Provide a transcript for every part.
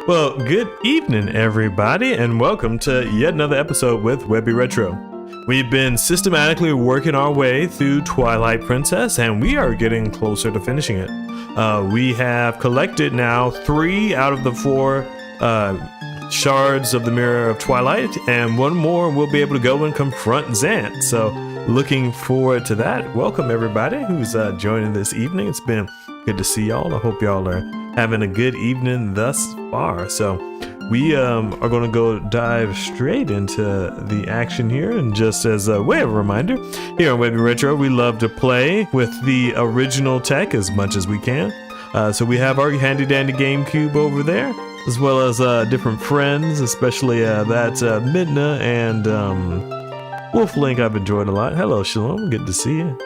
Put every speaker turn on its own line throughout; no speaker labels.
Well, good evening, everybody, and welcome to yet another episode with Webby Retro. We've been systematically working our way through Twilight Princess, and we are getting closer to finishing it. We have collected now 3 out of the 4 shards of the Mirror of Twilight, and one more we'll be able to go and confront Zant. So, looking forward to that. Welcome, everybody who's joining this evening. It's been good to see y'all. I hope y'all are having a good evening thus far. So we are going to go dive straight into the action here. And just as a way of a reminder, here on Webby Retro, we love to play with the original tech as much as we can. So we have our handy dandy GameCube over there, as well as different friends, especially that Midna and Wolf Link I've enjoyed a lot. Hello, Shalom. Good to see you.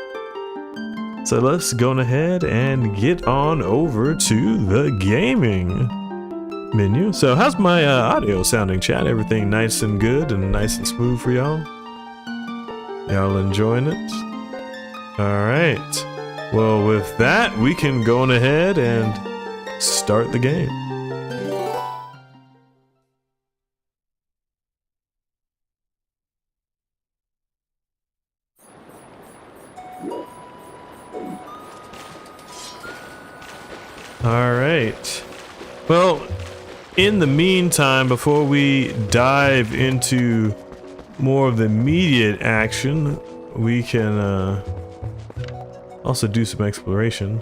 So let's go ahead and get on over to the gaming menu. So how's my audio sounding, chat? Everything nice and good and nice and smooth for y'all? Y'all enjoying it? All right. Well, with that, we can go on ahead and start the game. Alright, well, in the meantime, before we dive into more of the immediate action, we can also do some exploration.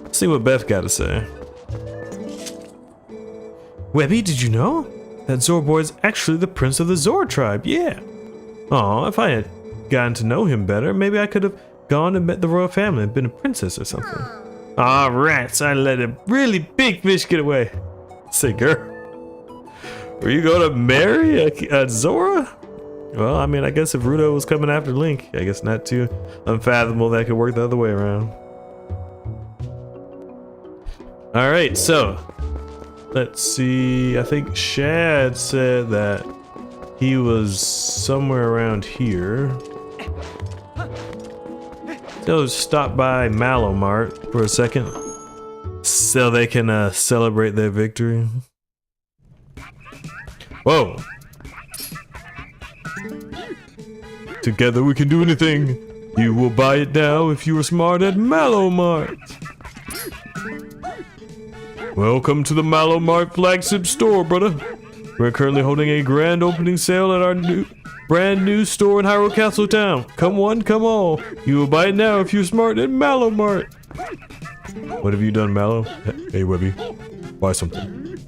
Let's see what Beth got to say. Webby, did you know? That Zor boy is actually the prince of the Zor tribe, yeah. Aw, if I had gotten to know him better, maybe I could have gone and met the royal family and been a princess or something. Ah, rats, I let a really big fish get away. Say, girl, were you going to marry a Zora? Well, I mean, I guess if Ruto was coming after Link, I guess not too unfathomable that could work the other way around. All right, so let's see. I think Shad said that he was somewhere around here. They'll stop by Mallow Mart for a second so they can celebrate their victory. Whoa! Together we can do anything. You will buy it now if you are smart at Mallow Mart. Welcome to the Mallow Mart flagship store, brother. We're currently holding a grand opening sale at our brand new store in Hyrule Castle Town. Come one, come all. You will buy it now if you're smart at Mallow Mart. What have you done, Mallow? Hey, Webby. Buy something.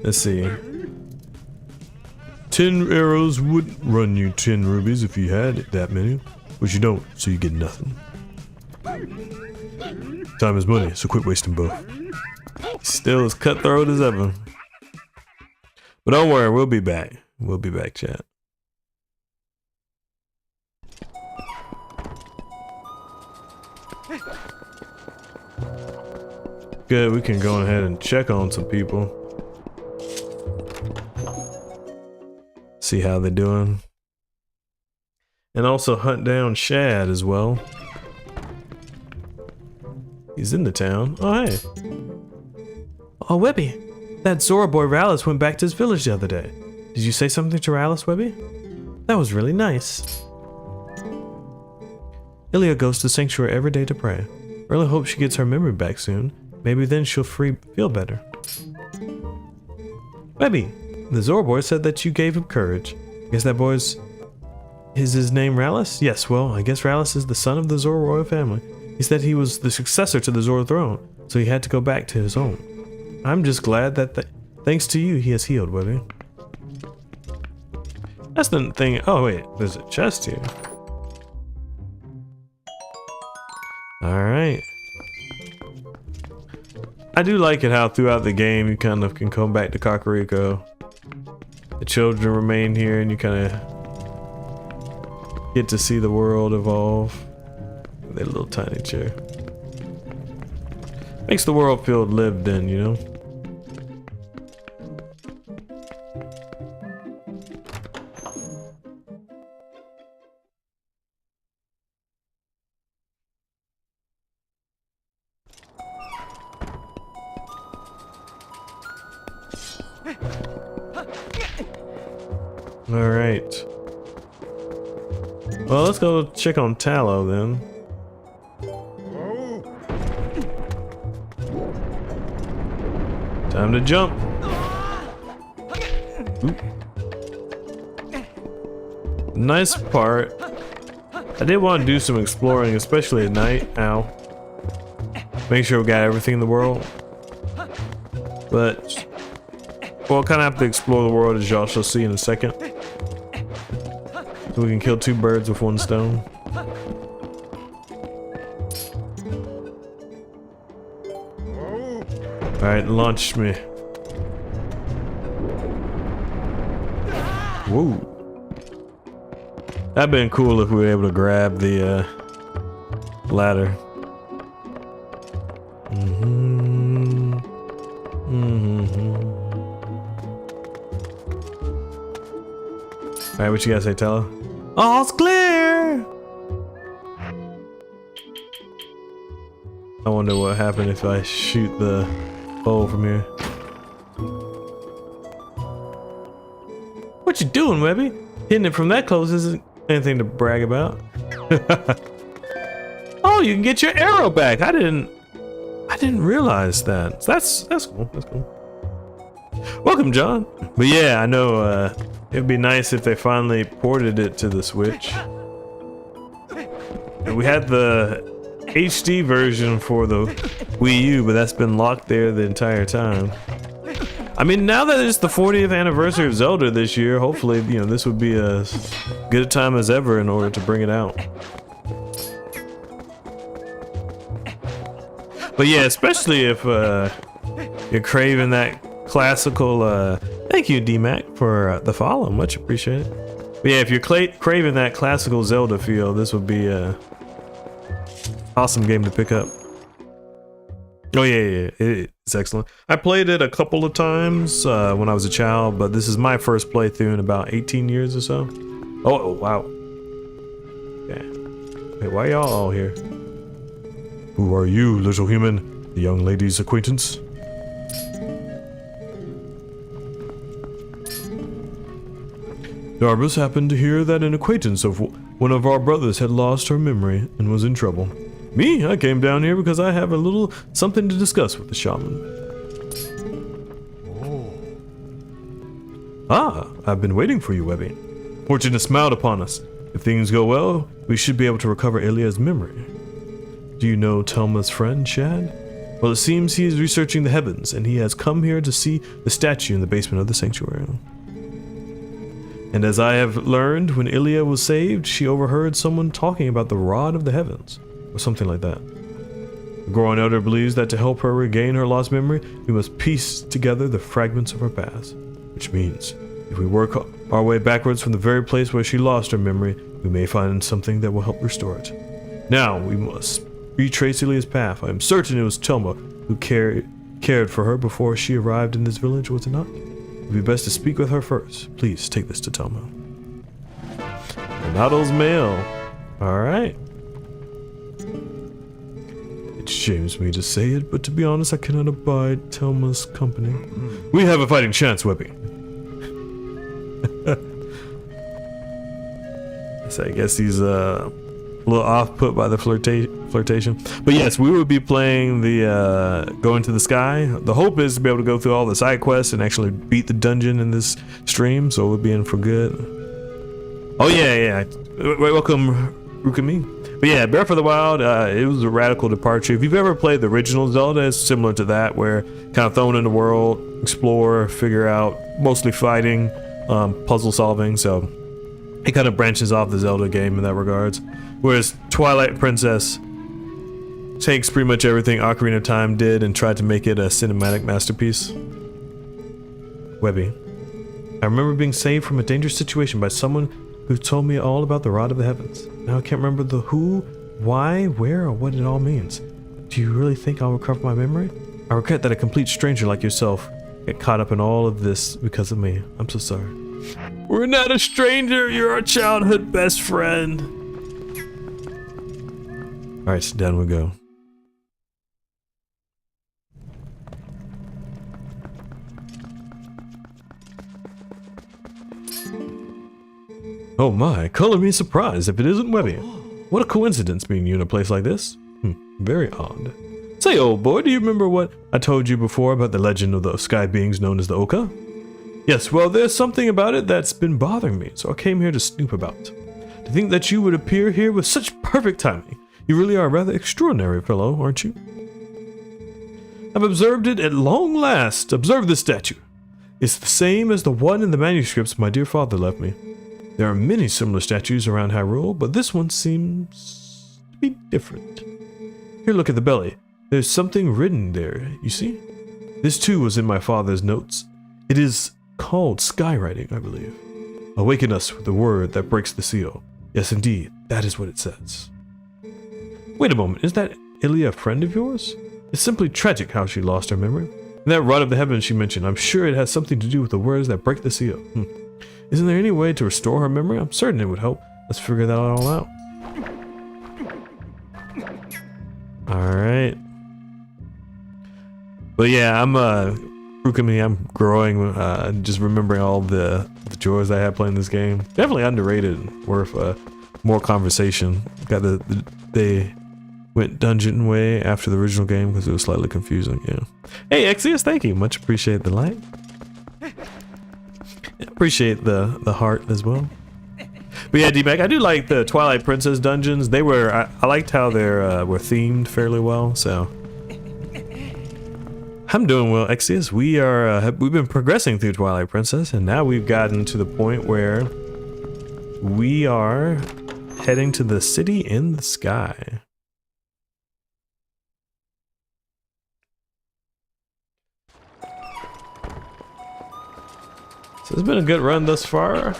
Let's see. 10 arrows would run you 10 rubies if you had that many. But you don't, so you get nothing. Time is money, so quit wasting both. Still as cutthroat as ever. But don't worry, we'll be back. We'll be back, chat. Good, we can go ahead and check on some people. See how they're doing. And also hunt down Shad as well. He's in the town. Oh, hey. Oh, Webby. That Zora boy Rallis went back to his village the other day. Did you say something to Rallis, Webby? That was really nice. Ilia goes to the sanctuary every day to pray. Really hope she gets her memory back soon. Maybe then she'll feel better. Webby, the Zora boy said that you gave him courage. Guess that boy's... Is his name Rallis? Yes, well, I guess Rallis is the son of the Zora royal family. He said he was the successor to the Zora throne, so he had to go back to his own. I'm just glad that thanks to you, he has healed, Webby. That's the thing. Oh, wait. There's a chest here. Alright. I do like it how throughout the game you kind of can come back to Kakariko. The children remain here and you kind of get to see the world evolve. With their little tiny chair. Makes the world feel lived in, you know? Alright. Well, let's go check on Tallow then. Time to jump. Oop. Nice part. I did want to do some exploring, especially at night. Ow. Make sure we got everything in the world. But we'll kind of have to explore the world, as y'all shall see in a second. So we can kill two birds with one stone. Alright, launch me. Whoa. That'd been cool if we were able to grab the ladder. Alright, what you guys say, Tella? All's clear! I wonder what happened if I shoot the hole from here. What you doing, Webby? Hitting it from that close isn't anything to brag about. Oh, you can get your arrow back. I didn't realize that. That's cool. That's cool. Welcome, John. But yeah, I know it'd be nice if they finally ported it to the Switch. We had the HD version for the Wii U, but that's been locked there the entire time. I mean, now that it's the 40th anniversary of Zelda this year, hopefully, you know, this would be as good a time as ever in order to bring it out. But yeah, especially if you're craving that classical, thank you, D-Mac, for the follow, much appreciated. But yeah, if you're craving that classical Zelda feel, this would be a awesome game to pick up. Oh yeah, it's excellent. I played it a couple of times when I was a child, but this is my first playthrough in about 18 years or so. Oh wow. Okay. Hey, why y'all all here? Who are you, little human? The young lady's acquaintance? Darbus happened to hear that an acquaintance of one of our brothers had lost her memory and was in trouble. Me? I came down here because I have a little something to discuss with the shaman. Oh. Ah, I've been waiting for you, Webby. Fortune has smiled upon us. If things go well, we should be able to recover Ilia's memory. Do you know Telma's friend, Shad? Well, it seems he is researching the heavens, and he has come here to see the statue in the basement of the sanctuary. And as I have learned, when Ilia was saved, she overheard someone talking about the Rod of the Heavens, or something like that. The Goron Elder believes that to help her regain her lost memory, we must piece together the fragments of her past. Which means, if we work our way backwards from the very place where she lost her memory, we may find something that will help restore it. Now, we must retrace Ilia's path. I am certain it was Telma who cared for her before she arrived in this village, was it not? It would be best to speak with her first. Please take this to Telma. Nado's mail. Alright. It shames me to say it, but to be honest, I cannot abide Telma's company. We have a fighting chance, Webby. So I guess he's a little off-put by the flirtation. But yes, we will be playing the Going to the Sky. The hope is to be able to go through all the side quests and actually beat the dungeon in this stream, so we'll be in for good. Oh yeah. Welcome, Rukami. But yeah, Breath of the Wild, it was a radical departure. If you've ever played the original Zelda, it's similar to that, where kind of thrown in the world, explore, figure out, mostly fighting, puzzle solving, so it kind of branches off the Zelda game in that regards. Whereas Twilight Princess takes pretty much everything Ocarina of Time did and tried to make it a cinematic masterpiece. Webby, I remember being saved from a dangerous situation by someone who told me all about the Rod of the Heavens. Now I can't remember the who, why, where, or what it all means. Do you really think I'll recover my memory? I regret that a complete stranger like yourself get caught up in all of this because of me. I'm so sorry. We're not a stranger, you're our childhood best friend. Alright, so down we go. Oh my, color me surprised if it isn't Webby. What a coincidence meeting you in a place like this. Very odd. Say, old boy, do you remember what I told you before about the legend of the sky beings known as the Oka? Yes, well, there's something about it that's been bothering me, so I came here to snoop about. To think that you would appear here with such perfect timing. You really are a rather extraordinary fellow, aren't you? I've observed it at long last. Observe this statue. It's the same as the one in the manuscripts my dear father left me. There are many similar statues around Hyrule, but this one seems to be different. Here, look at the belly. There's something written there, you see? This too was in my father's notes. It is called skywriting, I believe. Awaken us with the word that breaks the seal. Yes, indeed, that is what it says. Wait a moment, is that Ilia a friend of yours? It's simply tragic how she lost her memory. And that rod of the heavens she mentioned, I'm sure it has something to do with the words that break the seal. Isn't there any way to restore her memory? I'm certain it would help. Let's figure that all out. Alright. But yeah, I'm growing, just remembering all the joys I had playing this game. Definitely underrated, worth more conversation. They went dungeon way after the original game because it was slightly confusing. Yeah. Hey Exius, thank you. Much appreciate the like. Appreciate the heart as well. But yeah, D-Mac, I do like the Twilight Princess dungeons. They were I liked how they were themed fairly well. So I'm doing well, Exius. We've been progressing through Twilight Princess, and now we've gotten to the point where we are heading to the city in the sky. So it's been a good run thus far.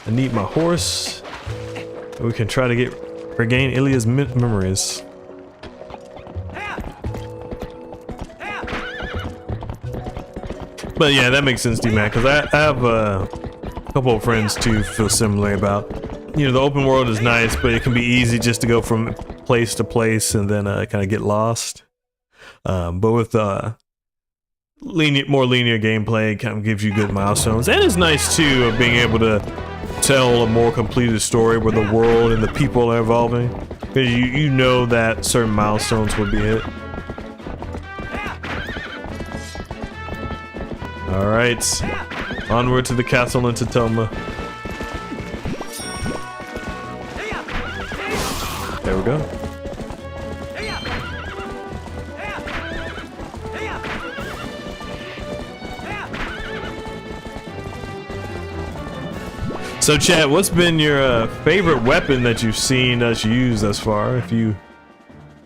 I need my horse. We can try to regain Ilia's memories. But yeah, that makes sense, D-Mac, because I have a couple of friends too feel similarly about, you know, the open world is nice, but it can be easy just to go from place to place and then kind of get lost. But with more linear gameplay, it kind of gives you good milestones, and it's nice too of being able to tell a more completed story where the world and the people are evolving, because you know that certain milestones will be hit. All right, onward to the castle in Tatoma. There we go. So chat, what's been your favorite weapon that you've seen us use thus far? If you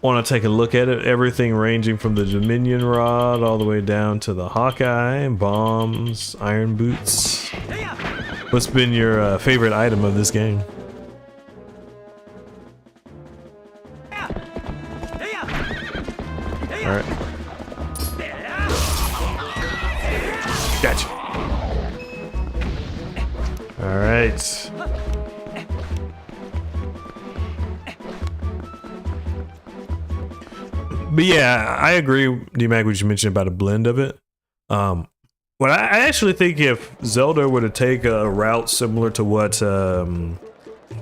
want to take a look at it, everything ranging from the Dominion Rod all the way down to the Hawkeye, bombs, iron boots. What's been your favorite item of this game? Alright. Gotcha. Alright. But yeah, I agree, D-Mac, what you mentioned about a blend of it. Well, I actually think if Zelda were to take a route similar to what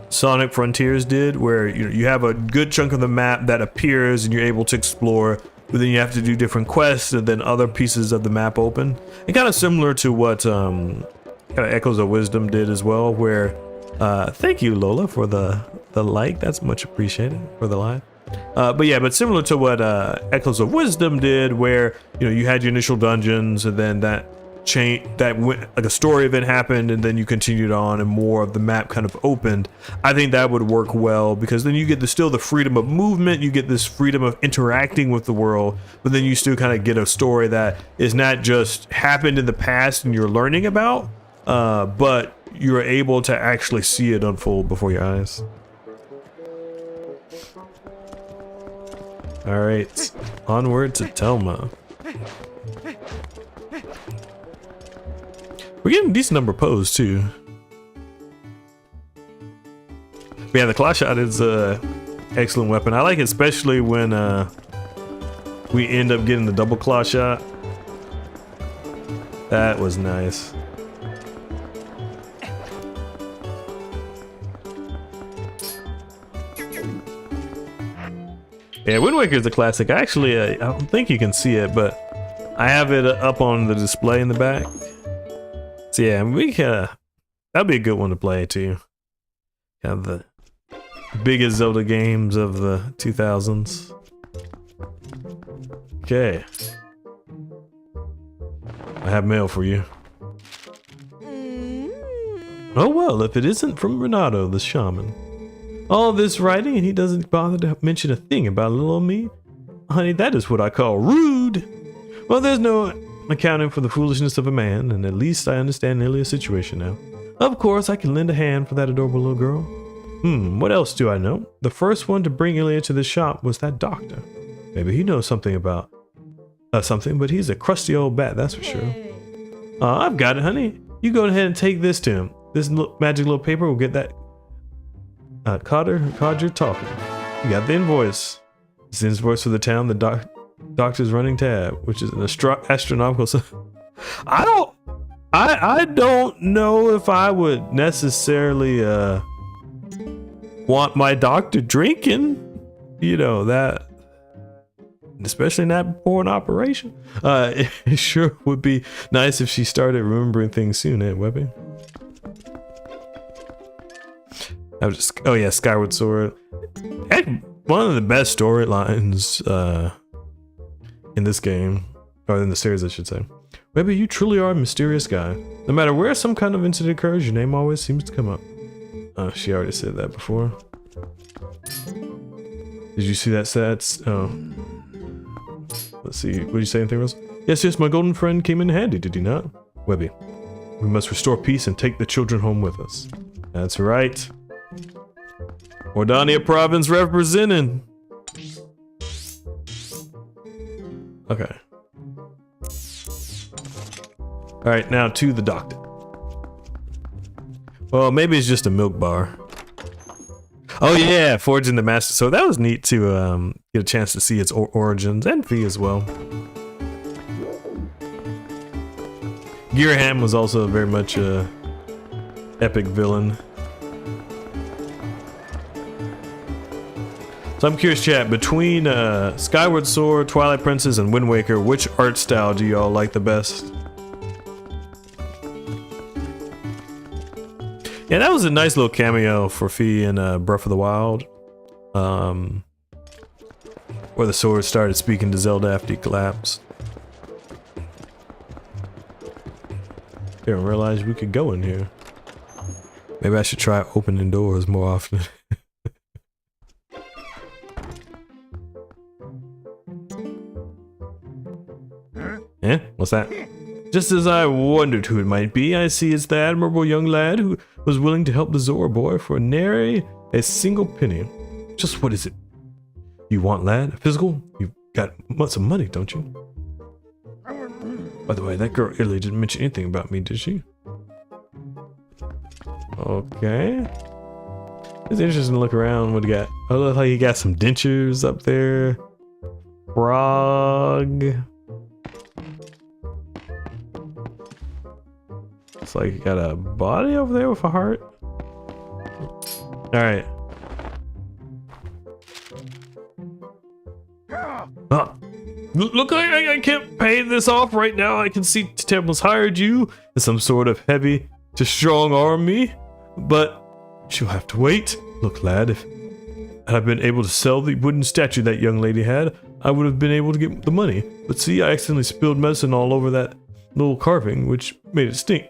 Sonic Frontiers did, where you have a good chunk of the map that appears and you're able to explore, but then you have to do different quests and then other pieces of the map open. And kind of similar to what kind of Echoes of Wisdom did as well, where thank you, Lola, for the like. That's much appreciated for the live. But similar to what Echoes of Wisdom did, where you had your initial dungeons and then that went like a story event happened and then you continued on and more of the map kind of opened. I think that would work well, because then you get still the freedom of movement, you get this freedom of interacting with the world, but then you still kind of get a story that is not just happened in the past and you're learning about, but you're able to actually see it unfold before your eyes. All right, onward to Telma. We're getting a decent number of pose too. But yeah, the claw shot is a excellent weapon. I like it especially when we end up getting the double claw shot. That was nice. Yeah, Wind Waker is a classic. Actually, I don't think you can see it, but I have it up on the display in the back. So yeah, that'd be a good one to play too. Have the biggest Zelda games of the 2000s. Okay. I have mail for you. Oh well, if it isn't from Renato, the shaman. All this writing and he doesn't bother to mention a thing about little old me? Honey, that is what I call rude. Well, there's no accounting for the foolishness of a man, and at least I understand Ilia's situation now. Of course, I can lend a hand for that adorable little girl. What else do I know? The first one to bring Ilia to the shop was that doctor. Maybe he knows something about something, but he's a crusty old bat, that's for sure. I've got it, honey. You go ahead and take this to him. This magic little paper will get that codger talking. You got the invoice. It's the invoice for the town the doctor's running tab, which is an astronomical. I don't know if I would necessarily want my doctor drinking. You know that, especially not before an operation. It sure would be nice if she started remembering things soon, Webby. Oh yeah, Skyward Sword. Heck, one of the best storylines in this game, or in the series, I should say. Webby, you truly are a mysterious guy. No matter where some kind of incident occurs, your name always seems to come up. Oh, she already said that before. Did you see that sad? Oh. Let's see. What did you say? Anything else? Yes, my golden friend came in handy, did he not? Webby, we must restore peace and take the children home with us. That's right. Ordania province representing. Okay. Alright, now to the doctor. Well, maybe it's just a milk bar. Oh yeah, forging the master. So that was neat to get a chance to see its origins and Fee as well. Gearham was also very much a epic villain. So I'm curious, chat, between Skyward Sword, Twilight Princess, and Wind Waker, which art style do y'all like the best? Yeah, that was a nice little cameo for Fee in Breath of the Wild. Where the sword started speaking to Zelda after he collapsed. Didn't realize we could go in here. Maybe I should try opening doors more often. Eh? What's that? Just as I wondered who it might be, I see it's the admirable young lad who was willing to help the Zora boy for nary a single penny. Just what is it? You want, lad? A physical? You've got lots of money, don't you? By the way, that girl Italy didn't mention anything about me, did she? Okay. It's interesting to look around. What do you got? Oh, look like you got some dentures up there. Frog. It's like you got a body over there with a heart. Alright. Look, I can't pay this off right now. I can see Temple's hired you as some sort of heavy to strong arm me. But she'll have to wait. Look, lad, if I'd been able to sell the wooden statue that young lady had, I would have been able to get the money. But see, I accidentally spilled medicine all over that little carving, which made it stink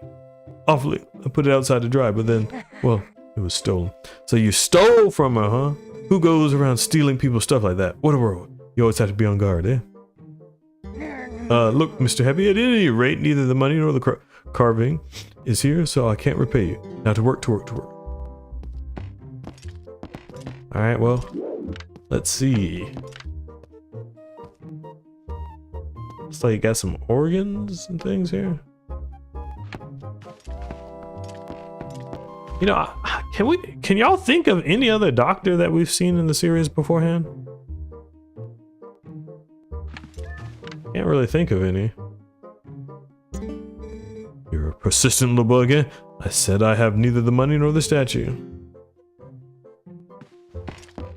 awfully. I put it outside to dry, but then, well, it was stolen. So you stole from her, huh? Who goes around stealing people's stuff like that? What a world. You always have to be on guard, eh? Look, Mr. Heavy, at any rate, neither the money nor the carving is here, so I can't repay you. Now to work, to work, to work. Alright, well, let's see. Looks like you got some organs and things here. You know, can y'all think of any other doctor that we've seen in the series beforehand? Can't really think of any. You're a persistent little bug, eh? I said I have neither the money nor the statue.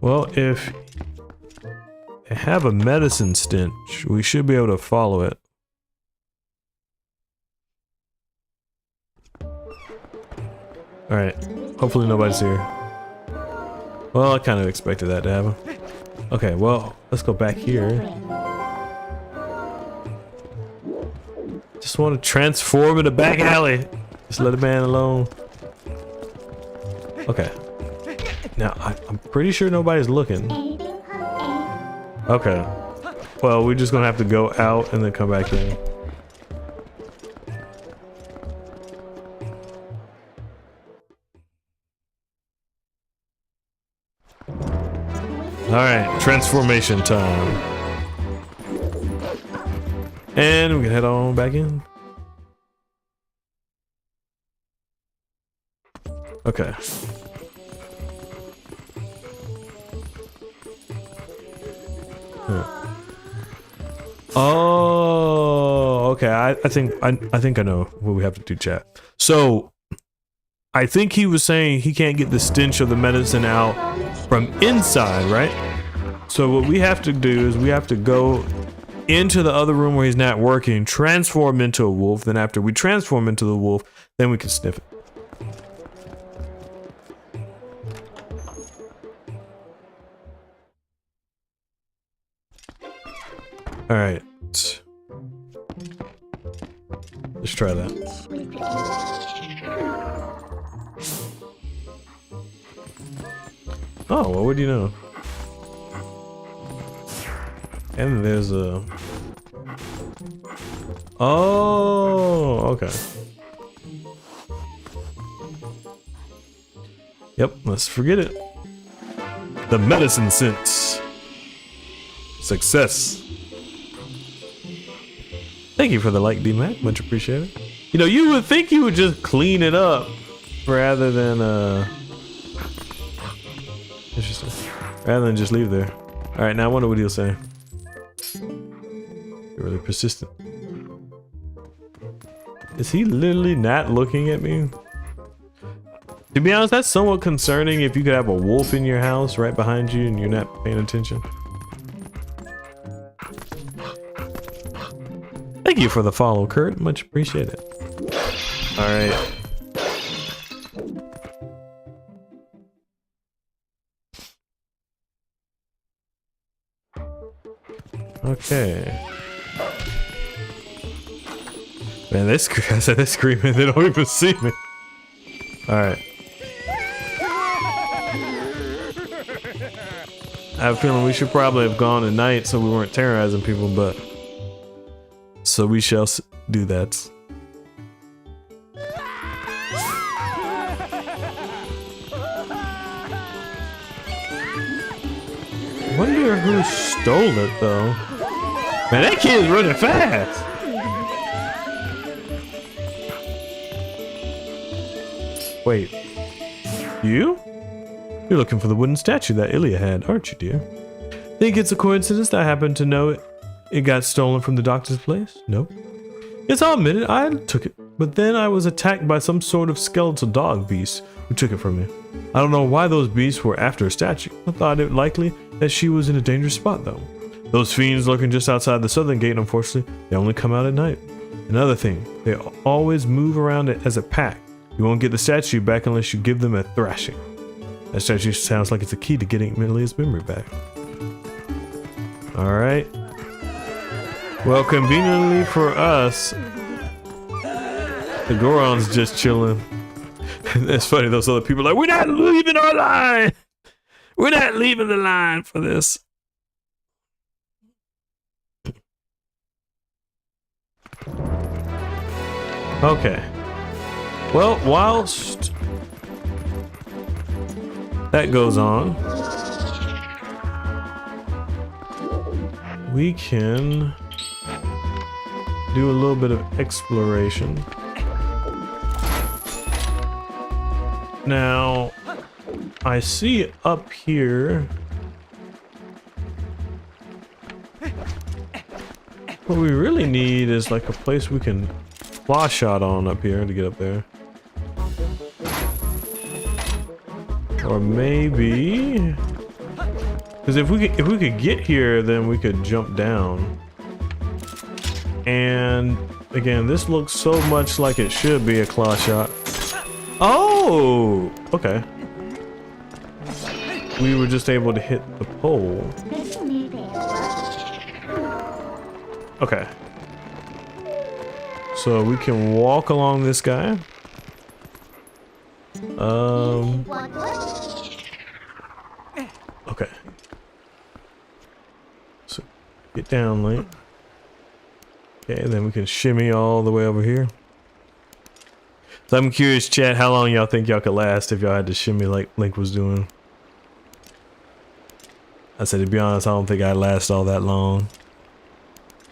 Well, if They have a medicine stench. We should be able to follow it. Alright. Hopefully nobody's here. Well, I kind of expected that to happen. Okay, well, let's go back here. Just want to transform in the back alley. Just let a man alone. Okay. Now, I'm pretty sure nobody's looking. Okay. Well, we're just gonna have to go out and then come back in. Alright, transformation time. And we can head on back in. Okay. Oh, okay. I think I know what we have to do, chat. So I think he was saying he can't get the stench of the medicine out from inside, right? So what we have to do is we have to go into the other room where he's not working, transform into a wolf, then after we transform into the wolf, then we can sniff it. All right. Let's try that. Oh, well, what do you know? And there's a... Oh, okay. Yep, let's forget it. The medicine sense. Success. Thank you for the like, D-Mac. Much appreciated. You know, you would think you would just clean it up rather than interesting. Rather than just leave there. Alright, now I wonder what he'll say. You're really persistent. Is he literally not looking at me? To be honest, that's somewhat concerning if you could have a wolf in your house right behind you and you're not paying attention. Thank you for the follow, Kurt. Much appreciated. Alright. Okay. Man, they're screaming. They don't even see me. Alright. I have a feeling we should probably have gone at night so we weren't terrorizing people, but... So we shall do that. Wonder who stole it though. Man, that kid's running fast. Wait, you? You're looking for the wooden statue that Ilya had, aren't you, dear? Think it's a coincidence that I happen to know it? It got stolen from the doctor's place? Nope. Yes, I'll admit it, I took it. But then I was attacked by some sort of skeletal dog beast who took it from me. I don't know why those beasts were after a statue. I thought it likely that she was in a dangerous spot though. Those fiends lurking just outside the southern gate, unfortunately, they only come out at night. Another thing, they always move around as a pack. You won't get the statue back unless you give them a thrashing. That statue sounds like it's a key to getting Ilia's memory back. Alright. Well, conveniently for us, the Goron's just chilling. It's funny, those other people are like, we're not leaving our line! We're not leaving the line for this. Okay. Well, whilst that goes on, we can do a little bit of exploration. Now, I see up here what we really need is like a place we can fly shot on up here to get up there. Or maybe Because if we could get here, then we could jump down. And again, this looks so much like it should be a claw shot. Oh, okay. We were just able to hit the pole. Okay. So we can walk along this guy. Okay. So get down, Link. Okay, and then we can shimmy all the way over here. So I'm curious, chat, how long y'all think y'all could last if y'all had to shimmy like Link was doing? I said, to be honest, I don't think I'd last all that long.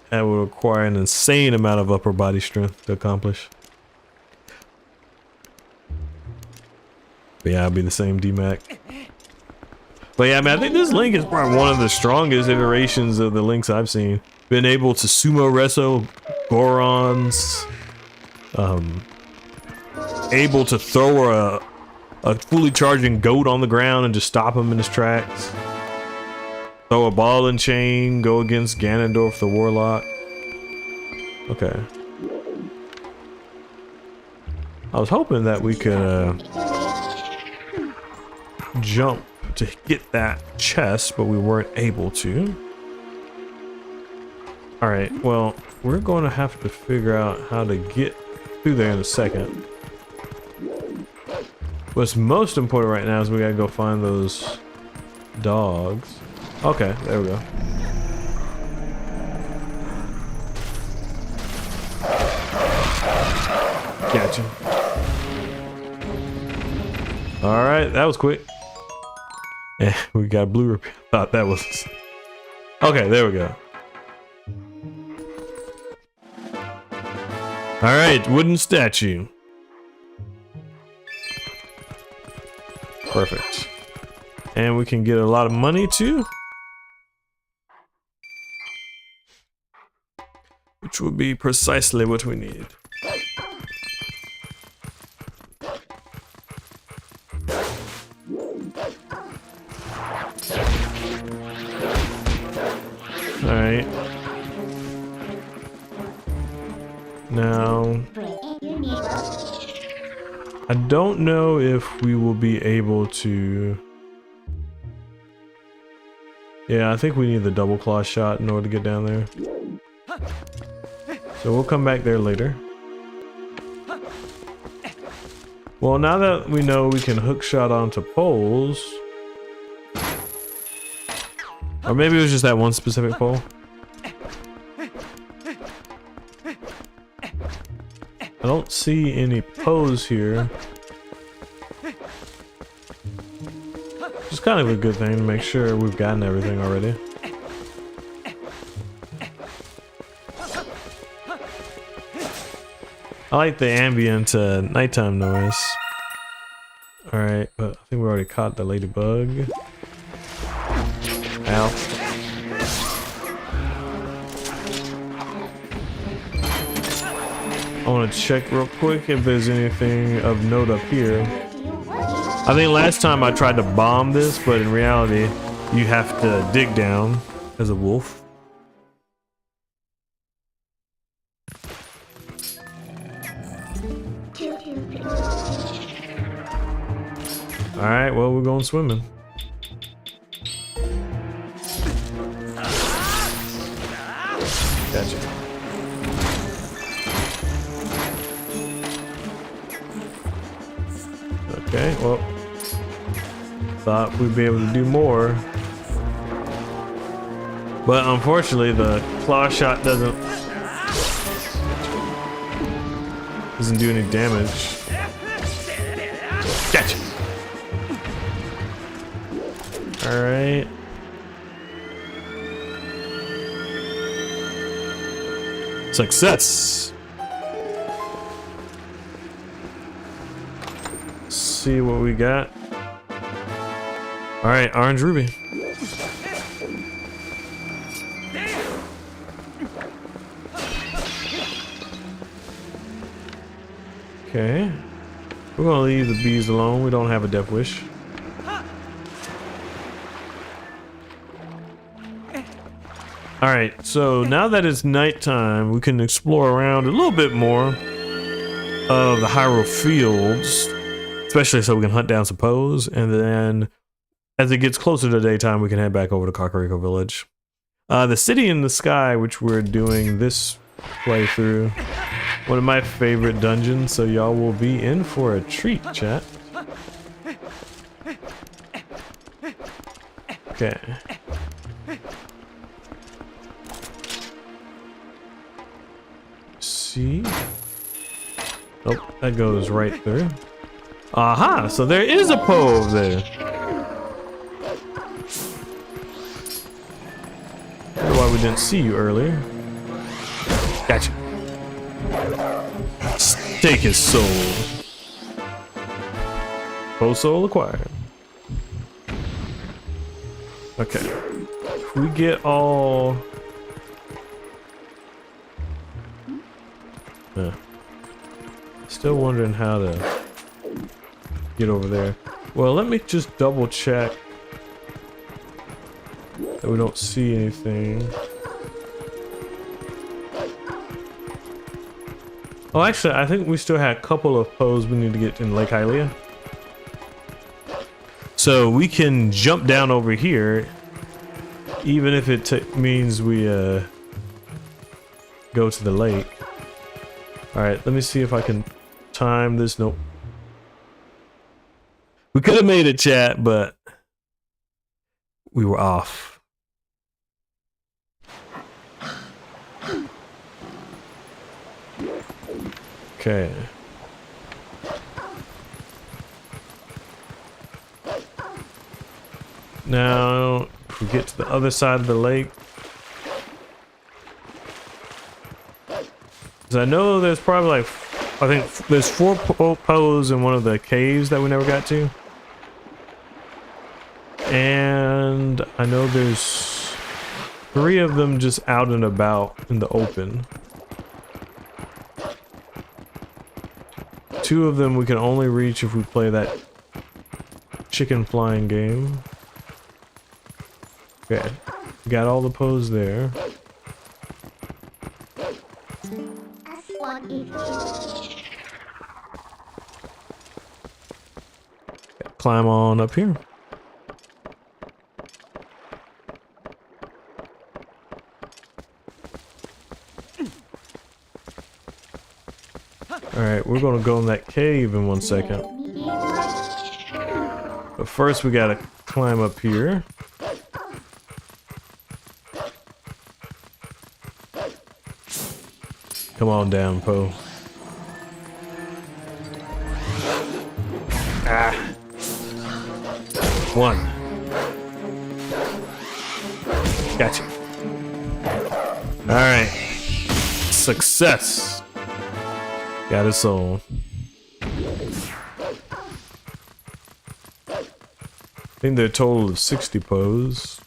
That would require an insane amount of upper body strength to accomplish. But yeah, I'll be the same D-Mac. But yeah, I mean, I think this Link is probably one of the strongest iterations of the Links I've seen. Been able to sumo wrestle Gorons. Able to throw a fully charging goat on the ground and just stop him in his tracks. Throw a ball and chain, go against Ganondorf the Warlock. Okay. I was hoping that we could jump to get that chest, but we weren't able to. Alright, well, we're going to have to figure out how to get through there in a second. What's most important right now is we gotta go find those dogs. Okay, there we go. Gotcha. Alright, that was quick. Yeah, we got a blue repair. Thought that was... Okay, there we go. Alright, wooden statue. Perfect. And we can get a lot of money too. Which would be precisely what we need. Alright. Now, I don't know if we will be able to... Yeah, I think we need the double claw shot in order to get down there. So we'll come back there later. Well, now that we know we can hook shot onto poles... Or maybe it was just that one specific pole. I don't see any pose here. It's kind of a good thing to make sure we've gotten everything already. I like the ambient nighttime noise. Alright, but I think we already caught the ladybug. Ow. I want to check real quick if there's anything of note up here. I think last time I tried to bomb this, but in reality, you have to dig down as a wolf. Alright, well, we're going swimming. Gotcha. Okay, well, thought we'd be able to do more. But unfortunately, the claw shot doesn't do any damage. Gotcha. Alright. Success! See what we got. Alright, orange ruby. Okay. We're gonna leave the bees alone. We don't have a death wish. All right, so now that it's nighttime, we can explore around a little bit more of the Hyrule fields, especially so we can hunt down some Poes, and then as it gets closer to daytime, we can head back over to Kakariko Village. The City in the Sky, which we're doing this playthrough, one of my favorite dungeons, so y'all will be in for a treat, chat. Okay. See? Oh, that goes right through. Aha! So there is a Poe over there. That's why we didn't see you earlier. Gotcha. Take his soul. Poe soul acquired. Okay. If we get all... Still wondering how to get over there. Well, let me just double check that we don't see anything. Oh, actually, I think we still had a couple of Poes we need to get in Lake Hylia. So we can jump down over here, even if it means we go to the lake. All right, let me see if I can time this. Nope. We could have made it, chat, but we were off. Okay. Now, if we get to the other side of the lake, because I know there's probably like, I think there's 4 Poes in one of the caves that we never got to. And I know there's 3 of them just out and about in the open. 2 of them we can only reach if we play that chicken flying game. Okay, got all the Poes there. Climb on up here. Alright, we're gonna go in that cave in 1 second. But first we gotta climb up here. Come on down, Poe. Ah. 1. Gotcha. Alright. Success. Got his soul. I think there are a total of 60 Poes.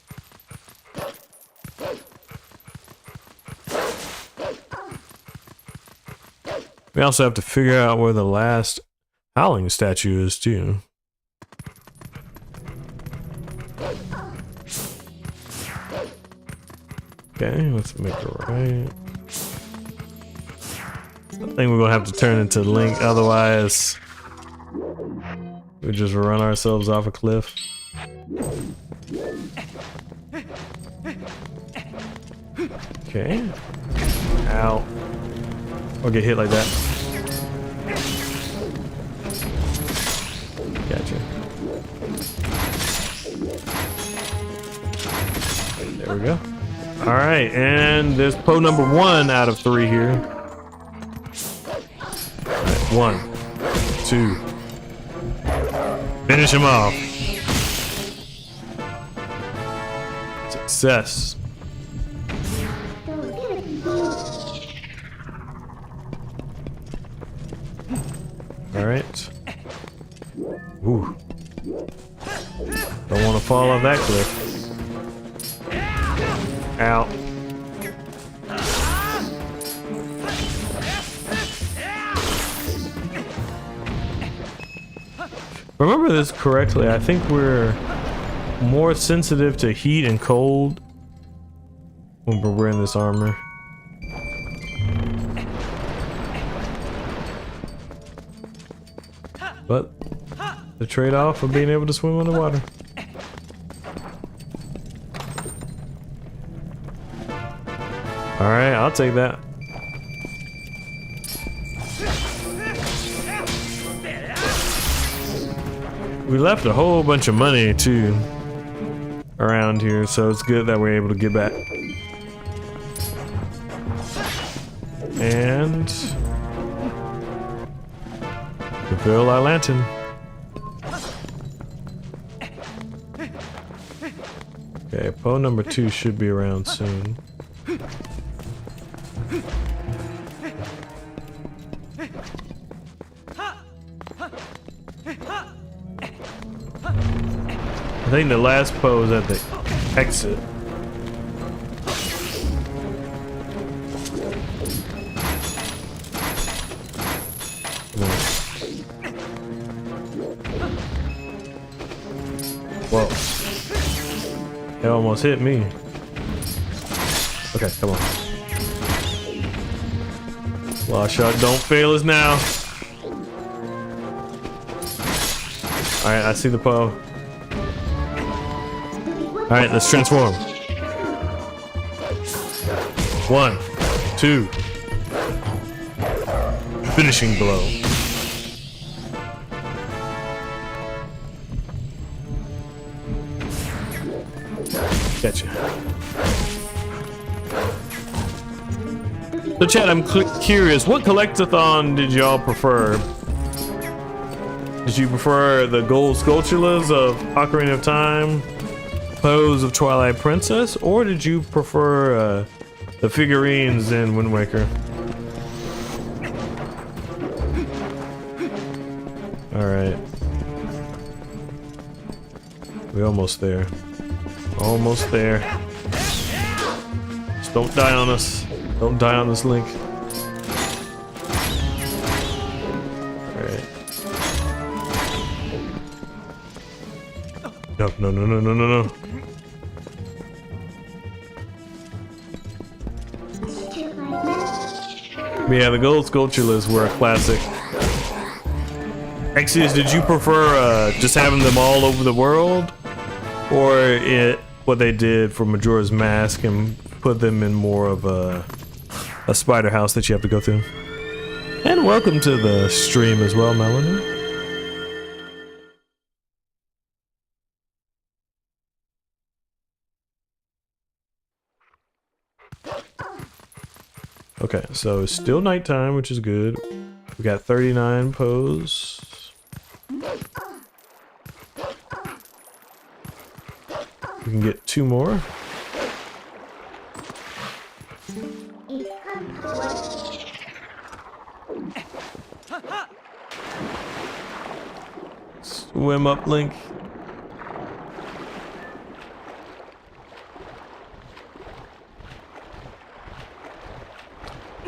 We also have to figure out where the last Howling statue is too. Okay, let's make it right. I think we're gonna have to turn into Link, otherwise we just run ourselves off a cliff. Okay. Ow. Or get hit like that. Gotcha. There we go. Alright, and there's Poe number 1 out of 3 here. Right, 1, 2. Finish him off. Success. Alright. Ooh. Don't want to fall off that cliff. Ow. Remember this correctly, I think we're more sensitive to heat and cold when we're wearing this armor. But the trade-off of being able to swim underwater. Alright, I'll take that. We left a whole bunch of money too around here, so it's good that we're able to get back. And fulfill our lantern. Okay, Poe number 2 should be around soon. I think the last Poe is at the exit. Whoa. It almost hit me. Okay, come on. Lost shot, don't fail us now. Alright, I see the Poe. Alright, let's transform. 1, 2. Finishing blow. Gotcha. So chat, I'm curious, what collectathon did y'all prefer? Did you prefer the gold sculptulas of Ocarina of Time, Pose of Twilight Princess, or did you prefer the figurines in Wind Waker? Alright. We're almost there. Almost there. Just don't die on us. Don't die on this Link. Alright. No, no, no, no, no, no, no. Yeah, the gold sculptures were a classic. Exodus, did you prefer just having them all over the world? Or what they did for Majora's Mask and put them in more of a spider house that you have to go through? And welcome to the stream as well, Melanie. Okay, so it's still nighttime, which is good. We got 39 Poes. We can get 2 more. Swim up, Link.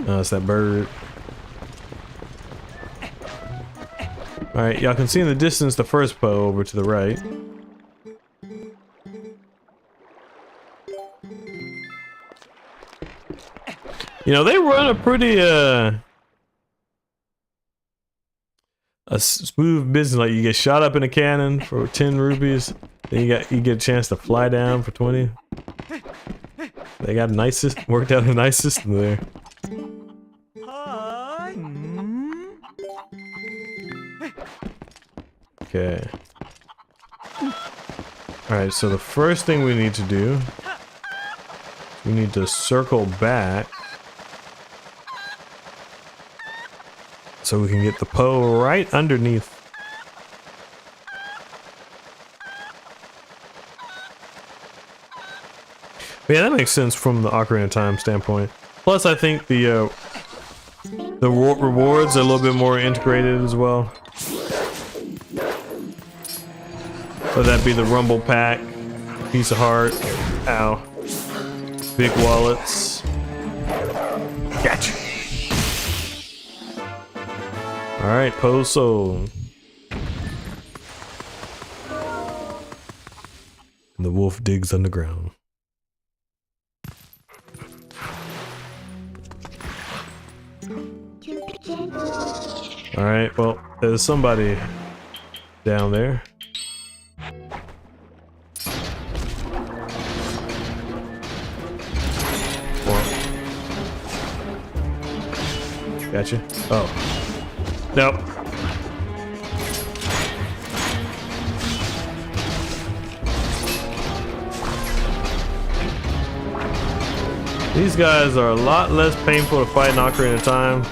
Oh, it's that bird. Alright, y'all can see in the distance the first Poe over to the right. You know, they run a pretty a smooth business. Like, you get shot up in a cannon for 10 rupees, then you get a chance to fly down for 20. They got a nice system, worked out a nice system there. Okay. Alright, so the first thing we need to do, we need to circle back so we can get the Poe right underneath. Yeah, that makes sense from the Ocarina of Time standpoint. Plus, I think the rewards are a little bit more integrated as well. Whether that be the Rumble Pack, Piece of Heart, ow, big wallets. Gotcha. Alright, Poe sold. And the wolf digs underground. Alright, well, there's somebody down there. Gotcha. Oh. Nope. These guys are a lot less painful to fight in Ocarina of Time.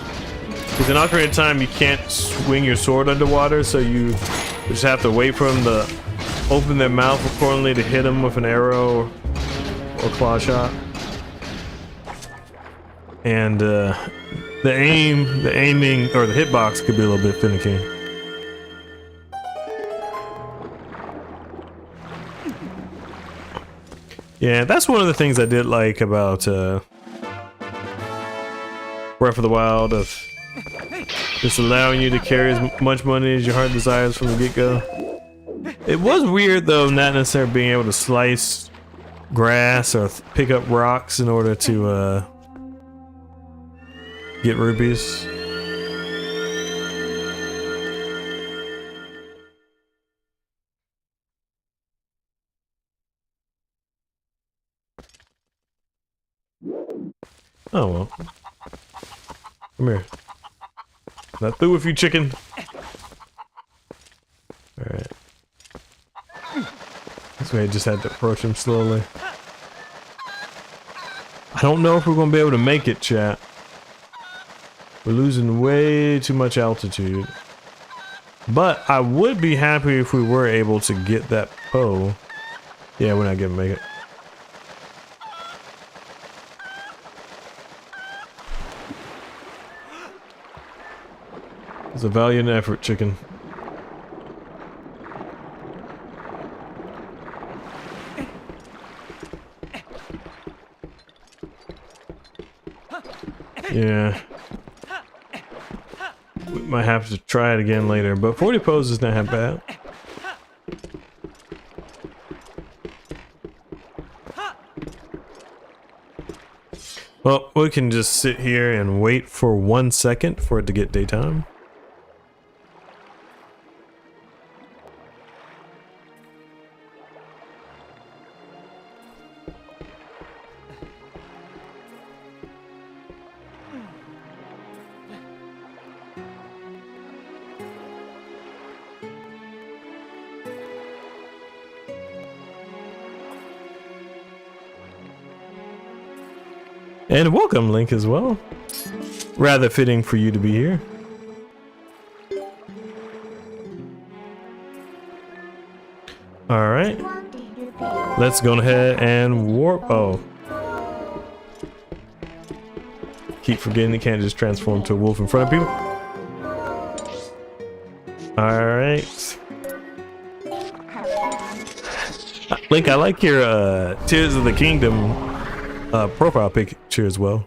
Because in Ocarina of Time, you can't swing your sword underwater, so you just have to wait for them to open their mouth accordingly to hit them with an arrow or claw shot. And the aiming, or the hitbox could be a little bit finicky. Yeah, that's one of the things I did like about Breath of the Wild, of just allowing you to carry as much money as your heart desires from the get-go. It was weird though, not necessarily being able to slice grass or pick up rocks in order to get rupees. Oh well. Come here. Not through with you, chicken. Alright. This way I just had to approach him slowly. I don't know if we're gonna be able to make it, chat. We're losing way too much altitude. But I would be happy if we were able to get that Poe. Yeah, we're not gonna make it. It's a valiant effort, chicken. Yeah. We might have to try it again later, but 40 poses is not that bad. Well, we can just sit here and wait for 1 second for it to get daytime. And welcome, Link, as well. Rather fitting for you to be here. Alright. Let's go ahead and warp. Oh. Keep forgetting it can't just transform to a wolf in front of people. Alright. Link, I like your Tears of the Kingdom profile picture as well.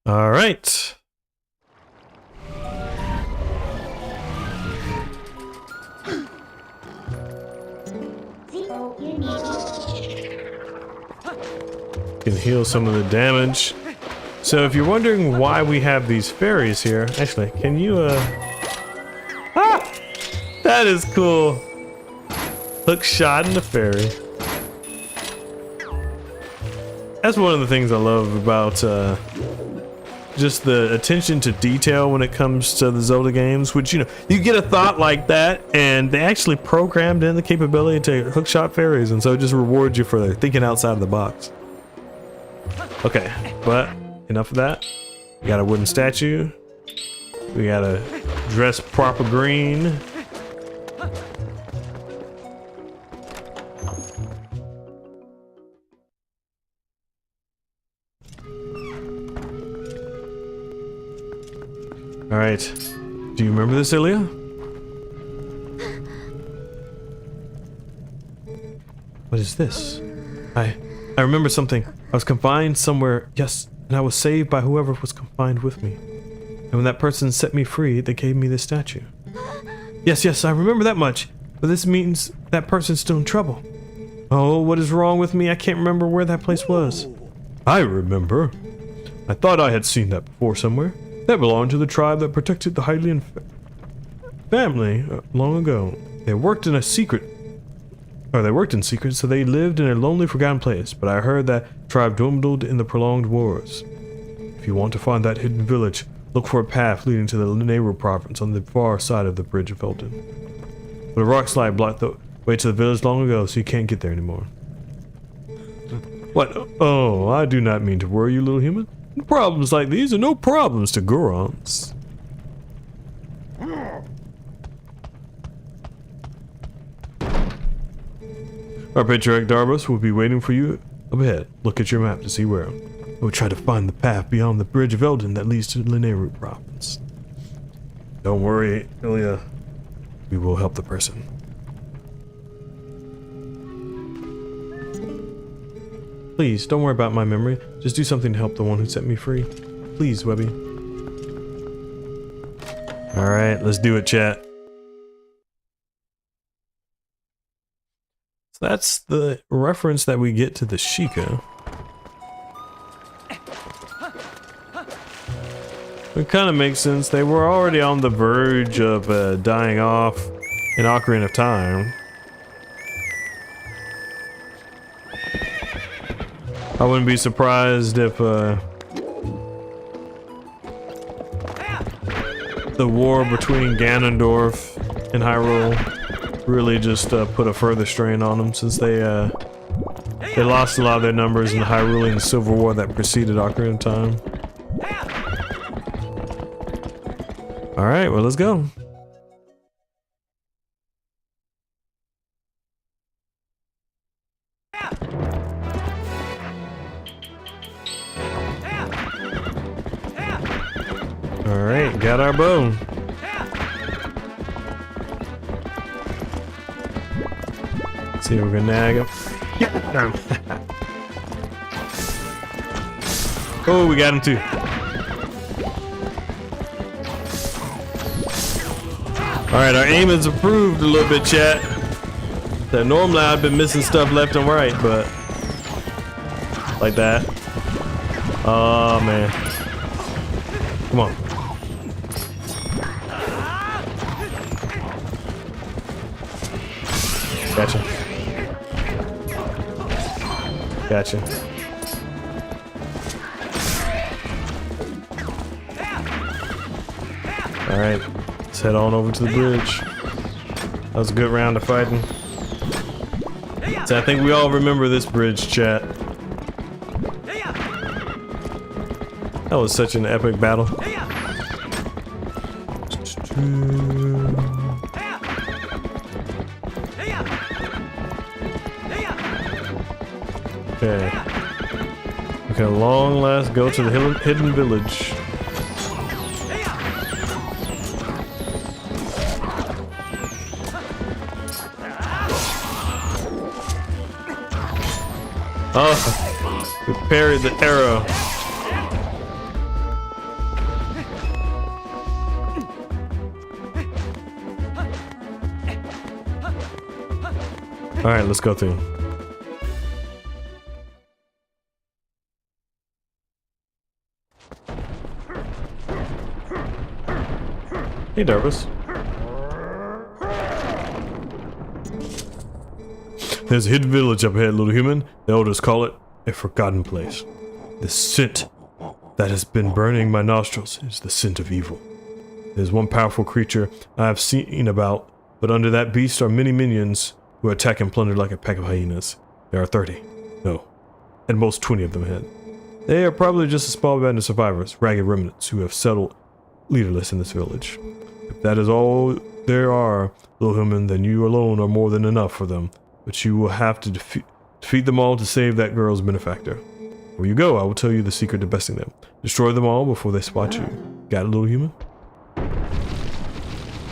All right. Can heal some of the damage. So if you're wondering why we have these fairies here, actually, can you ah! That is cool. Hook shot in the fairy. That's one of the things I love about just the attention to detail when it comes to the Zelda games, which, you know, you get a thought like that and they actually programmed in the capability to hookshot fairies, and so it just rewards you for thinking outside of the box. Okay, but enough of that. We got a wooden statue. We got a dress proper green. All right. Do you remember this, Ilya? What is this? I remember something. I was confined somewhere, yes, and I was saved by whoever was confined with me. And when that person set me free, they gave me this statue. Yes, I remember that much. But this means that person's still in trouble. Oh, what is wrong with me? I can't remember where that place was. I remember. I thought I had seen that before somewhere. That belonged to the tribe that protected the Hylian family long ago. They worked in secret, so they lived in a lonely, forgotten place. But I heard that tribe dwindled in the prolonged wars. If you want to find that hidden village, look for a path leading to the neighbor province on the far side of the Bridge of Felden. But a rock slide blocked the way to the village long ago, so you can't get there anymore. What? Oh, I do not mean to worry you, little human. Problems like these are no problems to Gorons. Our patriarch Darbus will be waiting for you up ahead. Look at your map to see where. We'll try to find the path beyond the Bridge of Elden that leads to the Lineru province. Don't worry, Ilya. We will help the person. Please, don't worry about my memory. Just do something to help the one who set me free. Please, Webby. Alright, let's do it, chat. So that's the reference that we get to the Sheikah. It kind of makes sense. They were already on the verge of dying off in Ocarina of Time. I wouldn't be surprised if the war between Ganondorf and Hyrule really just put a further strain on them, since they lost a lot of their numbers in the Hyrulean Civil War that preceded Ocarina of Time. Alright, well, let's go. Alright, got our bow. Let's see if we're gonna nag him. Yeah. Oh, we got him too. Alright, our aim is improved a little bit, chat. So normally I've been missing stuff left and right, but like that. Oh man. Come on. Gotcha. Gotcha. Alright. Let's head on over to the bridge. That was a good round of fighting. So I think we all remember this bridge, chat. That was such an epic battle. Okay. We can at long last go to the hidden village. Oh, we parried the arrow. Alright, let's go through. Hey, Darbus. There's a hidden village up ahead, little human. The elders call it a forgotten place. The scent that has been burning my nostrils is the scent of evil. There's one powerful creature I have seen about, but under that beast are many minions who attack and plunder like a pack of hyenas. There are 30. No, at most 20 of them ahead. They are probably just a small band of survivors, ragged remnants who have settled leaderless in this village. If that is all there are, little human, then you alone are more than enough for them. But you will have to defeat them all to save that girl's benefactor. Where you go, I will tell you the secret to besting them. Destroy them all before they spot you. Got it, little human?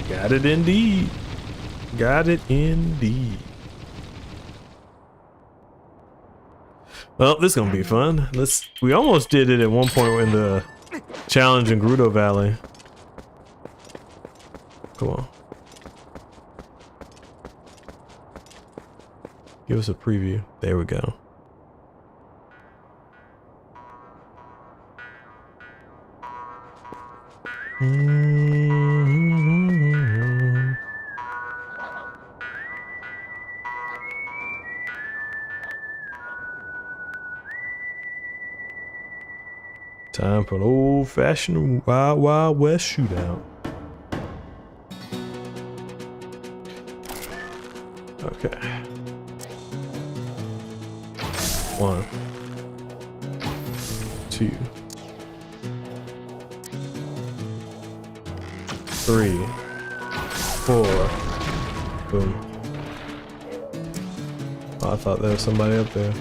Got it indeed. Got it indeed. Well, this is gonna be fun. We almost did it at one point in the challenge in Gerudo Valley. Come on. Give us a preview. There we go. Time for an old-fashioned Wild Wild West shootout. Okay. 1, 2, 3, 4. Boom. Oh, I thought there was somebody up there.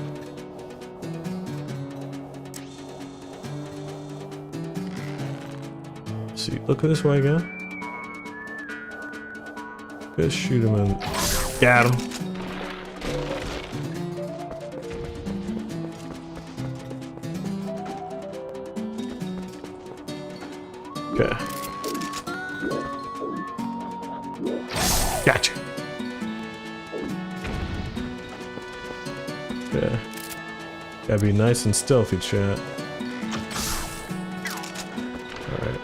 See, look this way again. Just shoot him and got him. Okay. Gotcha. Okay. Gotta be nice and stealthy, chat. Alright.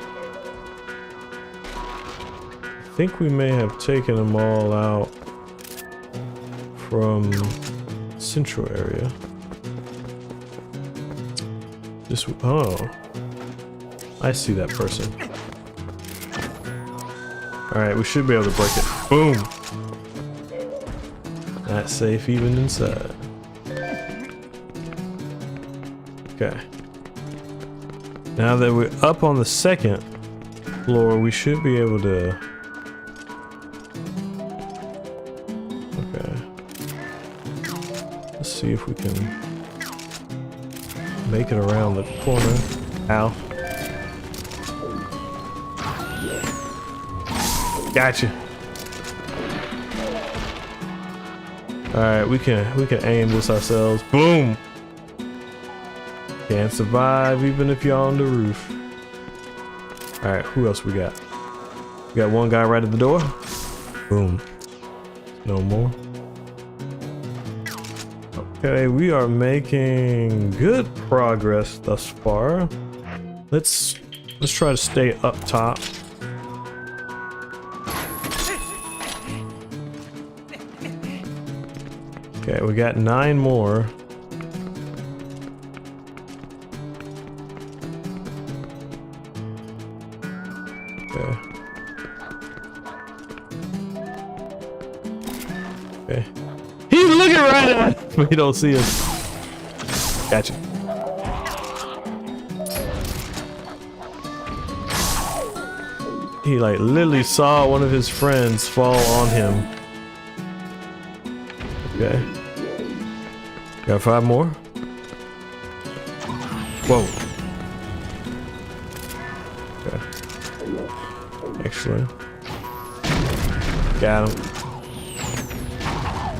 I think we may have taken them all out from central area. Just, oh. I see that person. Alright, we should be able to break it. Boom! Not safe even inside. Okay. Now that we're up on the second floor, we should be able to... Okay. Let's see if we can make it around the corner. Ow. Gotcha. Alright, we can aim this ourselves. Boom! Can't survive even if you're on the roof. Alright, who else we got? We got one guy right at the door. Boom. No more. Okay, we are making good progress thus far. Let's try to stay up top. Okay, we got 9 more. Okay. Okay. He's looking right at us, but he don't see us. Gotcha. He like literally saw one of his friends fall on him. Okay. Got 5 more. Whoa. Okay. Excellent. Got him.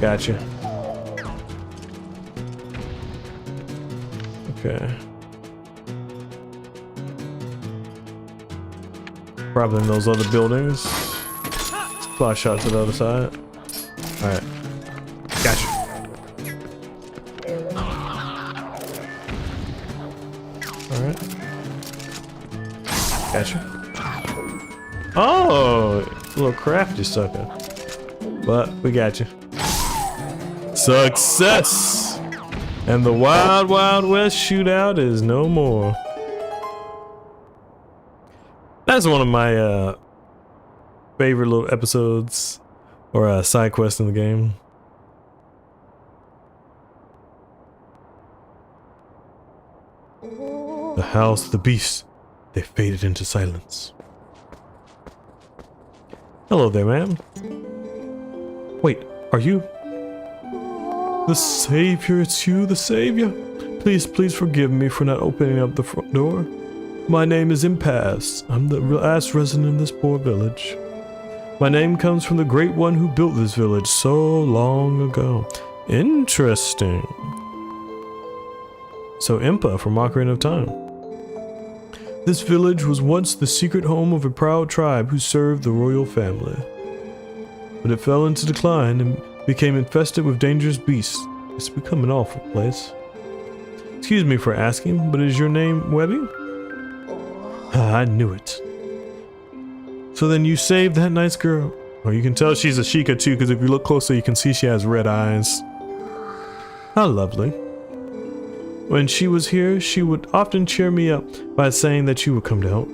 Gotcha. Okay. Probably in those other buildings. Fly shot to the other side. Alright. Gotcha. Alright. Gotcha. Oh! A little crafty sucker. But we got you. Success! And the Wild Wild West shootout is no more. That's one of my favorite little episodes or side quests in the game. The house of the beast. They faded into silence. Hello there, ma'am. Wait, are you the savior? It's you, the savior? Please forgive me for not opening up the front door. My name is Impasse. I'm the last resident of this poor village. My name comes from the great one who built this village so long ago. Interesting. So Impa from Ocarina of Time. This village was once the secret home of a proud tribe who served the royal family. But it fell into decline and became infested with dangerous beasts. It's become an awful place. Excuse me for asking, but is your name Webby? I knew it. So then you saved that nice girl. Oh, you can tell she's a Sheikah too, because if you look closer, you can see she has red eyes. How lovely. When she was here, she would often cheer me up by saying that you would come to help.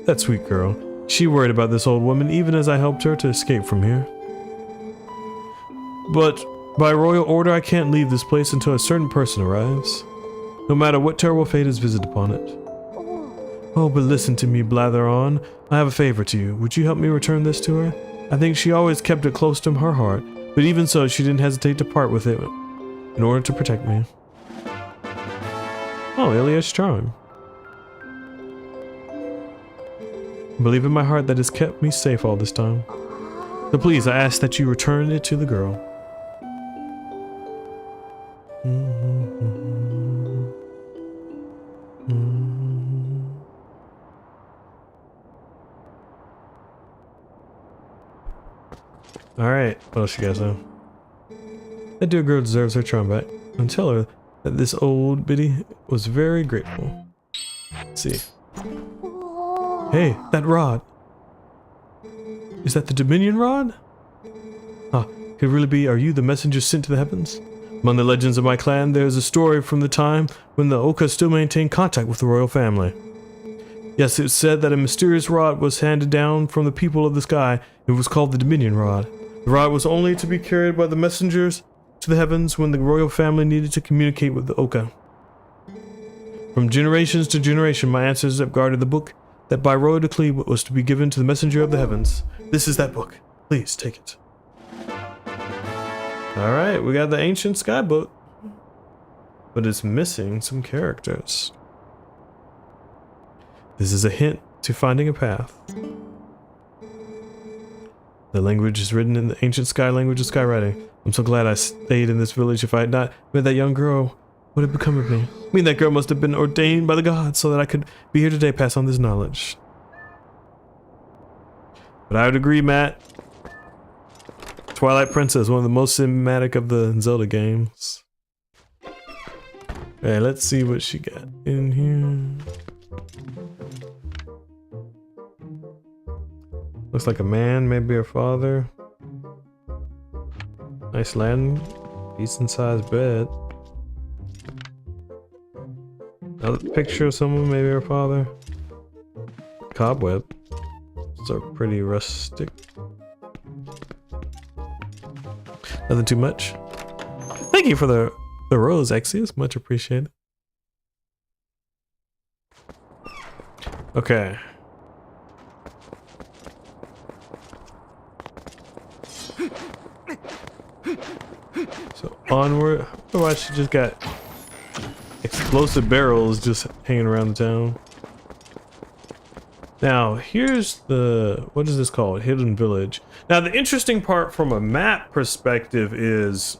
That sweet girl. She worried about this old woman even as I helped her to escape from here. But by royal order, I can't leave this place until a certain person arrives, no matter what terrible fate is visited upon it. Oh, but listen to me blather on. I have a favor to you. Would you help me return this to her? I think she always kept it close to her heart, but even so, she didn't hesitate to part with it in order to protect me. Oh, Ilia's charm. I believe in my heart that has kept me safe all this time. So please, I ask that you return it to the girl. Alright, what else you guys know? That dear girl deserves her charm back. And tell her that this old biddy was very grateful. Let's see. Hey, that rod. Is that the Dominion rod? Ah, could it really be? Are you the messenger sent to the heavens? Among the legends of my clan, there is a story from the time when the Oka still maintained contact with the royal family. Yes, it was said that a mysterious rod was handed down from the people of the sky. It was called the Dominion rod. The rod was only to be carried by the messengers to the heavens when the royal family needed to communicate with the Oka. From generations to generation, my ancestors have guarded the book that by royal decree was to be given to the messenger of the heavens. This is that book. Please take it. Alright, we got the ancient sky book. But it's missing some characters. This is a hint to finding a path. The language is written in the ancient sky language of skywriting. I'm so glad I stayed in this village. If I had not met that young girl, what had become of me? I mean, that girl must have been ordained by the gods so that I could be here today, pass on this knowledge. But I would agree, Matt. Twilight Princess, one of the most cinematic of the Zelda games. Okay, let's see what she got in here. Looks like a man, maybe her father. Nice land, decent sized bed. Another picture of someone, maybe her father. Cobweb. So pretty rustic. Nothing too much. Thank you for the rose, Exius. Much appreciated. Okay. So onward. Otherwise, she just got explosive barrels just hanging around the town. Now, here's the, what is this called? Hidden Village. Now, the interesting part from a map perspective is,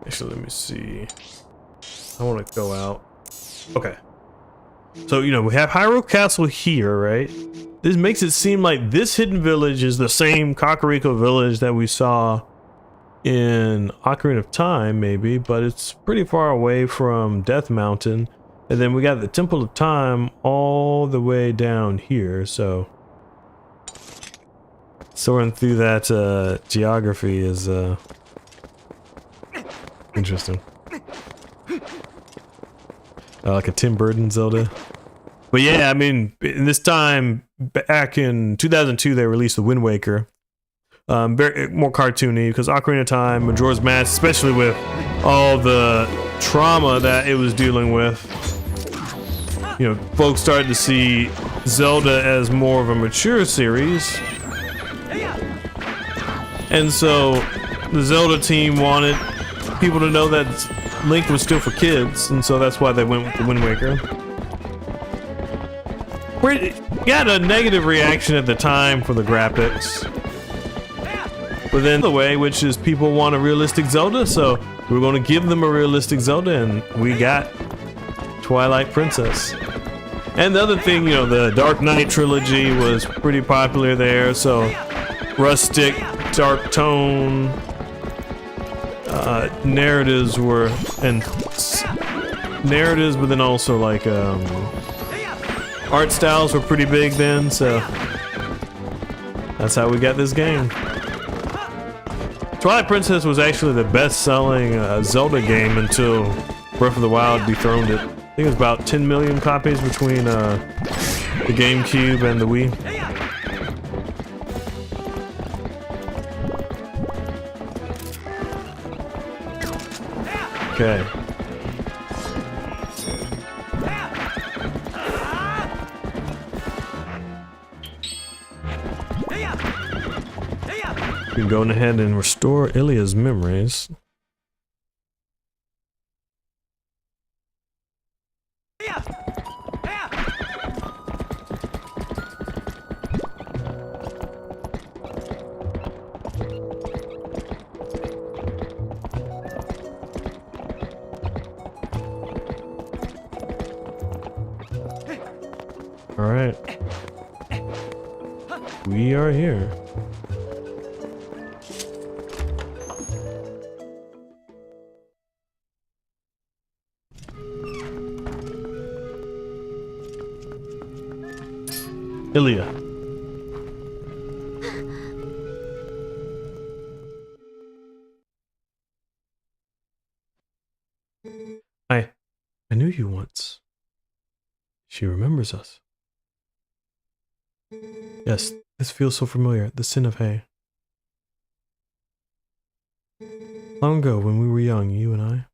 actually, let me see. I want to go out. Okay. So, you know, we have Hyrule Castle here, right? This makes it seem like this hidden village is the same Kakariko village that we saw in Ocarina of Time, maybe, but it's pretty far away from Death Mountain. And then we got the Temple of Time all the way down here, so soaring through that geography is interesting. Like a Tim Burton Zelda. But yeah, I mean, in this time, back in 2002, they released the Wind Waker. Very, more cartoony, because Ocarina of Time, Majora's Mask, especially with all the trauma that it was dealing with. You know, folks started to see Zelda as more of a mature series. And so the Zelda team wanted people to know that Link was still for kids, and so that's why they went with the Wind Waker. We got a negative reaction at the time for the graphics. But then the way, which is people want a realistic Zelda, so we're going to give them a realistic Zelda, and we got Twilight Princess. And the other thing, you know, the Dark Knight trilogy was pretty popular there, so rustic, dark tone narratives were, and narratives, but then also like art styles were pretty big then, so that's how we got this game. Twilight Princess was actually the best-selling Zelda game until Breath of the Wild dethroned it. I think it was about 10 million copies between the GameCube and the Wii. Okay. We can go ahead and restore Ilia's memories. All right. We are here. Ilia. I knew you once. She remembers us. Yes, this feels so familiar. The sin of hay. Long ago, when we were young, you and I.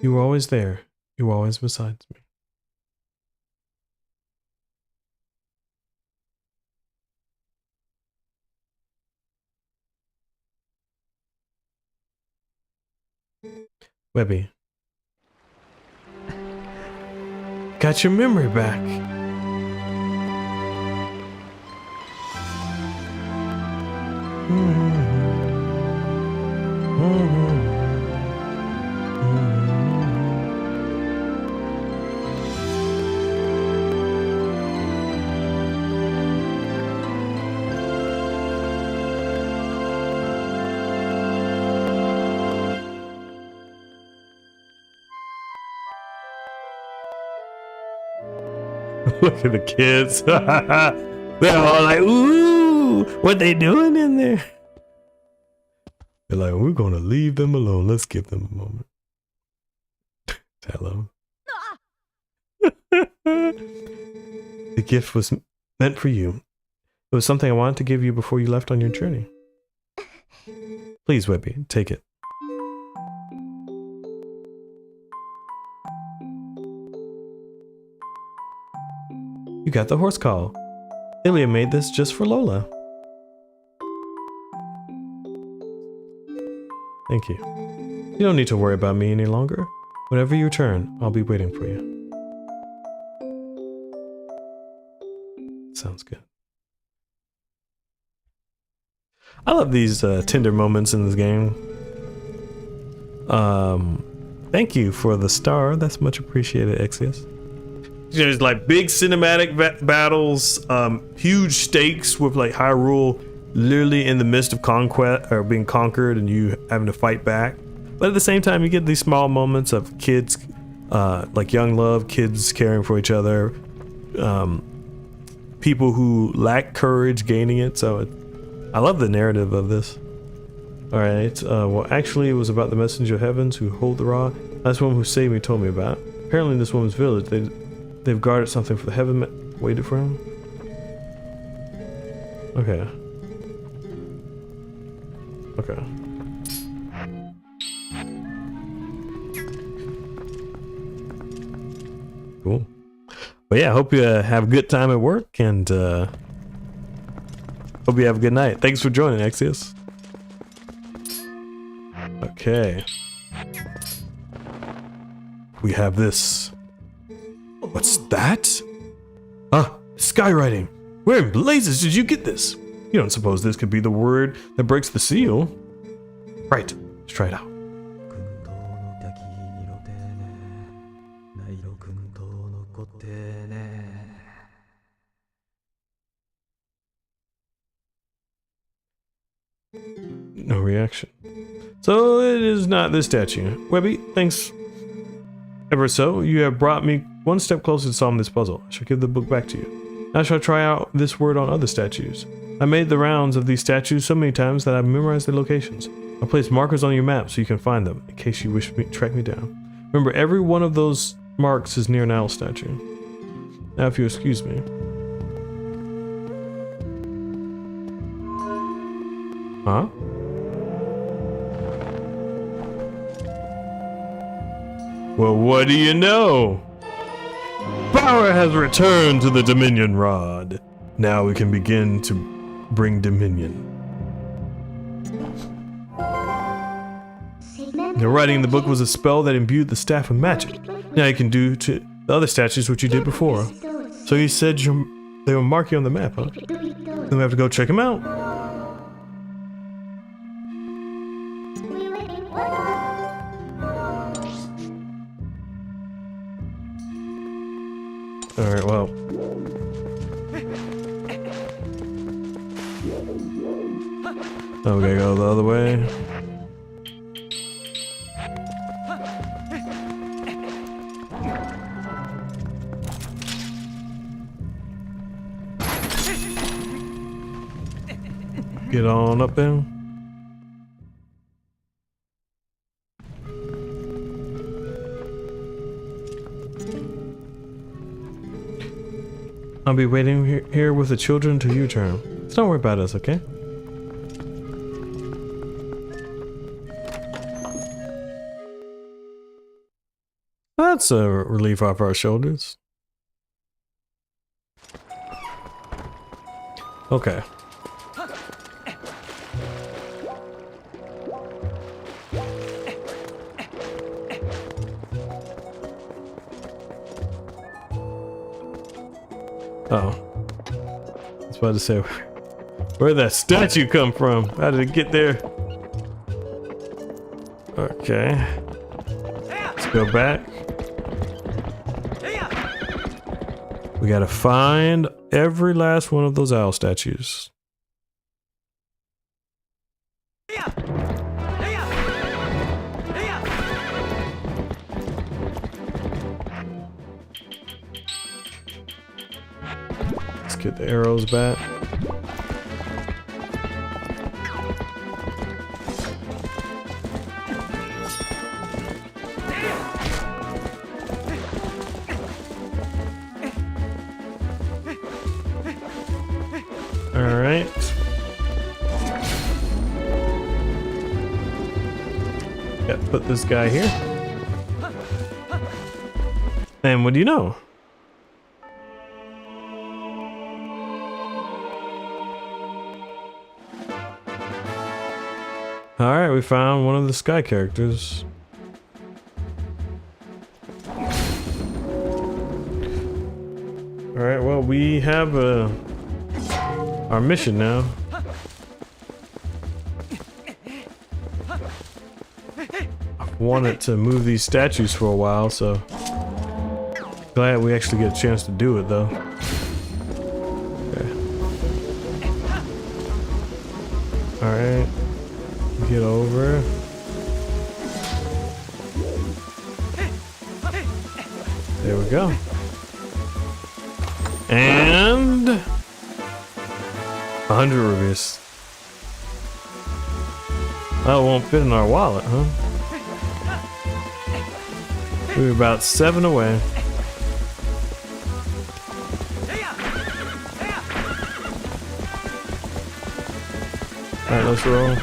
You were always there. You were always beside me. Webby. Got your memory back. Look at the kids. They're all like, ooh, what they doing in there? They're like, we're gonna leave them alone. Let's give them a moment. Hello. The gift was meant for you. It was something I wanted to give you before you left on your journey. Please, Webby, take it. You got the horse call. Ilia made this just for Lola. Thank you. You don't need to worry about me any longer. Whenever you return, I'll be waiting for you. Sounds good. I love these tender moments in this game. Thank you for the star. That's much appreciated, Exius. There's like big cinematic battles, huge stakes with like Hyrule literally in the midst of conquest or being conquered and you having to fight back. But at the same time, you get these small moments of kids, like young love, kids caring for each other, people who lack courage gaining it. So I love the narrative of this. All right. Well, actually, it was about the messenger of heavens who hold the rod. That's the woman who saved me told me about. Apparently, in this woman's village, they've guarded something for the heaven waited for him. Okay. Okay. Cool. But yeah, I hope you have a good time at work and hope you have a good night. Thanks for joining, Exius. Okay. We have this. What's that? Ah, skywriting. Where in blazes did you get this? You don't suppose this could be the word that breaks the seal? Right, let's try it out. No reaction. So it is not this statue. Webby, thanks. Ever so, you have brought me one step closer to solving this puzzle. I shall give the book back to you. I shall try out this word on other statues. I made the rounds of these statues so many times that I've memorized their locations. I'll place markers on your map so you can find them, in case you wish to track me down. Remember, every one of those marks is near an owl statue. Now, if you excuse me. Huh? Well, what do you know? Power has returned to the Dominion Rod. Now we can begin to bring Dominion. The writing in the book was a spell that imbued the staff with magic. Now you can do to the other statues what you did before. So you said they will mark you on the map, huh? Then we have to go check them out. Alright, well. Oh, we gotta go the other way. Get on up there. I'll be waiting here with the children until you turn. So don't worry about us, okay? That's a relief off our shoulders. Okay. Oh. I was about to say, where'd that statue come from? How did it get there? Okay. Let's go back. We gotta find every last one of those owl statues. Let's get the arrows back. Alright. Yeah, put this guy here. And what do you know? Alright, we found one of the sky characters. Alright, well, we have our mission now. I've wanted to move these statues for a while, so glad we actually get a chance to do it, though. Okay. Alright. Get over. There we go. And 100 rupees. That won't fit in our wallet, huh? We're about 7 away. Alright, let's roll.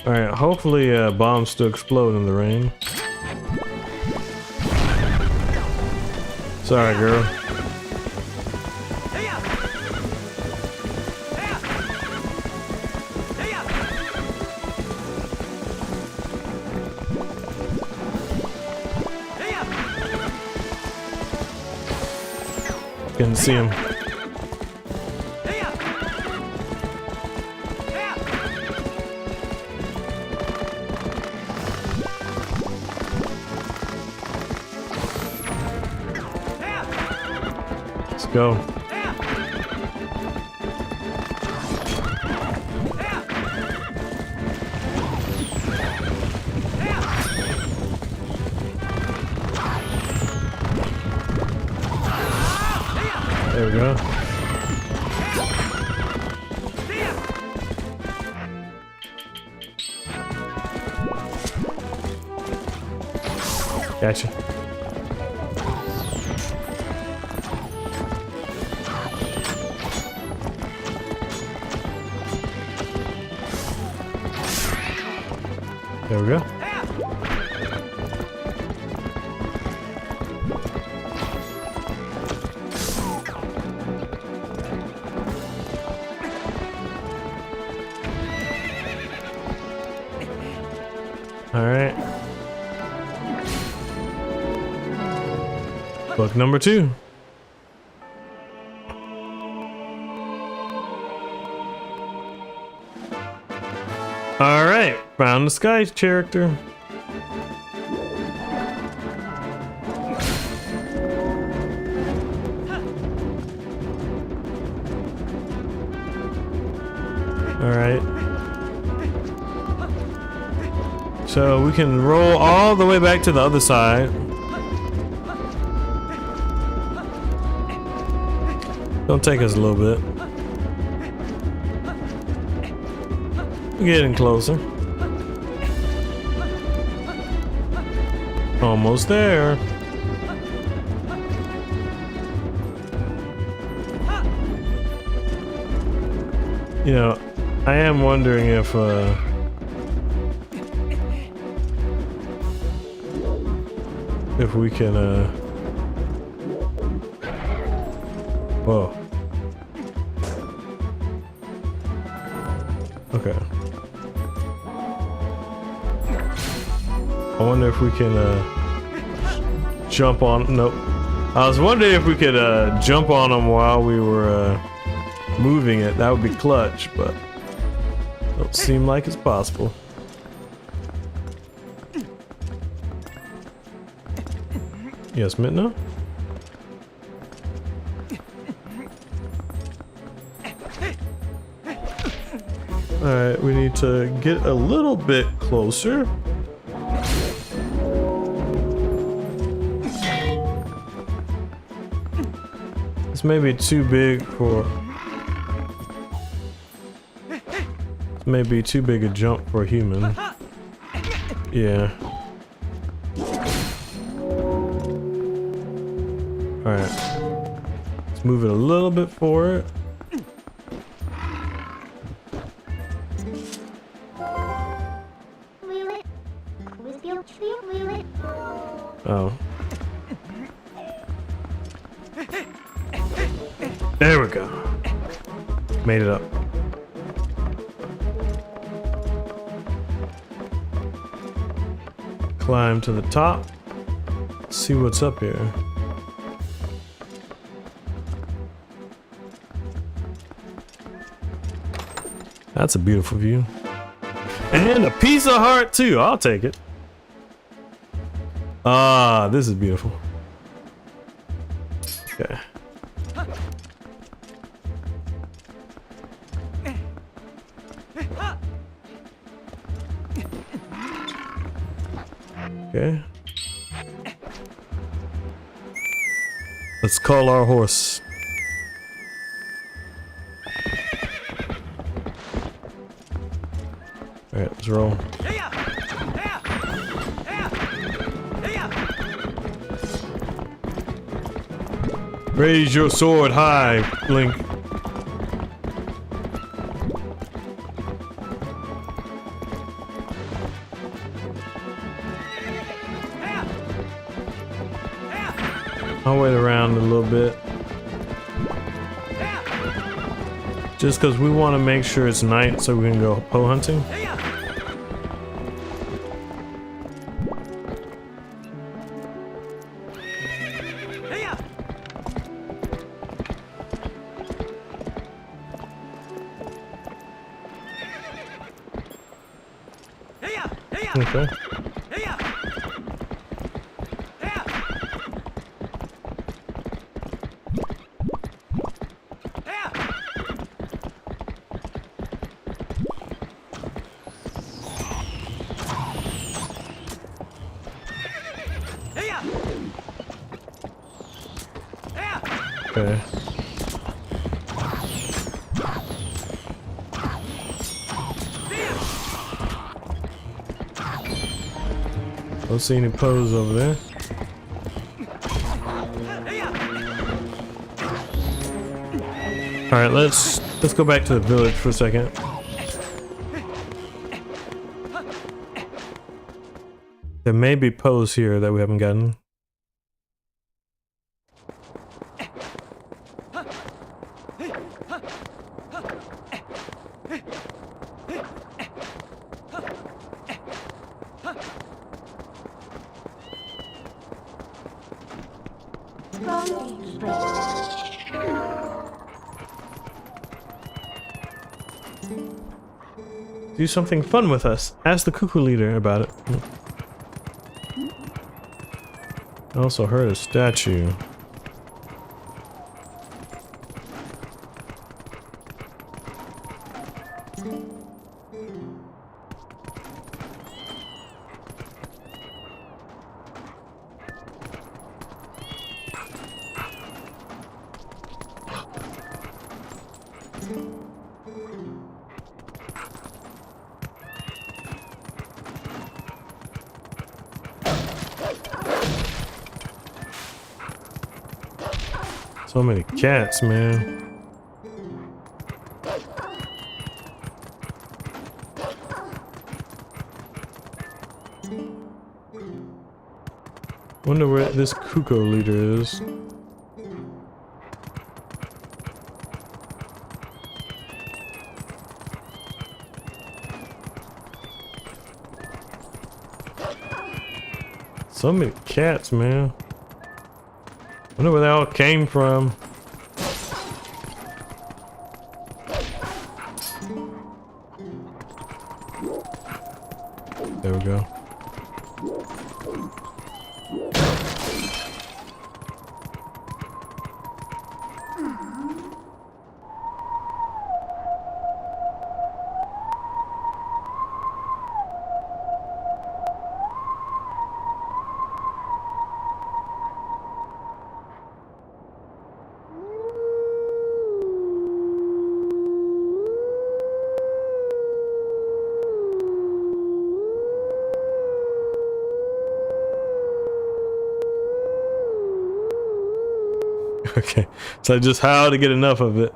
Alright, hopefully bombs still explode in the rain. Sorry, girl. Couldn't see him. go. There we go. Gotcha. There we go. All right. Book number 2. All right, found the sky character. All right. So we can roll all the way back to the other side. Don't take us a little bit. We're getting closer. Almost there. You know, I am wondering if we can whoa. Okay. I wonder if we can jump on. Nope. I was wondering if we could jump on them while we were moving it. That would be clutch, but don't seem like it's possible. Yes, Mitno? Alright, we need to get a little bit closer. This may be too big for... This may be too big a jump for a human. Yeah. Alright. Let's move it a little bit forward. Oh. There we go. Made it up. Climb to the top. See what's up here. That's a beautiful view. And a piece of heart too. I'll take it. Ah, this is beautiful. Okay. Okay. Let's call our horse. Alright, let's roll. Raise your sword high, Link. I'll wait around a little bit. Just because we want to make sure it's night so we can go Poe hunting. Okay. Okay. Don't see any pose over there. All right, let's go back to the village for a second. There may be pose here that we haven't gotten. Do something fun with us. Ask the cuckoo leader about it. I also heard a statue. So many cats, man. Wonder where this cuckoo leader is. So many cats, man. Wonder where they all came from. There we go. Okay, so just how to get enough of it.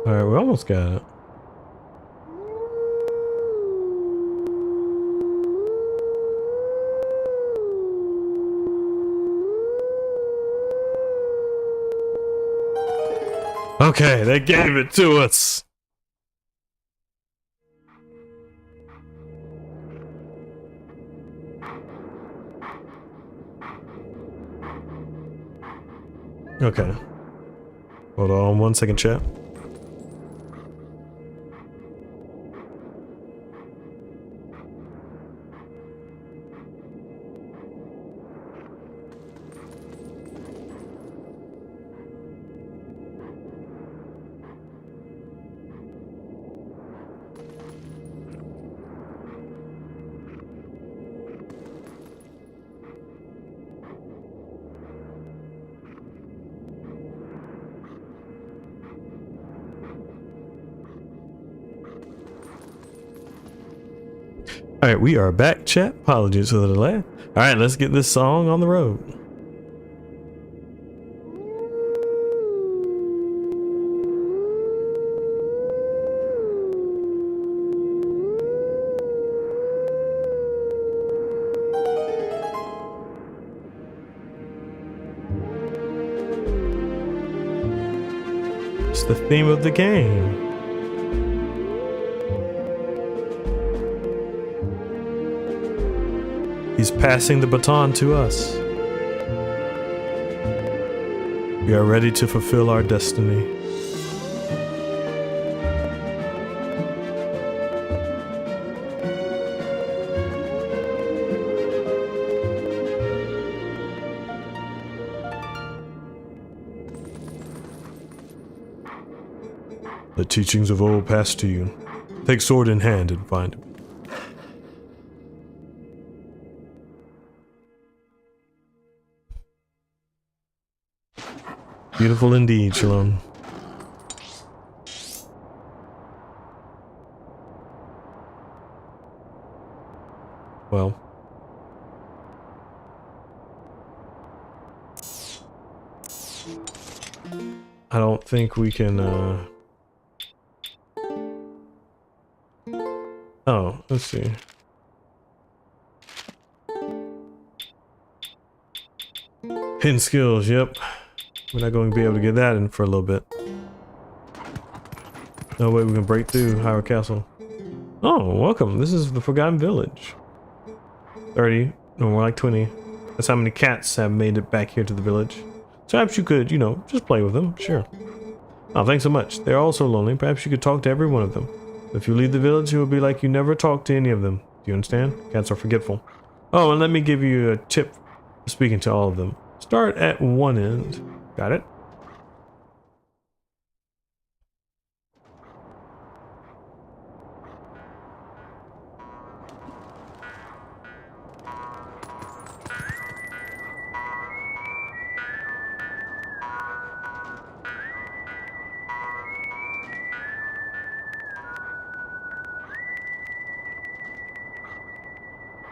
All right, we almost got it. Okay, they gave it to us. Okay. Hold on 1 second, chat. All right, we are back, chat. Apologies for the delay. All right, let's get this song on the road. It's the theme of the game. He's passing the baton to us. We are ready to fulfill our destiny. The teachings of old pass to you. Take sword in hand and find him. Beautiful indeed, Shalom. Well. I don't think we can, Oh, let's see. Hidden skills, yep. We're not going to be able to get that in for a little bit. No way we can break through Hyrule Castle. Oh, welcome. This is the Forgotten Village. 30, no more like 20. That's how many cats have made it back here to the village. So perhaps you could, you know, just play with them, sure. Oh, thanks so much. They're all so lonely. Perhaps you could talk to every one of them. If you leave the village, it will be like you never talked to any of them. Do you understand? Cats are forgetful. Oh, and let me give you a tip for speaking to all of them. Start at one end. Got it?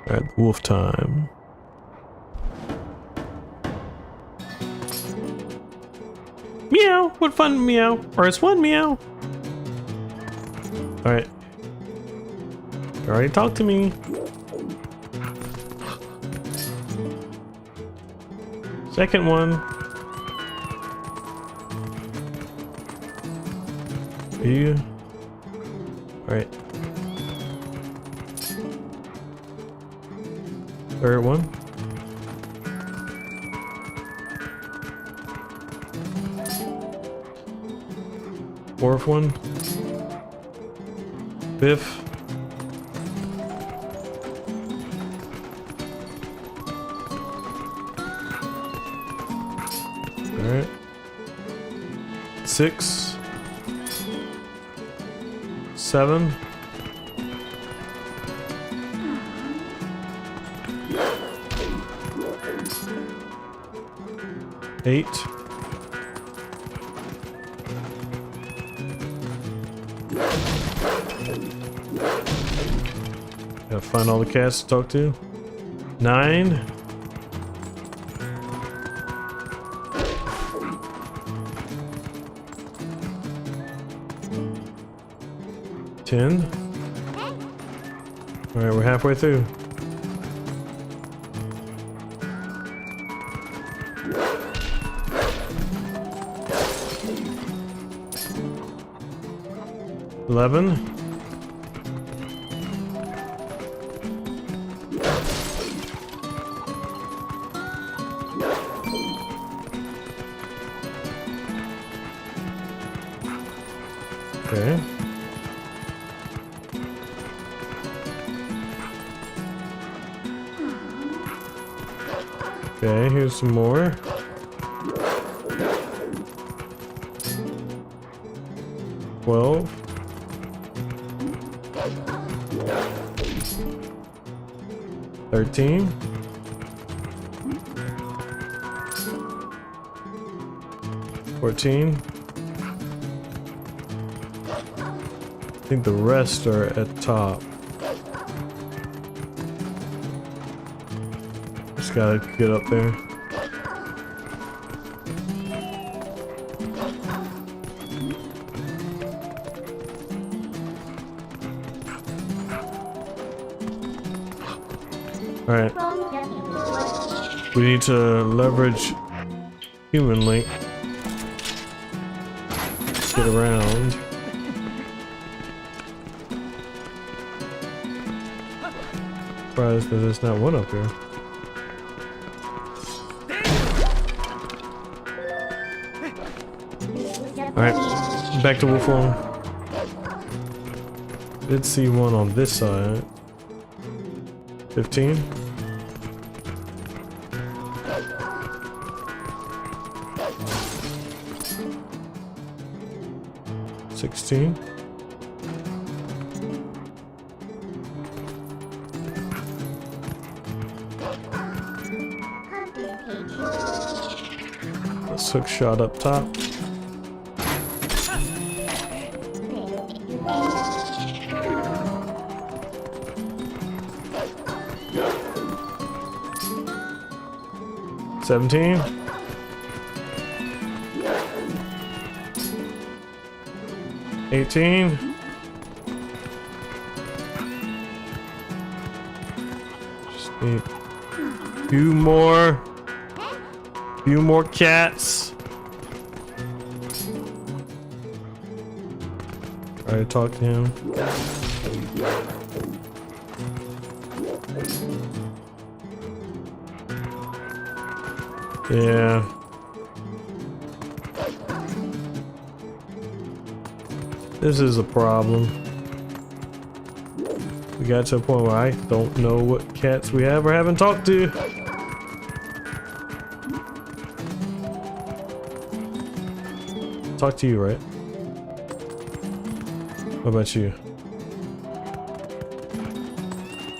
Alright, wolf time. Meow! What fun, meow! First one, meow! Alright. You already talked to me. Second one. Are you? Alright. Third one. Fourth one. Fifth. Alright. 6. 7. 8. Gotta find all the cats to talk to. 9. 10. Alright, we're halfway through. $11. Okay. Okay, here's some more. 12. 13. 14. I think the rest are at top. Just gotta get up there. Alright. We need to leverage human link. Get around. Surprised that there's not one up here. Alright, back to wolf form. Did see one on this side. 15. 16. Let's hook shot up top. $17. $18. Just need a few more cats. Try to talk to him. Yeah. This is a problem. We got to a point where I don't know what cats we have or haven't talked to. Talk to you, right? What about you?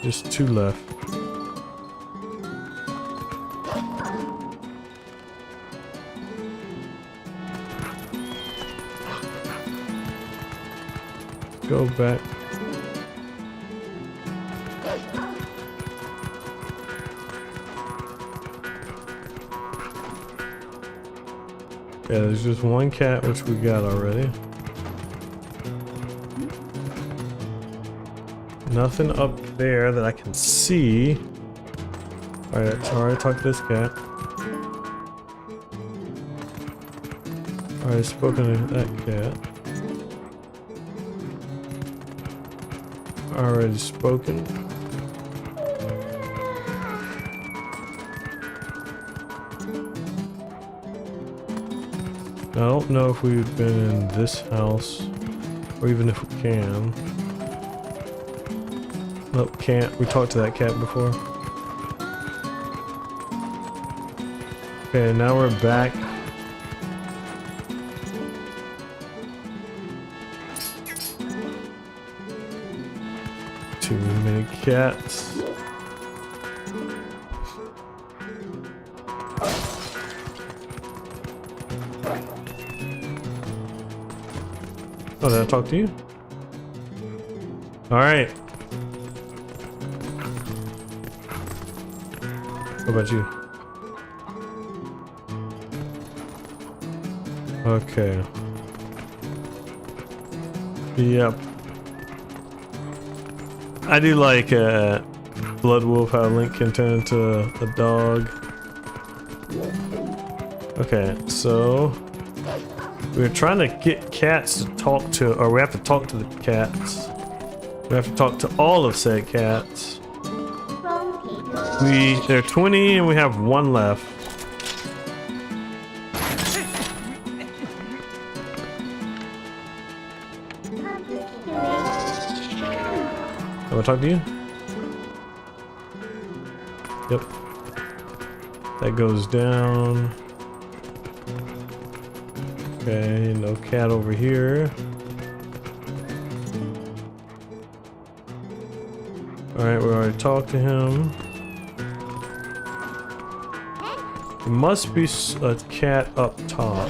Just 2 left. Go back. Yeah, there's just 1 cat, which we got already. Nothing up there that I can see. Alright, sorry, talk to this cat. Alright, spoken to that cat. Already spoken. I don't know if we've been in this house, or even if we can. Nope, can't. We talked to that cat before. Okay, now we're back. Too many cats. Oh, did I talk to you? All right. What about you? Okay. Yep. I do like Blood Wolf, how Link can turn into a dog. Okay, so we're trying to get cats to talk to, or we have to talk to the cats. We have to talk to all of said cats. There are 20 and we have 1 left. Do I talk to you? Yep. That goes down. Okay, no cat over here. Alright, we already talked to him. There must be a cat up top.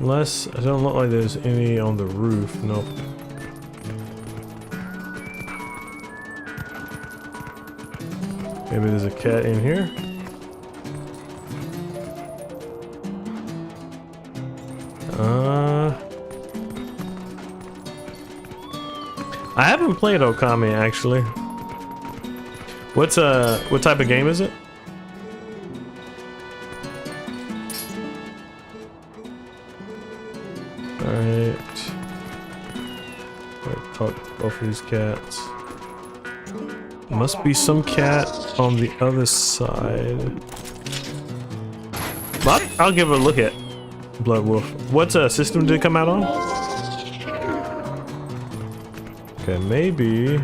Unless, it don't look like there's any on the roof. Nope. Maybe there's a cat in here. I haven't played Okami actually. What type of game is it? Alright. Talk to both of these cats. Must be some cat on the other side. But I'll give it a look at Blood Wolf. What system did it come out on? Okay, maybe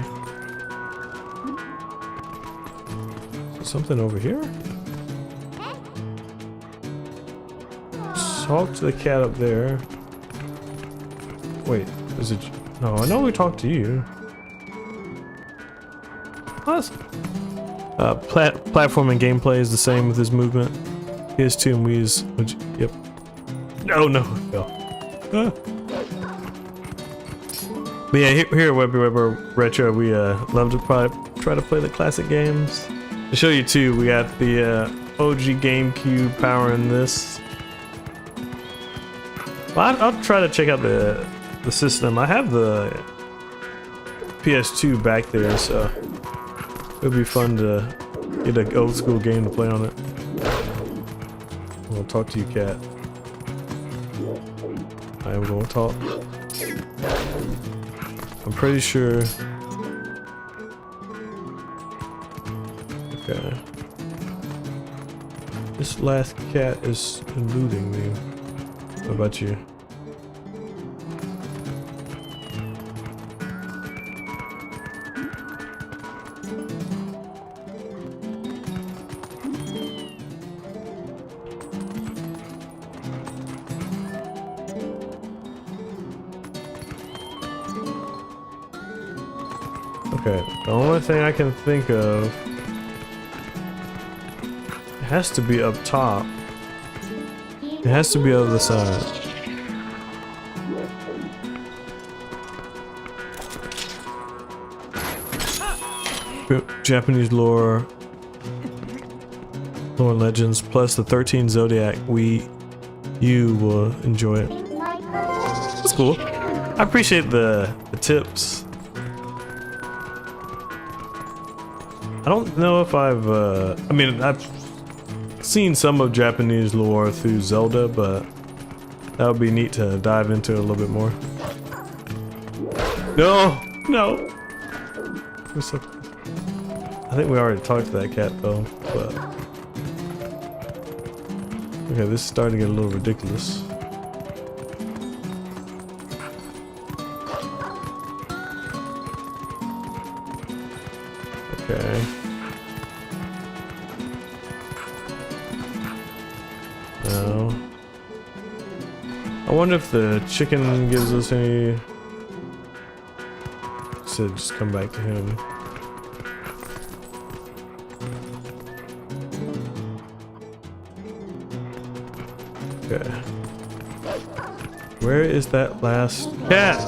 something over here? talk to the cat up there. Wait, is it? No, I know we talked to you. What? Platforming gameplay is the same with this movement. PS2 and Wii's. Yep. No. But yeah, here at Webby Retro, we love to try to play the classic games. To show you too, we got the OG GameCube powering this. Well, I'll try to check out the system. I have the PS2 back there, so it'll be fun to get an old school game to play on it. I'll talk to you, cat. I am going to talk. I'm pretty sure. Okay. This last cat is eluding me. What about you? Okay, the only thing I can think of, it has to be up top. It has to be on the side. Japanese lore legends plus the 13 Zodiac. You will enjoy it. That's cool. I appreciate the tips. I don't know if I've, I mean, I've seen some of Japanese lore through Zelda, but that would be neat to dive into it a little bit more. No! I think we already talked to that cat though, but... Okay, this is starting to get a little ridiculous. Okay. Now, I wonder if the chicken gives us any. So just come back to him. Okay. Where is that last cat?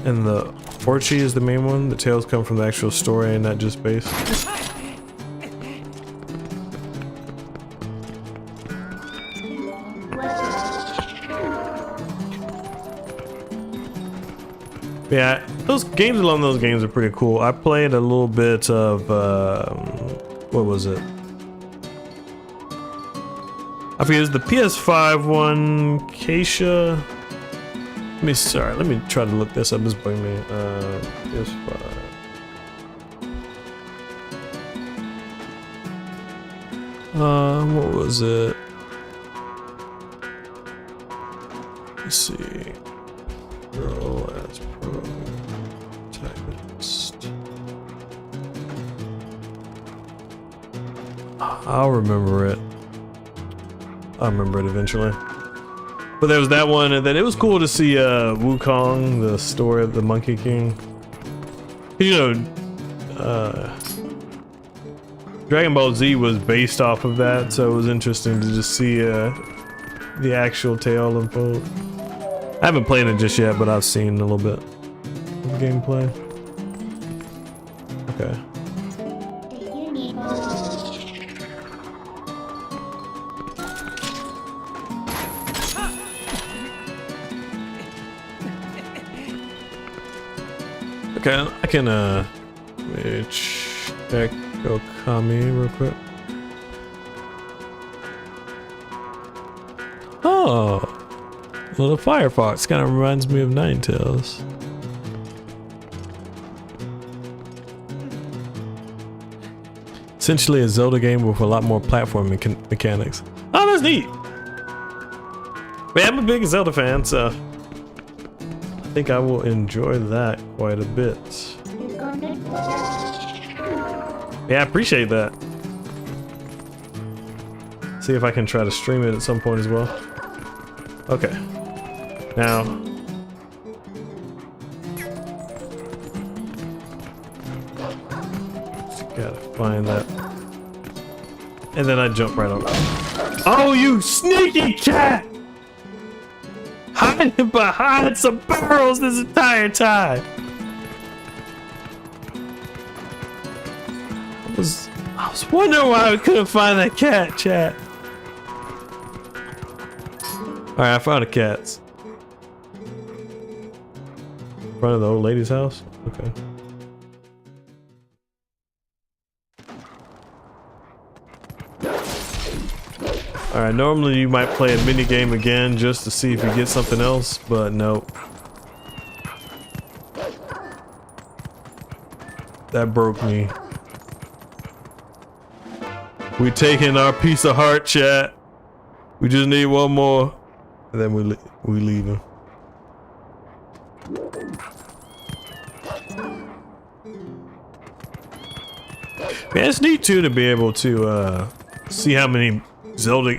And the Orchie is the main one. The tails come from the actual story and not just base. Yeah, those games along those games are pretty cool. I played a little bit of what was it? I forget, it was the PS5 one, Keisha. Let me try to look this up. This bugging me. PS5. What was it? Let's see. Girl as protagonist. I'll remember it. I'll remember it eventually. But there was that one, and then it was cool to see Wukong, the story of the Monkey King. You know, Dragon Ball Z was based off of that, so it was interesting to just see the actual tale unfold. I haven't played it just yet, but I've seen a little bit of gameplay. Okay. Okay, I can check Okami real quick. Oh, little Firefox kind of reminds me of Ninetales. Essentially a Zelda game with a lot more platforming mechanics. Oh, that's neat. Man, I'm a big Zelda fan, so I think I will enjoy that quite a bit. Yeah, I appreciate that. See if I can try to stream it at some point as well. Okay. Now. Just gotta find that. And then I jump right over. Oh, you sneaky cat! Hiding behind some barrels this entire time. I was wondering why I couldn't find that cat, chat. Alright, I found the cats. In front of the old lady's house? Okay. Alright, normally you might play a mini game again just to see if you get something else, but nope. That broke me. We taking our piece of heart, chat. We just need one more, and then we leave him. Man, it's neat too to be able to see how many Zelda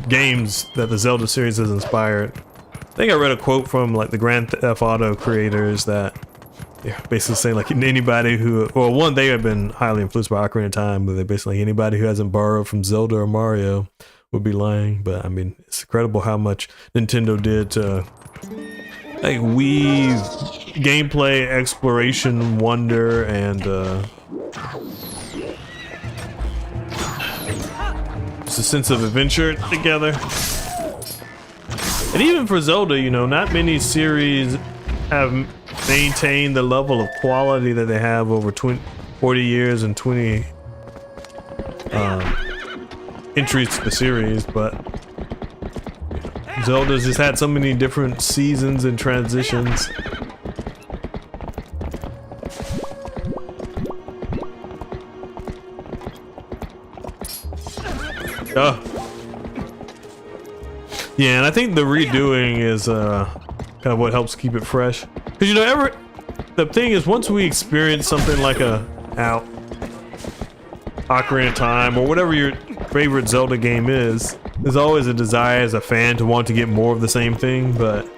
games that the Zelda series has inspired. I think I read a quote from like the Grand Theft Auto creators that basically saying like anybody who, well, one, they have been highly influenced by Ocarina of Time, but they basically like anybody who hasn't borrowed from Zelda or Mario would be lying. But I mean, it's incredible how much Nintendo did to like weave gameplay, exploration, wonder, and just a sense of adventure together. And even for Zelda, you know, not many series have maintained the level of quality that they have over 40 years and 20 entries to the series, but Zelda's just had so many different seasons and transitions. Yeah, and I think the redoing is kind of what helps keep it fresh. Because you know, the thing is, once we experience something like Ocarina of Time or whatever your favorite Zelda game is, there's always a desire as a fan to want to get more of the same thing. But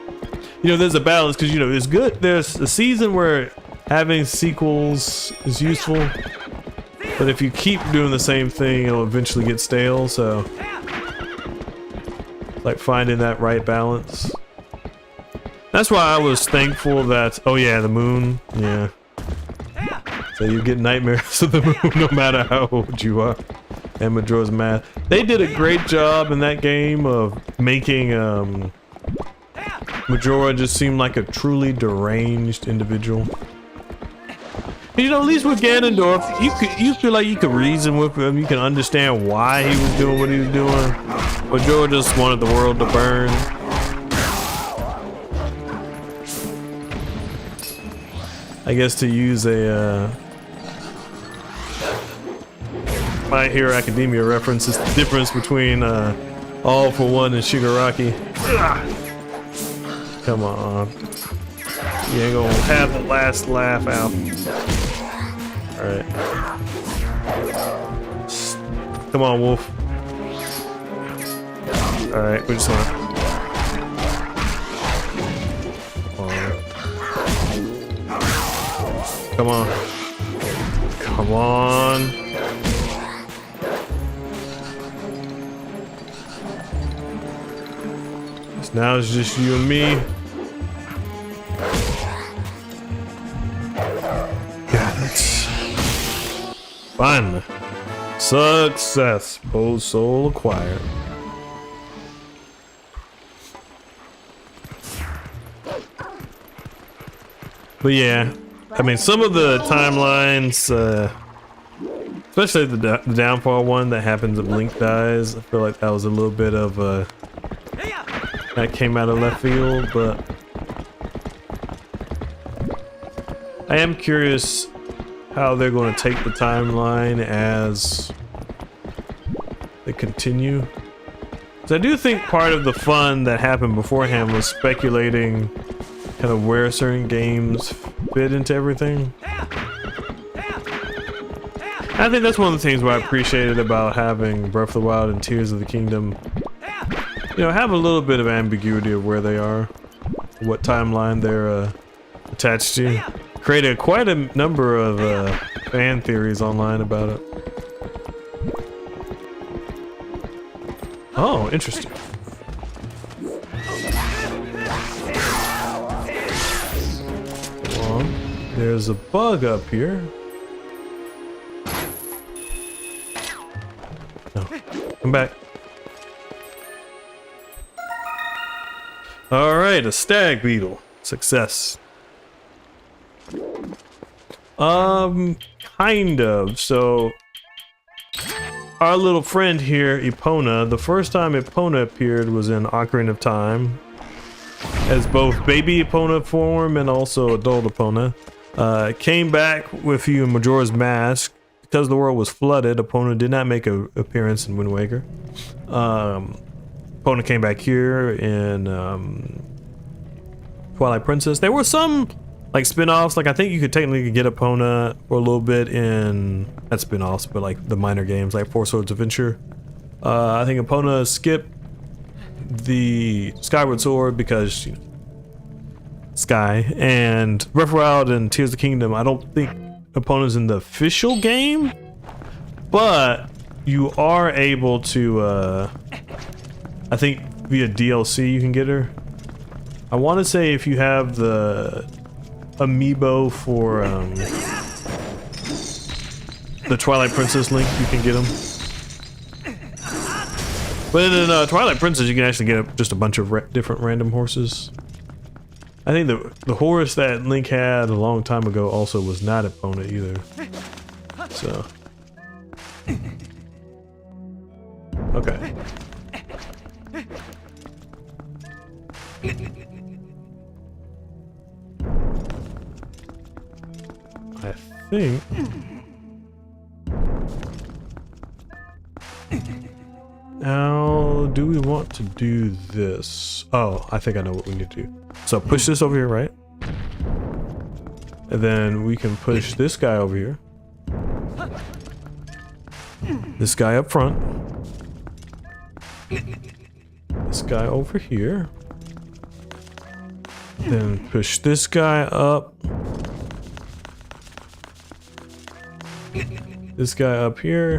you know, there's a balance because you know it's good. There's a season where having sequels is useful, but if you keep doing the same thing, it'll eventually get stale. So, like finding that right balance. That's why I was thankful that, oh yeah, the moon, yeah. So you get nightmares of the moon no matter how old you are. And Majora's Mask. They did a great job in that game of making Majora just seem like a truly deranged individual. You know, at least with Ganondorf, you feel like you could reason with him, you can understand why he was doing what he was doing. Majora just wanted the world to burn. I guess to use a My Hero Academia reference, is the difference between All for One and Shigaraki. Come on. You ain't gonna have the last laugh out. Alright. Come on, Wolf. Alright, we just wanna... Come on. Come on. Now it's just you and me. Got it. Finally. Success. Old soul acquired. But yeah. I mean, some of the timelines, especially the downfall one that happens if Link dies, I feel like that was a little bit of that came out of left field, but I am curious how they're going to take the timeline as they continue. Because I do think part of the fun that happened beforehand was speculating kind of where certain games fit into everything. I think that's one of the things where I appreciated about having Breath of the Wild and Tears of the Kingdom. You know, have a little bit of ambiguity of where they are, what timeline they're attached to. Created quite a number of fan theories online about it. Oh, interesting. Well, there's a bug up here. No, come back. All right, a stag beetle. Success. Kind of. So, our little friend here, Epona, the first time Epona appeared was in Ocarina of Time, as both baby Epona form and also adult Epona. Came back with you in Majora's Mask. Because the world was flooded, Epona did not make an appearance in Wind Waker. Epona came back here in Twilight Princess. There were some like spin-offs, like I think you could technically get Epona for a little bit in, not spin-offs, but like the minor games like Four Swords Adventure. I think Epona skipped the Skyward Sword because, you know, Sky, and Breath of the Wild and Tears of the Kingdom. I don't think Epona's in the official game, but you are able to, I think via DLC you can get her. I want to say if you have the amiibo for the Twilight Princess link, you can get them. But in Twilight Princess, you can actually get just a bunch of different random horses. I think the horse that Link had a long time ago also was not Epona either. So. Okay. I think. Now, do we want to do this? Oh, I think I know what we need to do. So push this over here, right? And then we can push this guy over here. This guy up front. This guy over here. Then push this guy up. This guy up here.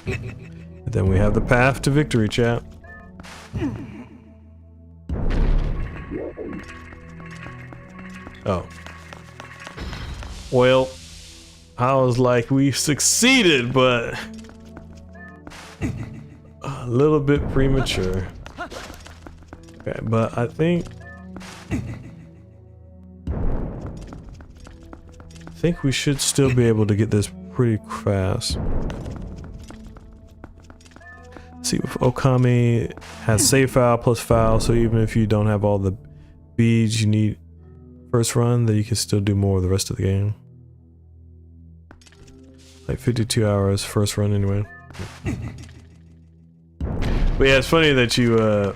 And then we have the path to victory, chat. Oh. Well, I was like, we succeeded, but a little bit premature. Okay, but I think we should still be able to get this pretty fast. See, if Okami has save file plus file, so even if you don't have all the beads you need first run, then you can still do more of the rest of the game. Like 52 hours first run anyway. But yeah, it's funny that you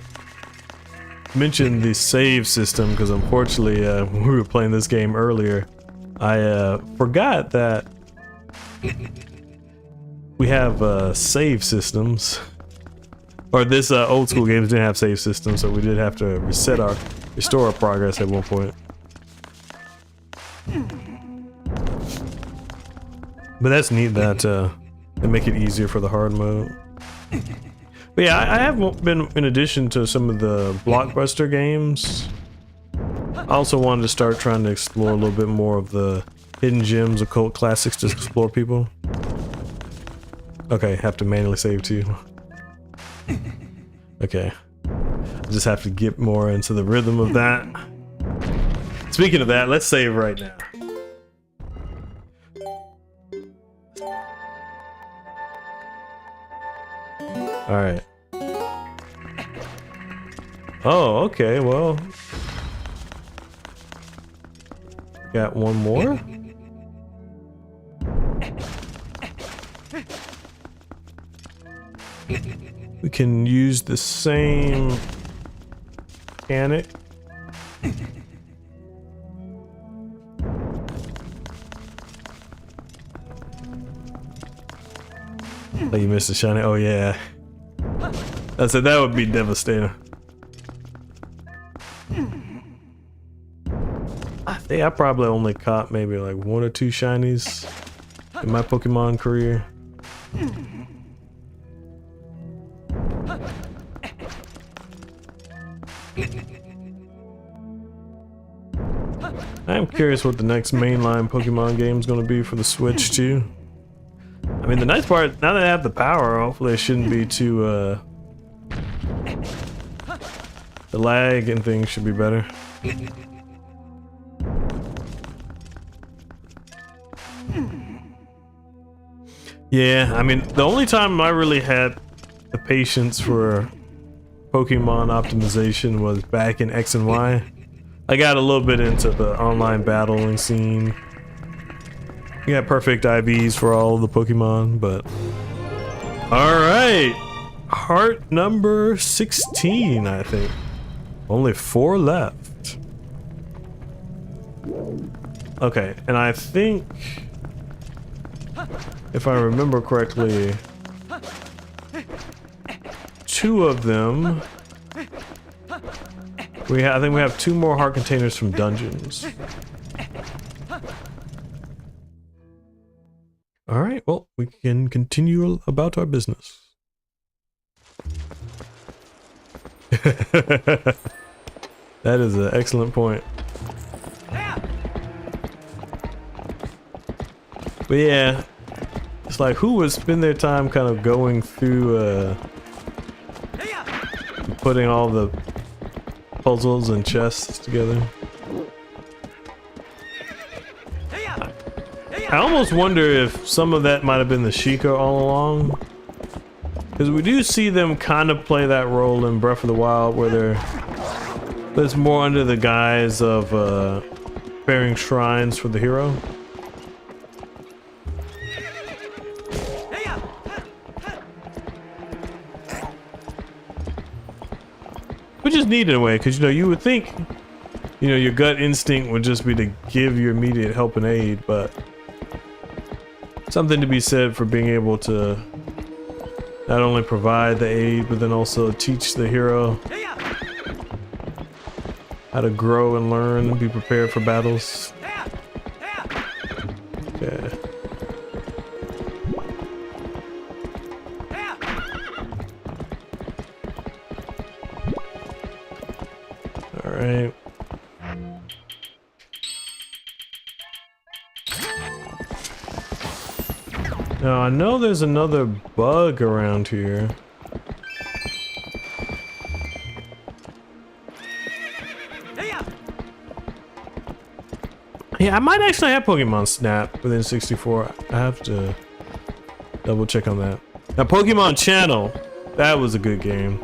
mentioned the save system, because unfortunately when we were playing this game earlier, I forgot that we have save systems. Or this old school games didn't have save systems, so we did have to restore our progress at one point. But that's neat that they make it easier for the hard mode. But yeah, I have been, in addition to some of the blockbuster games, I also wanted to start trying to explore a little bit more of the hidden gems, occult classics to explore people. Okay, have to manually save too. Okay, I just have to get more into the rhythm of that. Speaking of that, let's save right now. All right. Oh, okay, well. Got one more? We can use the same mechanic. Oh, you missed the shiny. Oh yeah. I said that would be devastating. I think I probably only caught maybe like 1 or 2 shinies in my Pokemon career. I'm curious what the next mainline Pokemon game is going to be for the Switch too. I mean, the nice part, now that I have the power, hopefully it shouldn't be too, the lag and things should be better. Yeah, I mean, the only time I really had the patience for Pokemon optimization was back in X and Y. I got a little bit into the online battling scene. You got perfect IVs for all of the Pokemon, but... Alright! Heart number 16, I think. Only 4 left. Okay, and I think... if I remember correctly... 2 of them... I think we have 2 more heart containers from dungeons. Alright, well, we can continue about our business. That is an excellent point. But yeah, it's like, who would spend their time kind of going through, putting all the puzzles and chests together? I almost wonder if some of that might have been the Sheikah all along, because we do see them kind of play that role in Breath of the Wild, where it's more under the guise of preparing shrines for the hero. Which is neat in a way, because, you know, you would think, you know, your gut instinct would just be to give your immediate help and aid, but something to be said for being able to not only provide the aid, but then also teach the hero how to grow and learn and be prepared for battles. Okay. Alright. Now I know there's another bug around here. Yeah, I might actually have Pokemon Snap within 64. I have to double check on that. Now Pokemon Channel, that was a good game.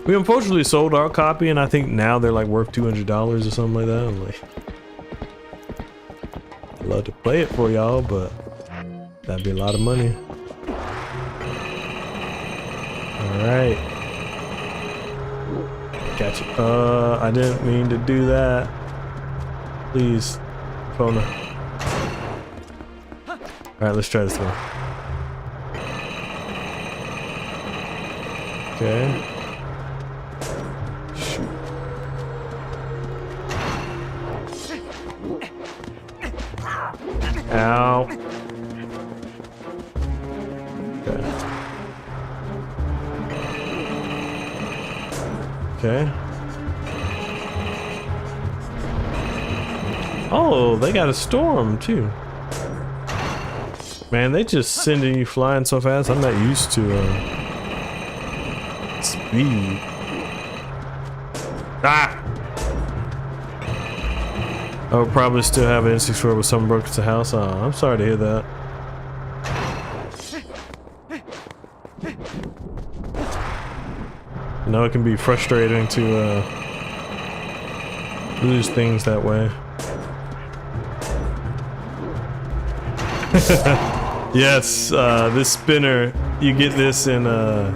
We unfortunately sold our copy, and I think now they're like worth $200 or something like that. I'm like, I'd love to play it for y'all, but that'd be a lot of money. Alright. Catch it. I didn't mean to do that. Please, Kona. Alright, let's try this one. Okay. Shoot. Ow. Okay. Oh, they got a storm too. Man, they just sending you flying so fast. I'm not used to speed. Ah! I would probably still have an N64 with someone broke into the house. Oh, I'm sorry to hear that. I know it can be frustrating to lose things that way. Yes, this spinner, you get this in the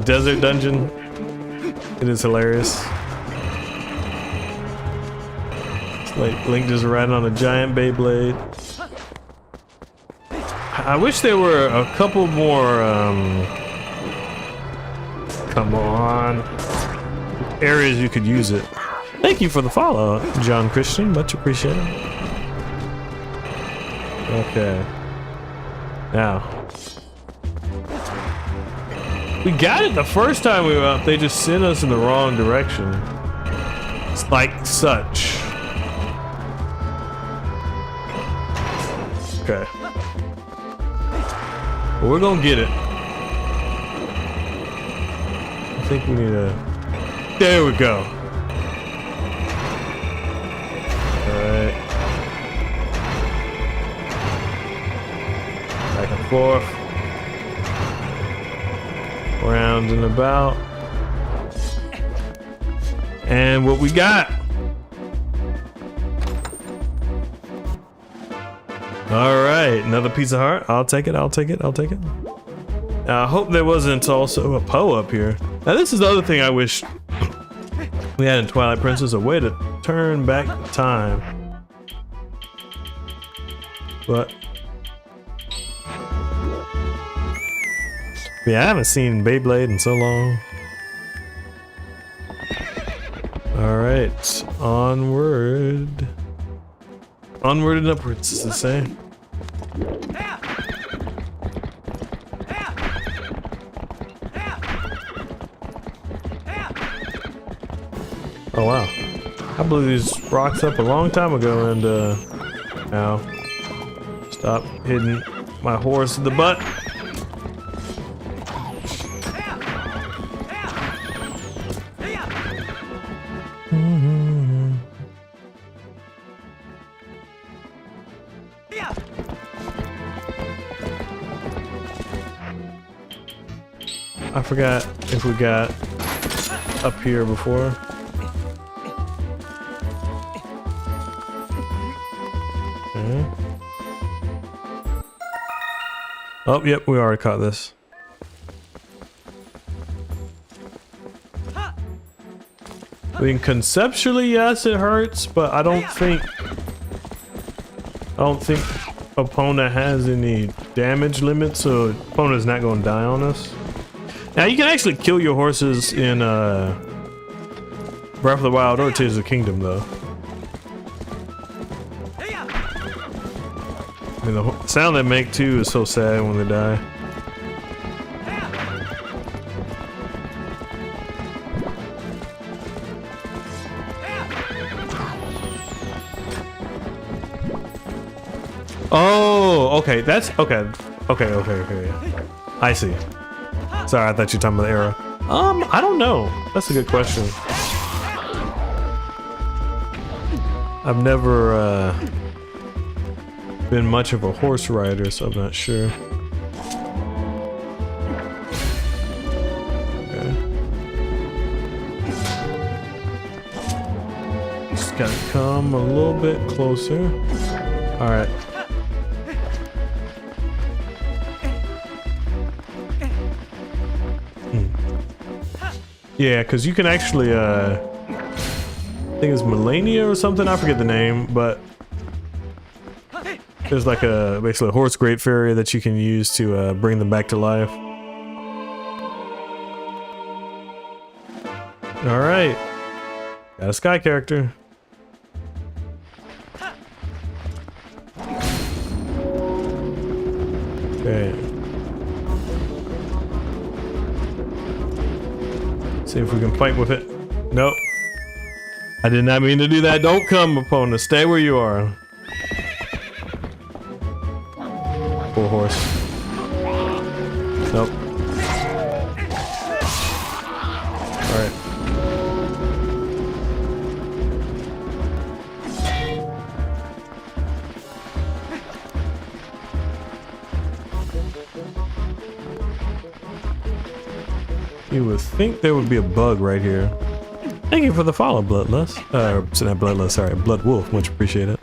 desert dungeon. It is hilarious. It's like Link just riding on a giant Beyblade. I wish there were a couple more, come on, areas you could use it. Thank you for the follow, John Christian. Much appreciated. Okay. Now. We got it the first time we were up. They just sent us in the wrong direction. It's like such. Okay. Well, we're gonna get it. I think we need a... There we go. Alright. Back and forth. Round and about. And what we got? Alright, another piece of heart. I'll take it, I'll take it, I'll take it. Now, I hope there wasn't also a Poe up here. Now this is the other thing I wish we had in Twilight Princess, a way to turn back time. But yeah, I haven't seen Beyblade in so long. Alright, onward. Onward and upwards, as they say. Oh wow. I blew these rocks up a long time ago and now stop hitting my horse in the butt. I forgot if we got up here before. Okay. Oh, yep, we already caught this. I mean, conceptually, yes, it hurts, but I don't think opponent has any damage limits, so opponent's not going to die on us. Now you can actually kill your horses in Breath of the Wild or Tears of the Kingdom, though. I mean, the sound they make too is so sad when they die. Oh, okay, that's okay. Okay. Yeah. I see. Sorry, I thought you were talking about the arrow. I don't know. That's a good question. I've never been much of a horse rider, so I'm not sure. Okay. Just gotta come a little bit closer. All right. Yeah, because you can actually, I think it's Melania or something, I forget the name, but there's like basically a horse great fairy that you can use to bring them back to life. Alright, got a sky character. Okay. See if we can fight with it. Nope. I did not mean to do that. Don't come, opponent. Stay where you are. Poor horse. Nope. Alright. You would think there would be a bug right here. Thank you for the follow, Bloodlust. Not Bloodlust, sorry, Blood Wolf. Much appreciate it.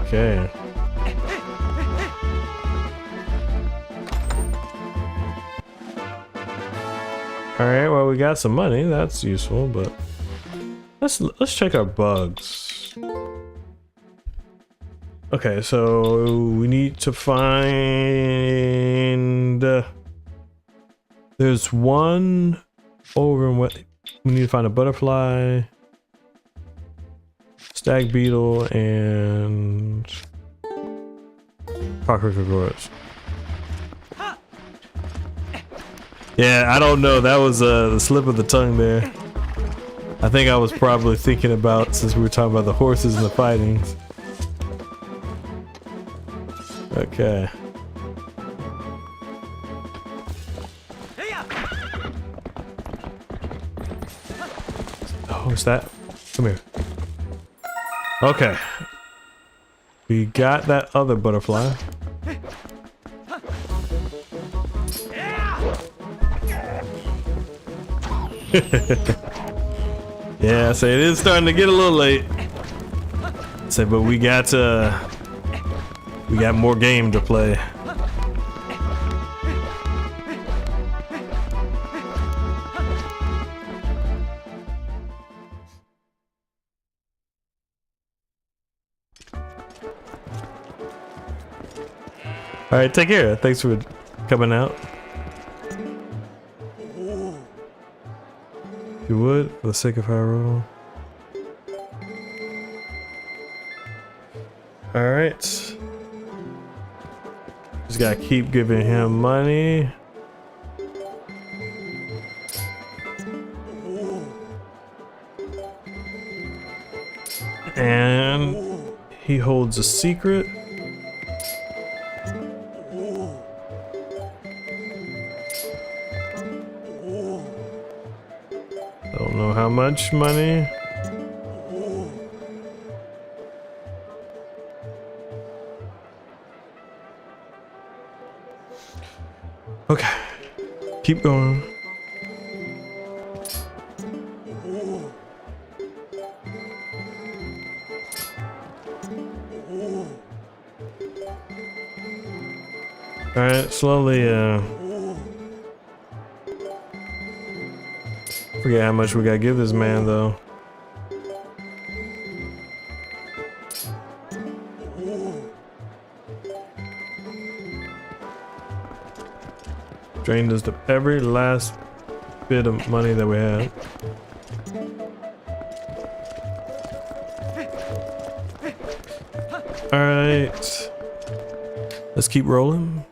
Okay. Alright, well we got some money, that's useful, but let's check our bugs. Okay, so we need to find. There's one over in what we need to find a butterfly, stag beetle, and cockroach. Yeah, I don't know. That was the slip of the tongue there. I think I was probably thinking about, since we were talking about the horses and the fightings. Okay. Oh, is that? Come here. Okay. We got that other butterfly. Yeah, so it is starting to get a little late. So, but we got more game to play. All right, take care. Thanks for coming out. You would, for the sake of Hyrule. Alright. Just gotta keep giving him money. And he holds a secret. Don't know how much money. Okay, keep going. All right, slowly, forget how much we gotta give this man, though. Drained us of every last bit of money that we had. All right, let's keep rolling.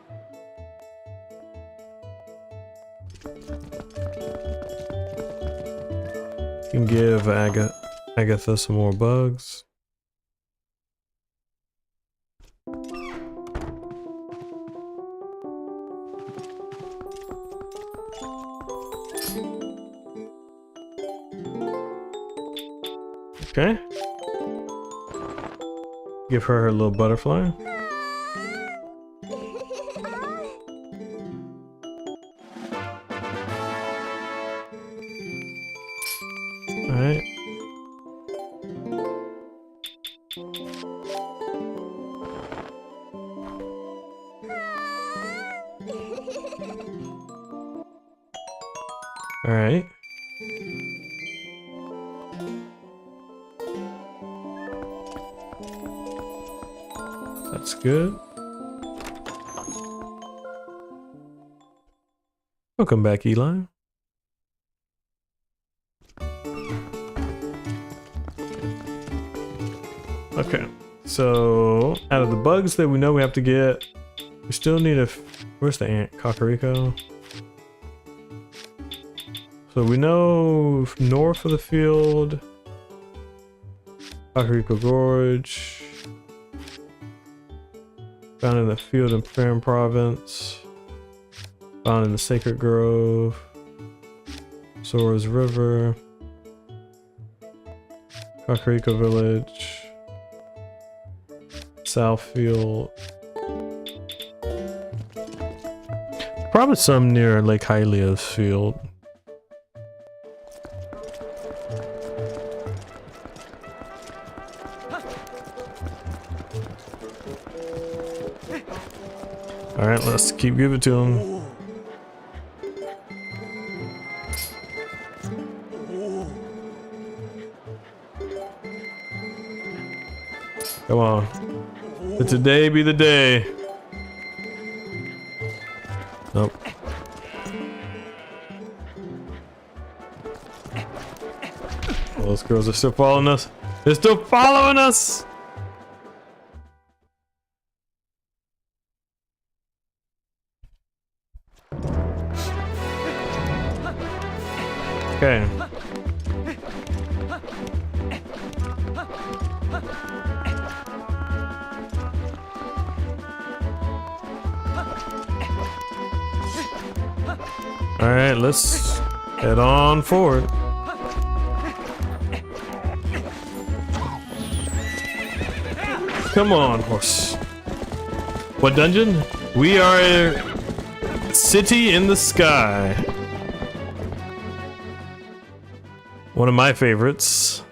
Can give Agatha some more bugs. Okay. Give her little butterfly. Alright. Alright. That's good. Welcome back, Eli. Okay, so out of the bugs that we know we have to get, we still need a. Where's the ant? Cocorico. So we know north of the field, Cocorico Gorge. Found in the field in Perrin Province. Found in the Sacred Grove. Sora's River. Cocorico Village. Southfield. Probably some near Lake Hylia's field. Alright, let's keep giving it to him. Come on. Let today be the day. Nope. Oh, those girls are still following us. They're still following us! Okay. Alright, let's head on forward. Come on, horse. What dungeon? We are a city in the sky. One of my favorites.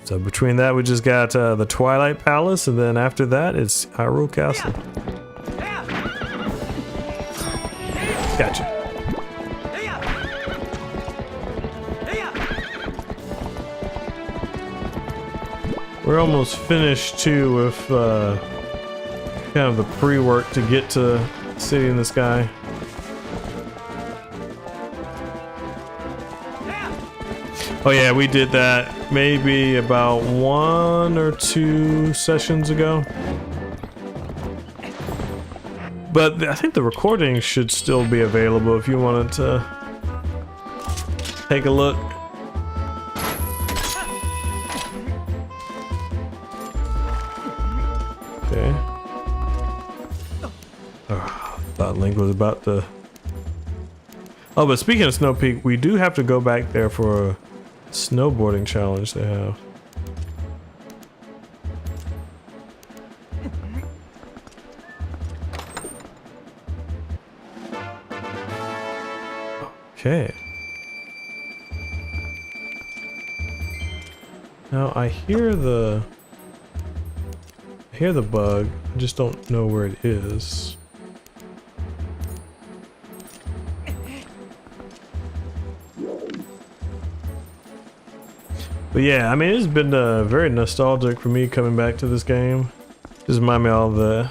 So between that, we just got the Twilight Palace, and then after that, it's Hyrule Castle. Gotcha. We're almost finished too with kind of the pre-work to get to City in the Sky. Oh yeah, we did that maybe about 1 or 2 sessions ago. But I think the recording should still be available if you wanted to take a look. Okay. Oh, thought Link was about to... Oh, but speaking of Snow Peak, we do have to go back there for a snowboarding challenge they have. Okay. Now I hear the bug, I just don't know where it is. But yeah, I mean, it's been very nostalgic for me coming back to this game. Just remind me of all the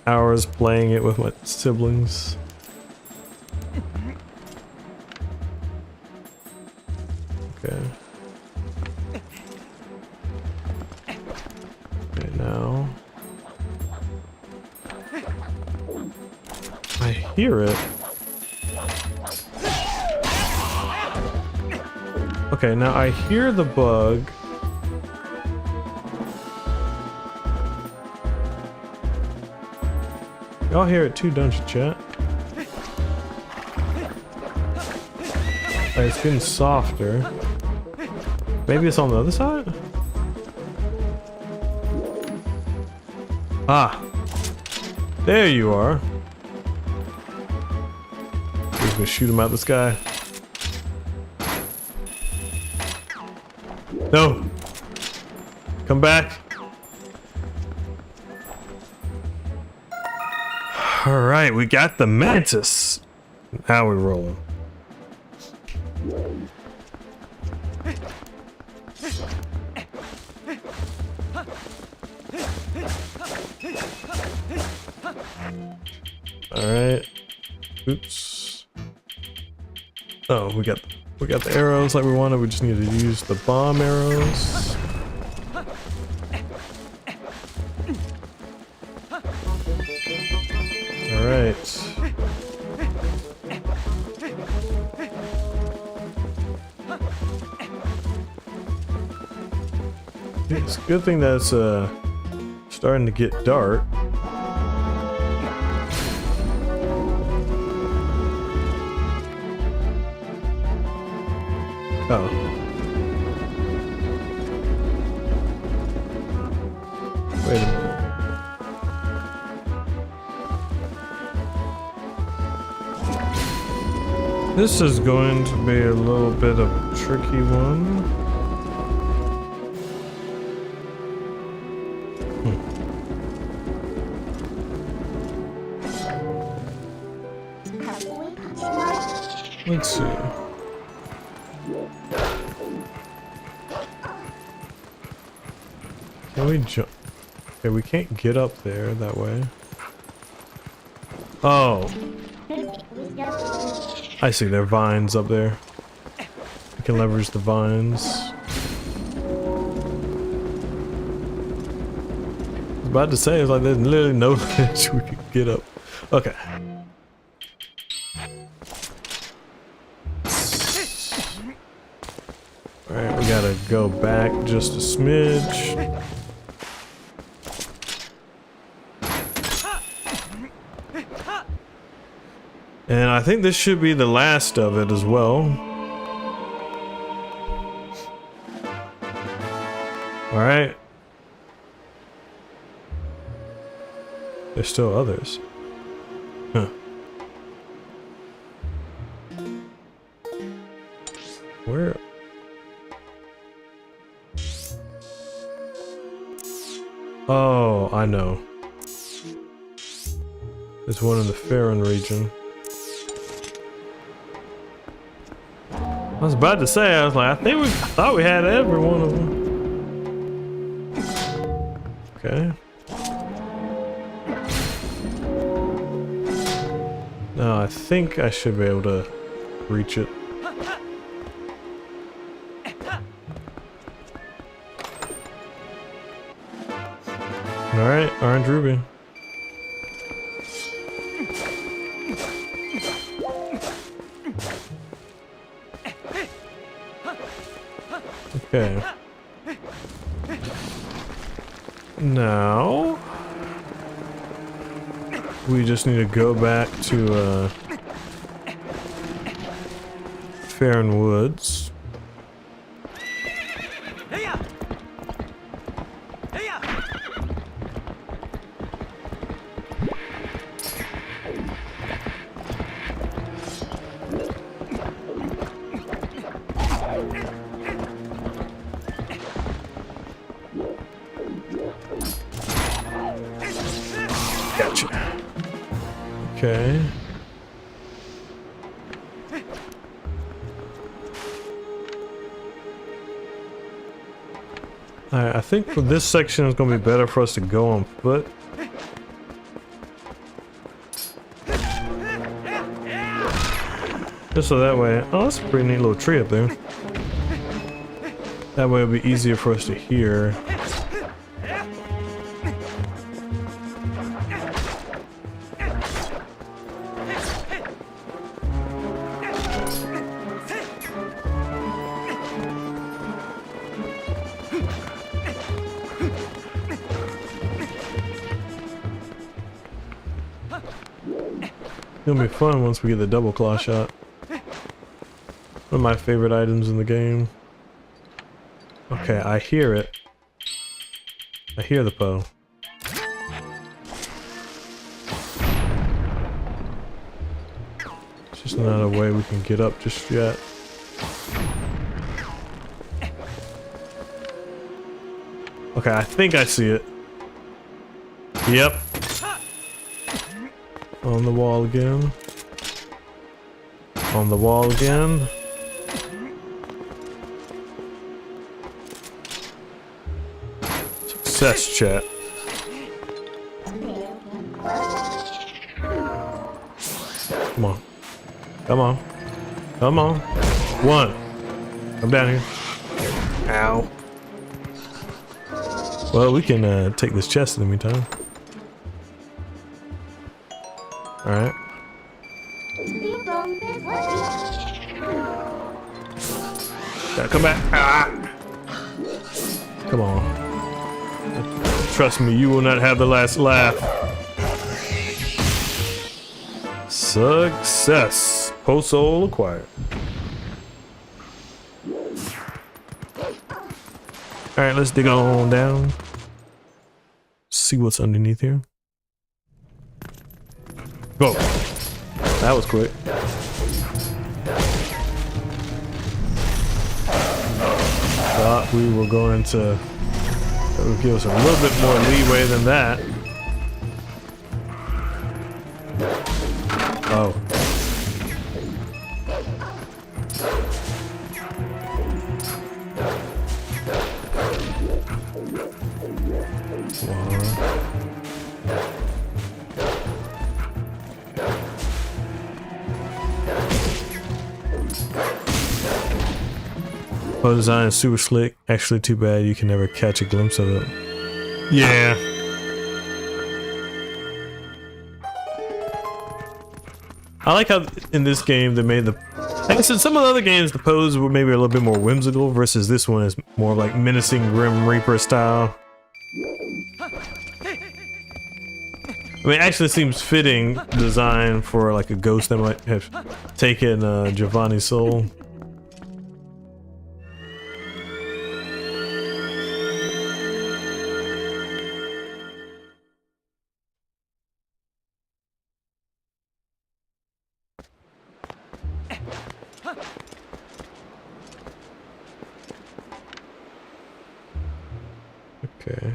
hours playing it with my siblings. Okay. Okay, now I hear it. Okay, now I hear the bug. Y'all hear it too, don't you, chat? Like, it's getting softer. Maybe it's on the other side? Ah! There you are. He's gonna shoot him out the sky. No! Come back! Alright, we got the mantis! Now we're rolling. Alright. Oops. Oh, we got the arrows like we wanted. We just need to use the bomb arrows. Alright. It's a good thing that it's starting to get dark. Oh. Wait a minute. This is going to be a little bit of a tricky one. Let's see. Can we jump? Okay, we can't get up there that way. Oh. I see, there are vines up there. We can leverage the vines. I was about to say, it's like there's literally no ledge we could get up. Okay. Alright, we gotta go back just a smidge. And I think this should be the last of it as well. Alright. There's still others. Huh. Where? Oh, I know. There's one in the Farron region. I was about to say, I was like, I thought we had every one of them. Okay. Now I think I should be able to reach it. Alright, orange ruby. Okay. Now we just need to go back to Farron Woods. Gotcha. Okay. Alright, I think for this section it's gonna be better for us to go on foot. Just so that way, oh, that's a pretty neat little tree up there. That way it'll be easier for us to hear. It'll be fun once we get the double claw shot. One of my favorite items in the game. Okay, I hear it. I hear the Poe. It's just not a way we can get up just yet. Okay, I think I see it. Yep. On the wall again. On the wall again. Success, chat. Come on. Come on. Come on. One. Come down here. Ow. Well, we can take this chest in the meantime. Alright. Gotta come back. Ah. Come on. Trust me, you will not have the last laugh. Success. Post soul acquired. Alright, let's dig on down. See what's underneath here. Go. That was quick. Thought we were going to. That would give us a little bit more leeway than that. Oh. Oh, design is super slick. Actually, too bad you can never catch a glimpse of it. Yeah. I like how in this game they made the... I guess in some of the other games the pose were maybe a little bit more whimsical versus this one is more like menacing Grim Reaper style. I mean, it actually seems fitting design for like a ghost that might have taken Giovanni's soul. Okay.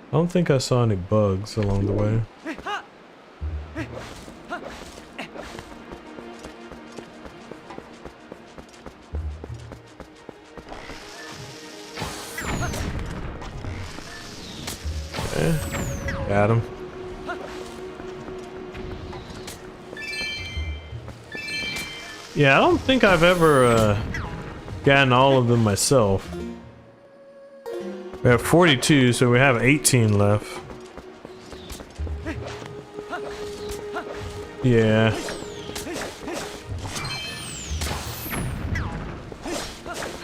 I don't think I saw any bugs along the way. Okay. Got him. Yeah, I don't think I've ever gotten all of them myself. We have 42, so we have 18 left. Yeah.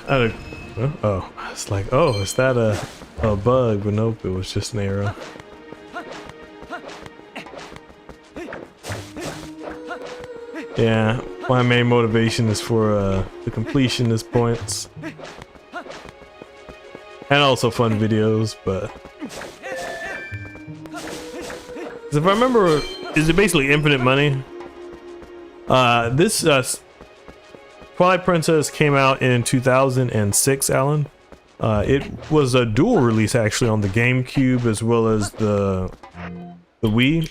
Oh, it's like, oh, is that a bug? But nope, it was just an arrow. Yeah, my main motivation is for the completionist points. And also fun videos, but... if I remember, is it basically infinite money? This Twilight Princess came out in 2006, Alan. It was a dual release actually on the GameCube as well as the Wii.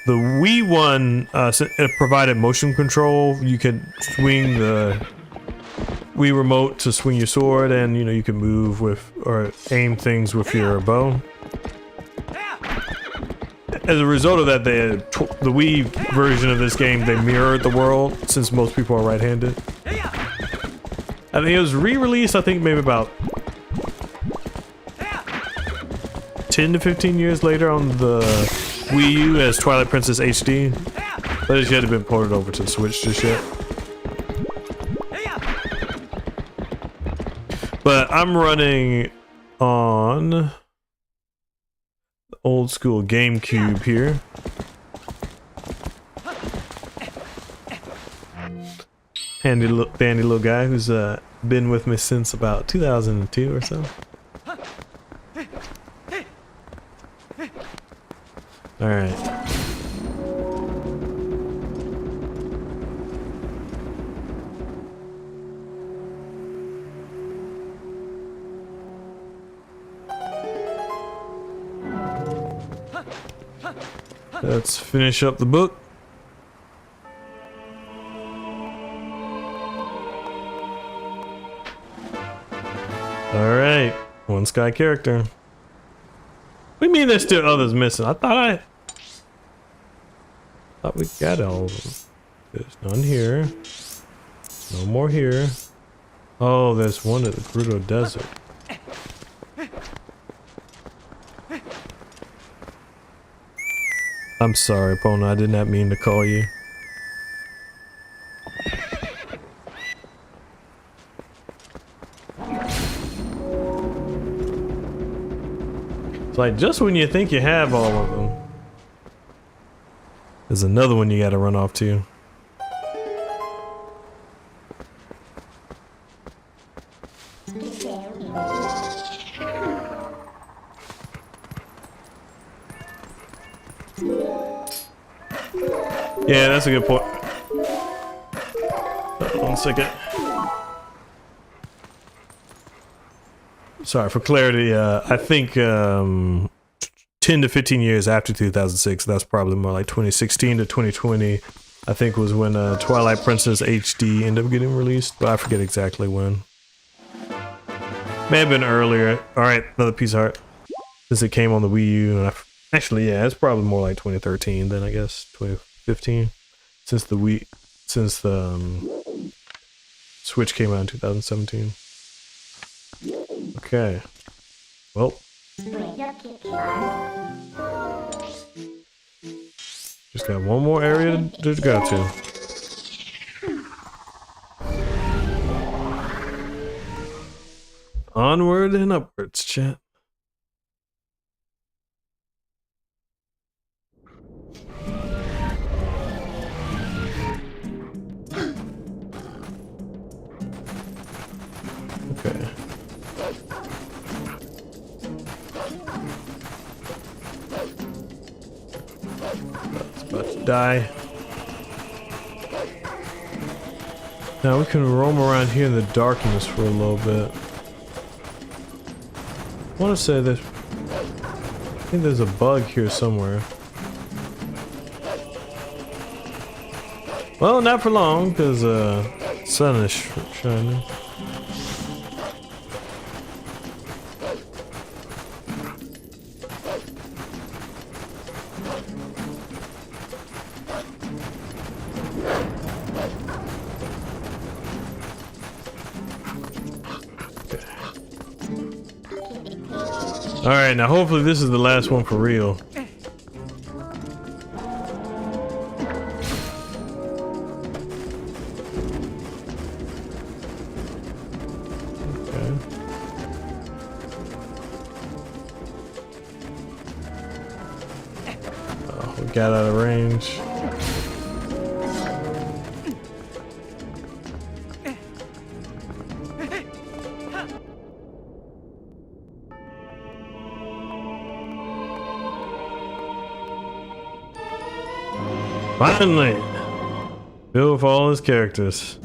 The Wii one it provided motion control. You could swing the Wii remote to swing your sword, and you know you can move with or aim things with your bow. As a result of that, the Wii version of this game, they mirrored the world since most people are right-handed. I think it was re-released, I think maybe about 10 to 15 years later on the Wii U as Twilight Princess HD, but it's yet to been ported over to the Switch just yet. But I'm running on the old school GameCube here. Dandy little guy who's been with me since about 2002 or so. All right. Let's finish up the book. Alright, one sky character. What do you mean there's still others missing? I thought we got all of them. There's none here. No more here. Oh, there's one at the Gerudo Desert. I'm sorry, Pona, I did not mean to call you. It's like just when you think you have all of them, there's another one you gotta run off to. Yeah, that's a good point. One second. Sorry, for clarity, I think 10 to 15 years after 2006, that's probably more like 2016 to 2020, I think was when Twilight Princess HD ended up getting released, but I forget exactly when. May have been earlier. Alright, another piece of art. Since it came on the Wii U. And actually, yeah, it's probably more like 2013 than I guess 2015. Since the Switch came out in 2017. Okay. Well. Just got one more area to go to. Onward and upwards, chat. Okay. That's about to die. Now we can roam around here in the darkness for a little bit. I want to say that I think there's a bug here somewhere. Well, not for long, because sun is shining. Alright, now hopefully this is the last one for real. Okay. Oh, we got out of range. Finally! Build with all his characters.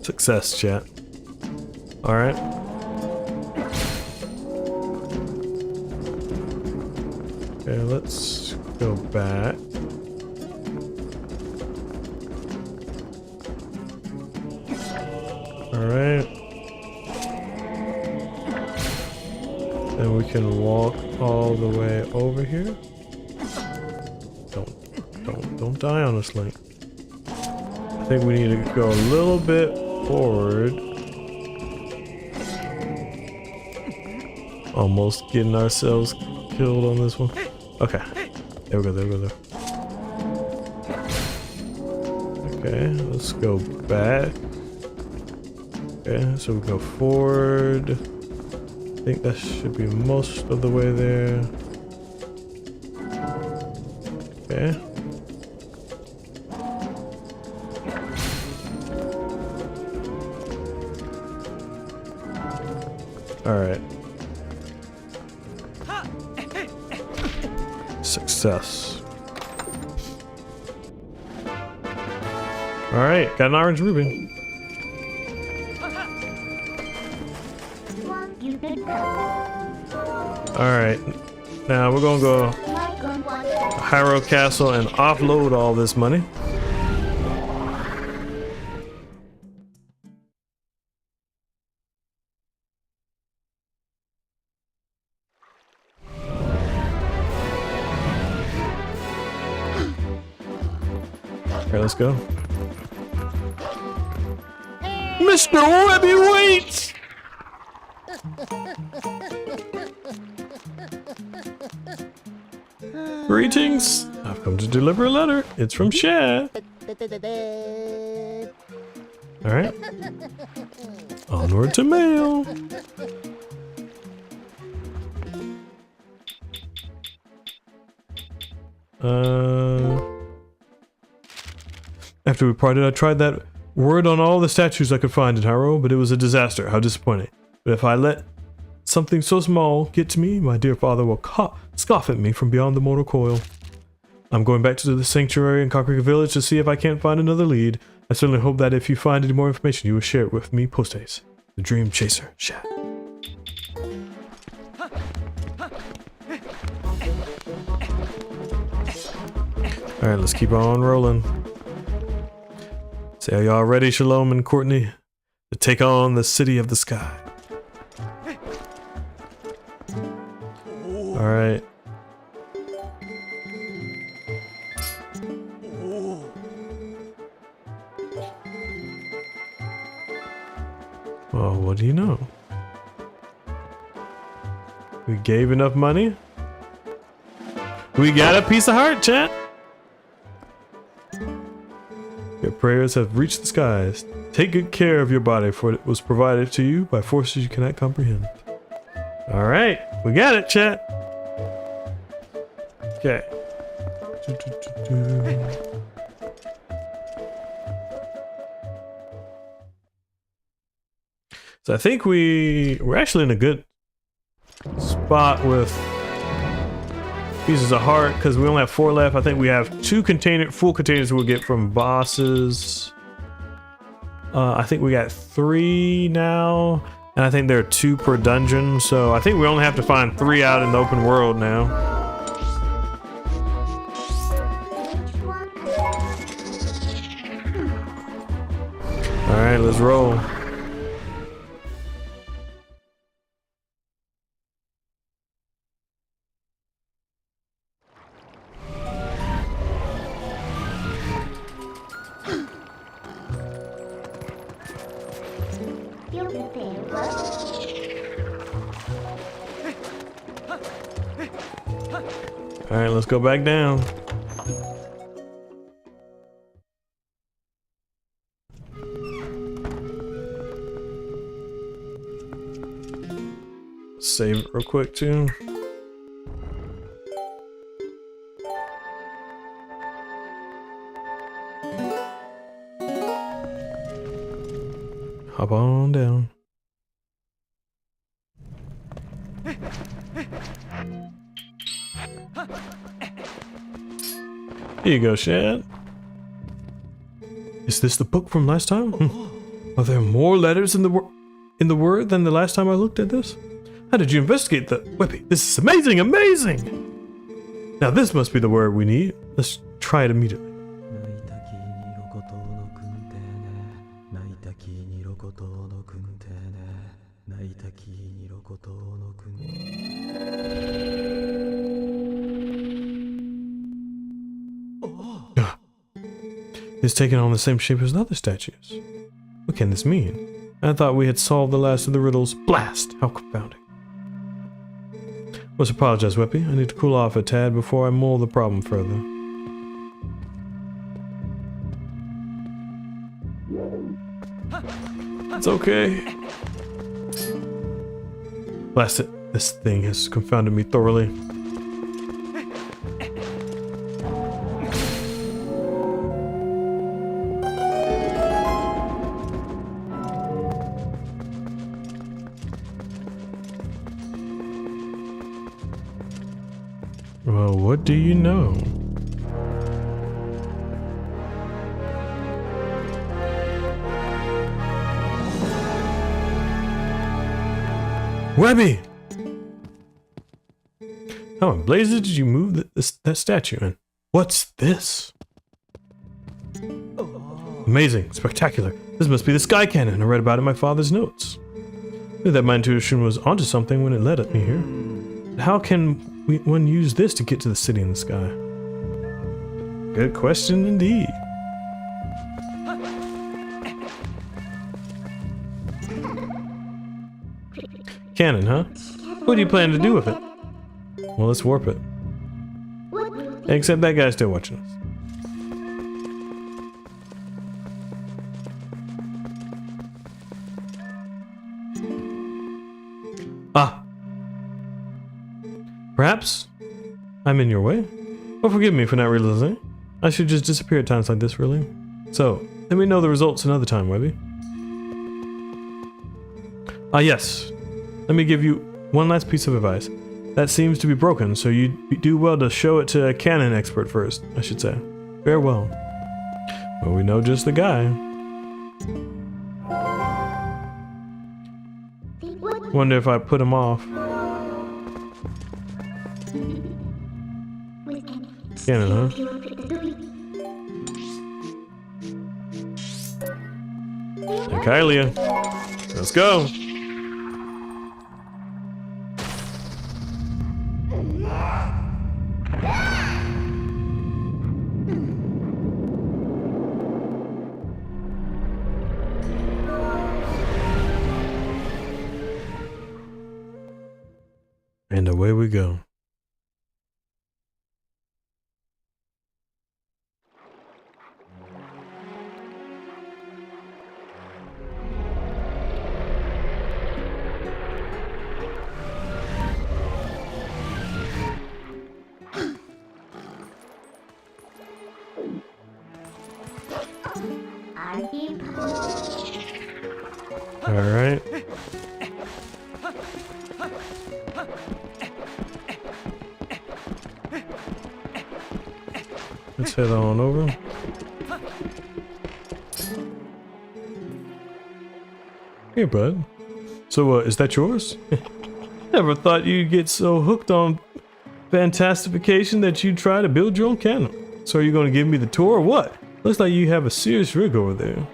Success, chat. Alright. Okay, let's go back. Alright. Then we can walk all the way over here. Don't die on us, Link. I think we need to go a little bit forward. Almost getting ourselves killed on this one. Okay. There we go, there we go, there. Okay, let's go back. Okay, so we go forward. I think that should be most of the way there. Okay. Alright. Success. Alright, got an orange ruby. Alright. Now we're gonna go to Hyrule Castle and offload all this money. Okay, let's go. Mr. Webby waits! Greetings! I've come to deliver a letter. It's from Shad. Alright. Onward to mail. After we parted, I tried that word on all the statues I could find in Hyrule, but it was a disaster. How disappointing. But if I let something so small get to me, my dear father will scoff at me from beyond the mortal coil. I'm going back to the sanctuary in Kakariko Village to see if I can't find another lead. I certainly hope that if you find any more information, you will share it with me post-haste. The Dream Chaser, Shad. Alright, let's keep on rolling. Say, are y'all ready, Shalom and Courtney? to take on the city of the sky. All right. Well, what do you know? We gave enough money. We got a piece of heart, chat. Your prayers have reached the skies. Take good care of your body, for it was provided to you by forces you cannot comprehend. All right, we got it, chat. Okay. So I think we're actually in a good spot with pieces of heart because we only have 4 left. I think we have 2 full containers we'll get from bosses. I think we got 3 now, and I think there are 2 per dungeon. So I think we only have to find 3 out in the open world now. All right, let's roll. All right, let's go back down. Save it real quick too. Hop on down. Here you go, Shad. Is this the book from last time? Are there more letters in the word than the last time I looked at this? How did you investigate the Webby? This is amazing, amazing! Now this must be the word we need. Let's try it immediately. It's taken on the same shape as the other statues. What can this mean? I thought we had solved the last of the riddles. Blast! How confounding. Must apologize, Weppy. I need to cool off a tad before I mull the problem further. It's okay. Blast it. This thing has confounded me thoroughly. Well, what do you know? Webby! How in blazes did you move that statue in? What's this? Amazing, spectacular. This must be the sky cannon I read about in my father's notes. I knew that my intuition was onto something when it led me here. But how can one use this to get to the city in the sky? Good question indeed. Cannon, huh? What do you plan to do with it? Well, let's warp it. Except that guy's still watching us. Ah! Perhaps I'm in your way? Oh, forgive me for not realizing. I should just disappear at times like this, really. So, let me know the results another time, Webby. Ah, yes. Let me give you one last piece of advice. That seems to be broken, so you do well to show it to a cannon expert first, I should say. Farewell. Well, we know just the guy. Wonder if I put him off. Cannon, huh? Kylia. Let's go. And away we go. All right. Let's head on over. Here, bud. So, is that yours? Never thought you'd get so hooked on fantastification that you'd try to build your own canon. So, are you going to give me the tour or what? Looks like you have a serious rig over there.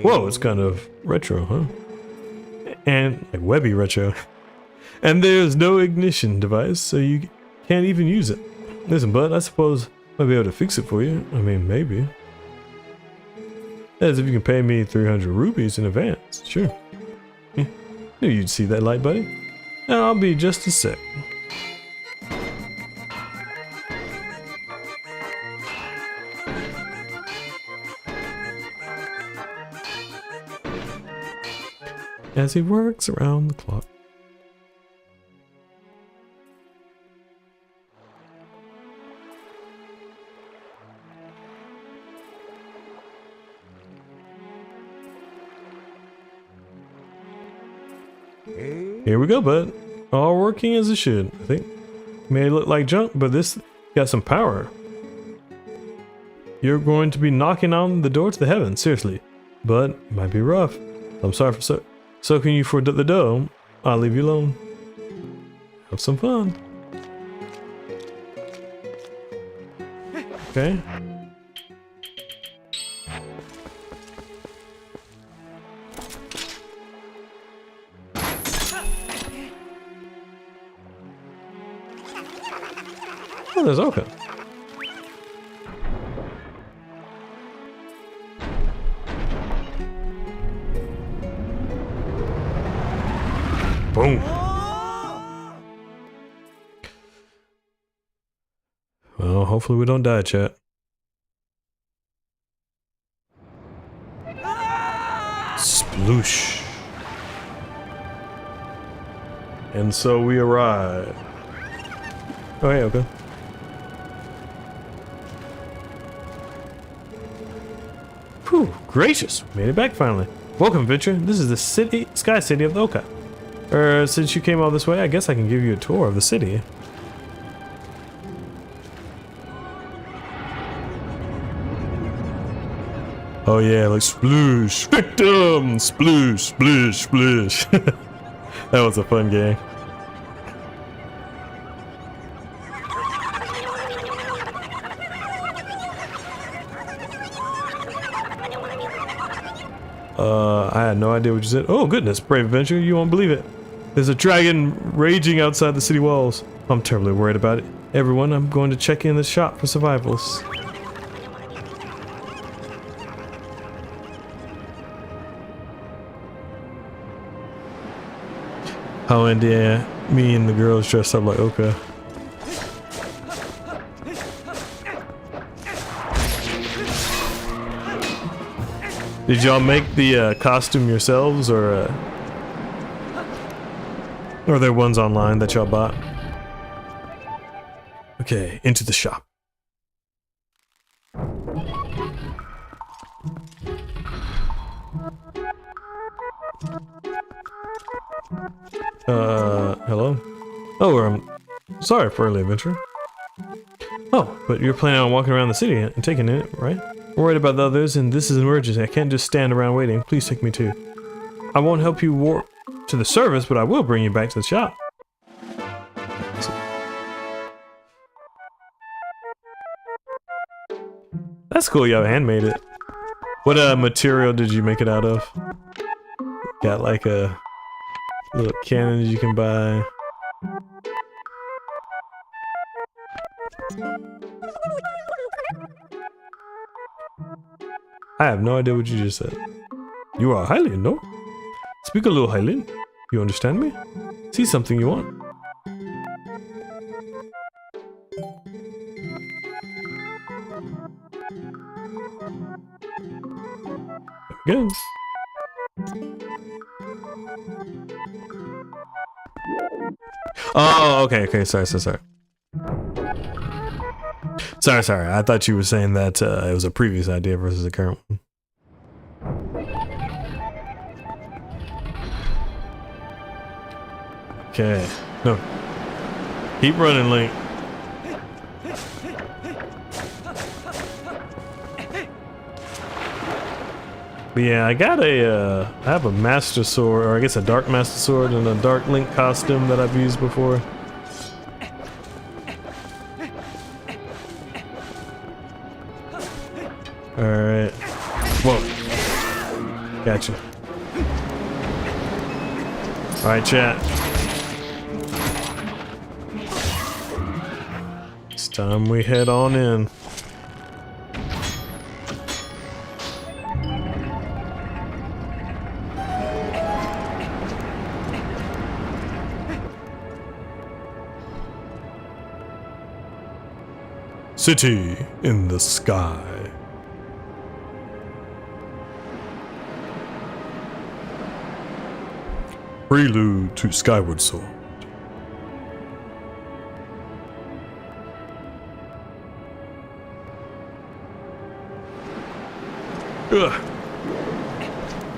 Whoa, it's kind of retro, huh? And like webby retro. And there's no ignition device, so you can't even use it. Listen, bud, I suppose I'll be able to fix it for you. I mean, maybe. As if you can pay me 300 rupees in advance. Sure. Yeah. Knew you'd see that light, buddy. And I'll be just a sec. As he works around the clock. Here we go, bud. All working as it should, I think. May look like junk, but this got some power. You're going to be knocking on the door to the heavens, seriously. But it might be rough. I'm sorry for soaking you for the dough. I'll leave you alone. Have some fun. Okay. Oh, there's Oka. Boom. Well, hopefully we don't die, chat. Sploosh. And so we arrive. Oh, hey, okay. Whew, gracious. Made it back finally. Welcome, adventure. This is the city, sky city of Oka. Since you came all this way, I guess I can give you a tour of the city. Oh yeah, like sploosh, victim, sploosh, sploosh, sploosh. That was a fun game. I had no idea what you said. Oh goodness, brave adventure, you won't believe it. There's a dragon raging outside the city walls. I'm terribly worried about it. Everyone, I'm going to check in the shop for survivals. Oh, and yeah, me and the girls dressed up like Oka. Did y'all make the costume yourselves, or are there ones online that y'all bought? Okay, into the shop. Hello? Oh, sorry for early adventure. Oh, but you're planning on walking around the city and taking it, right? I'm worried about the others, and this is an emergency. I can't just stand around waiting. Please take me too. I won't help you walk to the service, but I will bring you back to the shop. That's cool, y'all handmade it. What material did you make it out of? Got like a little cannons you can buy. I have no idea what you just said. You are Hylian, no? Speak a little Hylian. You understand me? See something you want. Good. Oh, okay. Sorry. Sorry. I thought you were saying that it was a previous idea versus a current one. Okay. No. Keep running, Link. But yeah, I got I have a Master Sword, or I guess a Dark Master Sword and a Dark Link costume that I've used before. Alright. Whoa. Gotcha. Alright, chat. It's time we head on in. City in the sky. Prelude to Skyward Sword. Ugh.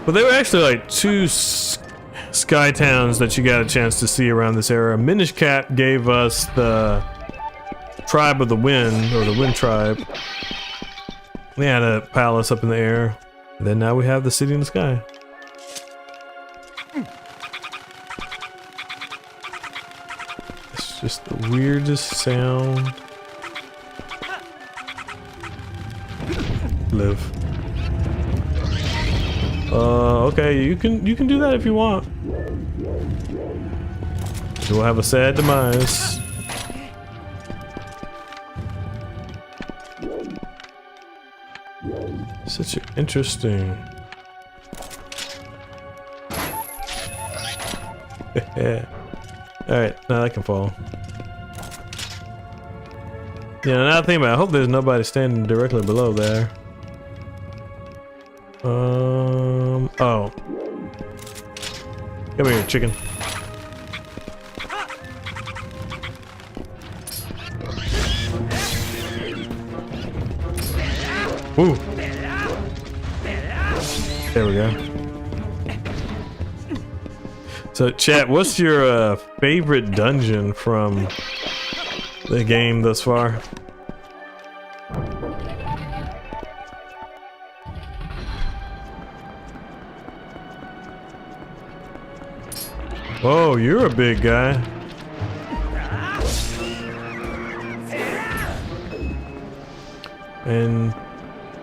But there were actually like two sky towns that you got a chance to see around this era. Minish Cap gave us the Tribe of the Wind, or the Wind Tribe. We had a palace up in the air. And then now we have the city in the sky. It's just the weirdest sound. Live. Okay, you can do that if you want. You'll have a sad demise. Such an interesting. Alright, now I can fall. Yeah, now I think about it, I hope there's nobody standing directly below there. Oh. Come here, chicken. Ooh. There we go. So, chat, what's your favorite dungeon from the game thus far? Oh, you're a big guy. And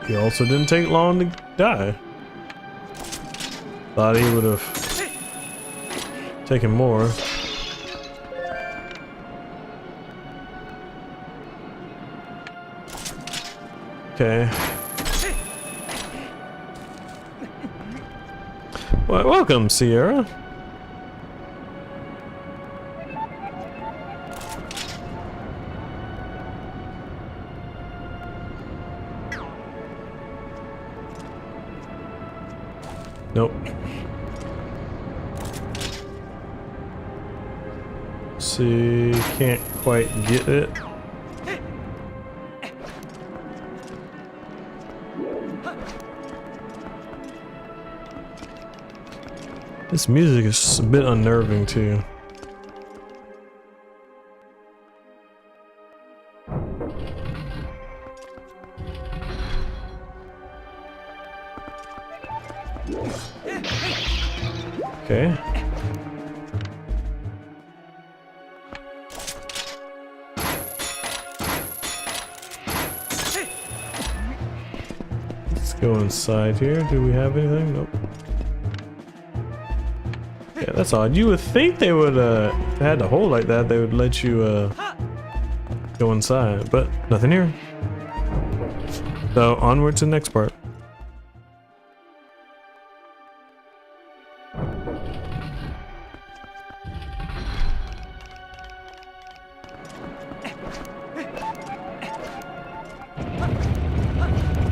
he also didn't take long to die. Thought he would have taken more. Okay. Well, welcome, Sierra. Nope. See, can't quite get it. This music is a bit unnerving too. Okay. Go inside here. Do we have anything? Nope. Yeah, that's odd. You would think they would, if they had a hole like that, they would let you, go inside, but nothing here. So onward to the next part.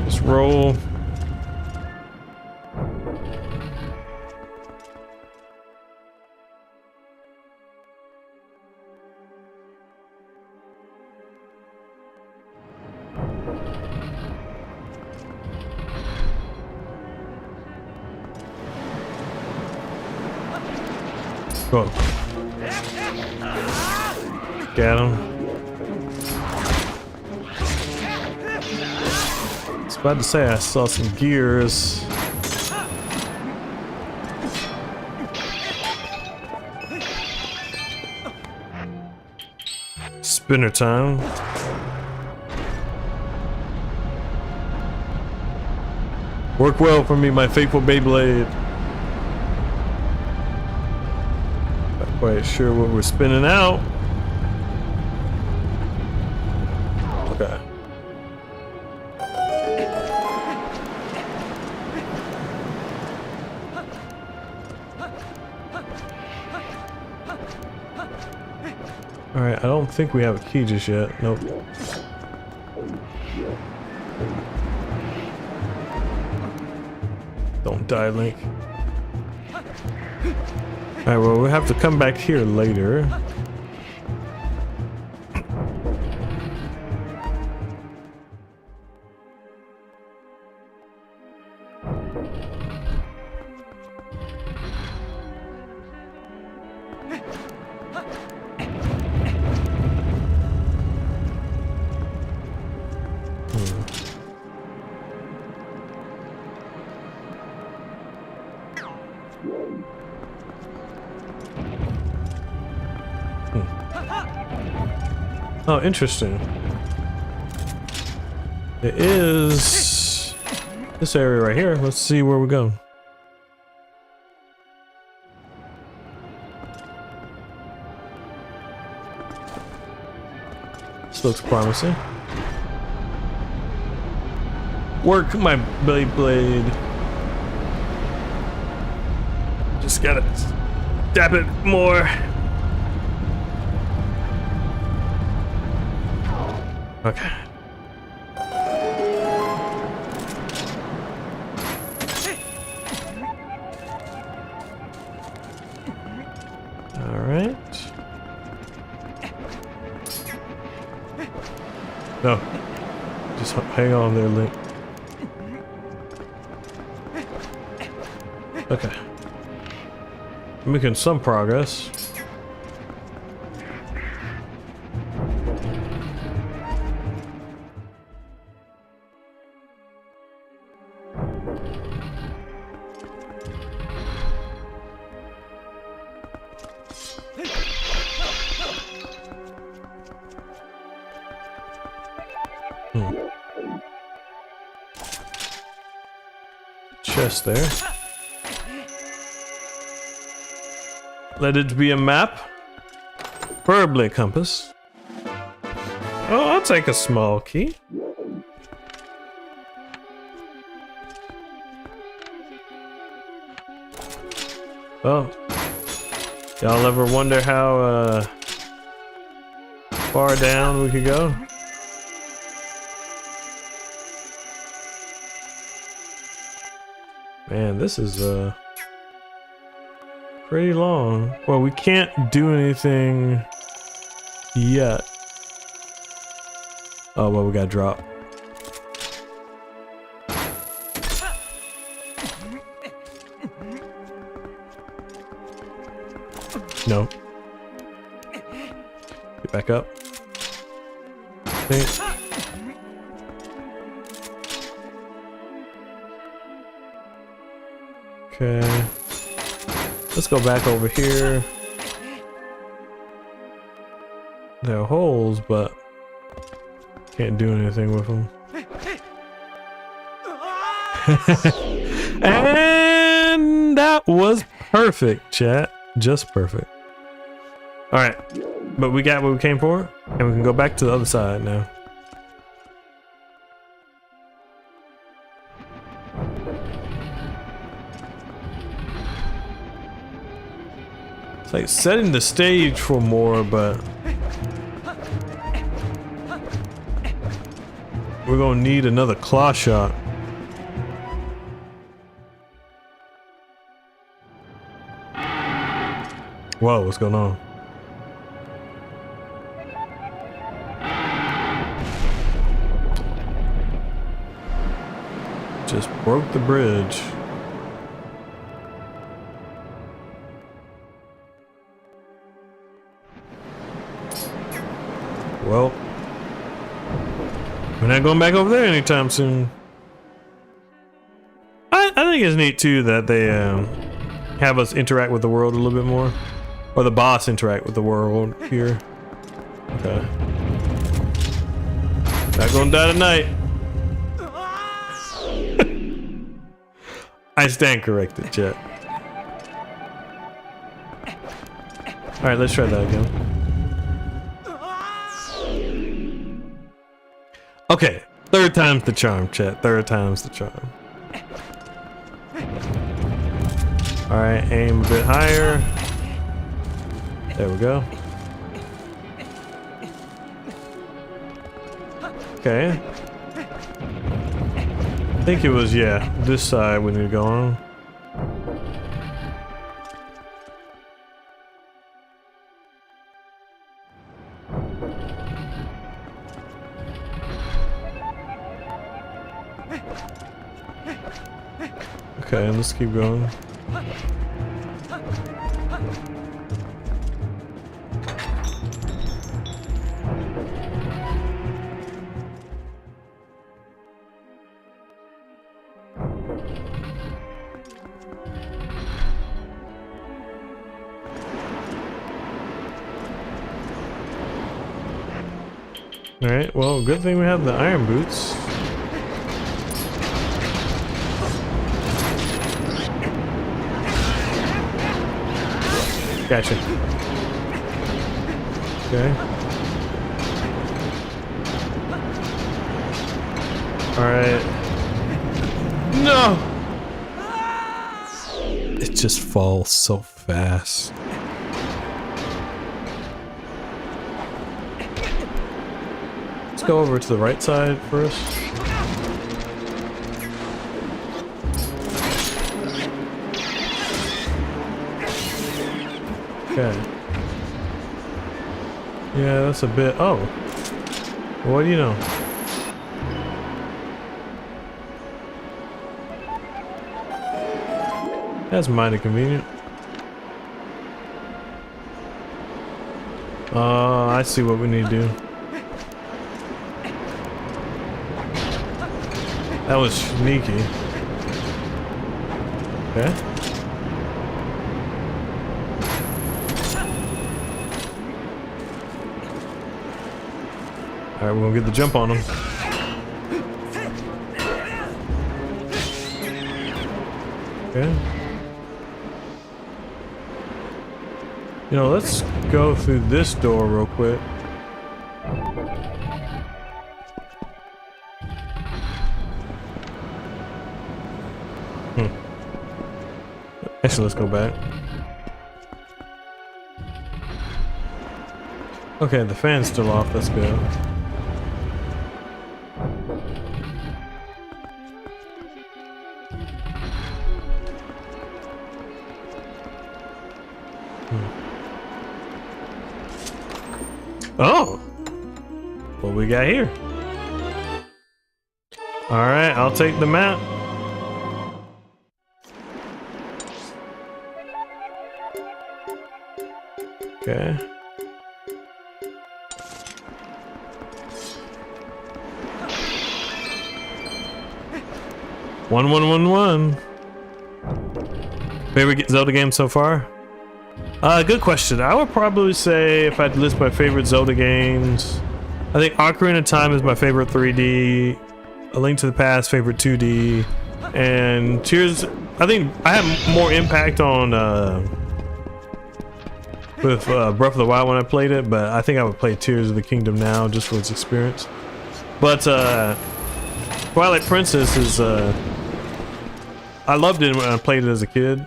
Let's roll. Go. Get him. I was about to say I saw some gears. Spinner time. Work well for me, my faithful Beyblade. Not quite sure what we're spinning out. Okay. Alright, I don't think we have a key just yet. Nope. Don't die, Link. Alright, well, we'll have to come back here later. Oh, interesting. It is this area right here. Let's see where we go. This looks promising. Work my Beyblade. Just gotta dab it more. Okay. All right. No. Just hang on there, Link. Okay. Making some progress. Chest there. Let it be a map. Preferably a compass. Oh, I'll take a small key. Oh. Y'all ever wonder how far down we could go? Man, this is pretty long. Well, we can't do anything yet. Oh, well, we got dropped. No. Get back up. Think. Okay. Let's go back over here. There are holes, but can't do anything with them. And that was perfect, chat. Just perfect. All right, but we got what we came for, and we can go back to the other side now. It's like setting the stage for more, but we're gonna need another claw shot. Whoa, what's going on? Just broke the bridge. Well, we're not going back over there anytime soon. I think it's neat too that they have us interact with the world a little bit more. Or the boss interact with the world here. Okay. Not gonna die tonight. I stand corrected, chat. Alright, let's try that again. Okay, third time's the charm, chat. Third time's the charm. Alright, aim a bit higher. There we go. Okay. I think it was, yeah, this side we need to go on. Okay, let's keep going. Alright, well, good thing we have the iron boots. Gotcha. Okay. Alright. No! It just falls so fast. Let's go over to the right side first. Okay. Yeah, that's a bit. Oh. What do you know? That's mighty convenient. I see what we need to do. That was sneaky. Okay. Alright, we're gonna get the jump on him. Okay. You know, let's go through this door real quick. Actually, let's go back. Okay, the fan's still off. Let's go. Oh! What we got here? Alright, I'll take the map. Okay. One. Favorite Zelda game so far? Good question. I would probably say if I'd list my favorite Zelda games, I think Ocarina of Time is my favorite 3D. A Link to the Past, favorite 2D. And Tears, I think I had more impact on with Breath of the Wild when I played it, but I think I would play Tears of the Kingdom now just for its experience. But Twilight Princess is I loved it when I played it as a kid,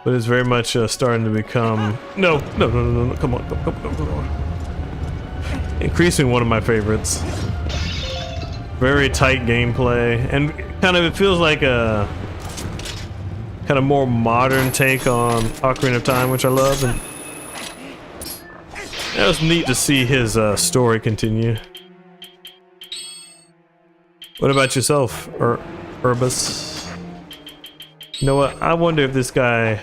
but it's very much starting to become no, come on. Increasing one of my favorites. Very tight gameplay, and kind of it feels like a kind of more modern take on Ocarina of Time, which I love. And it was neat to see his story continue. What about yourself, Urbis? You know what? I wonder if this guy...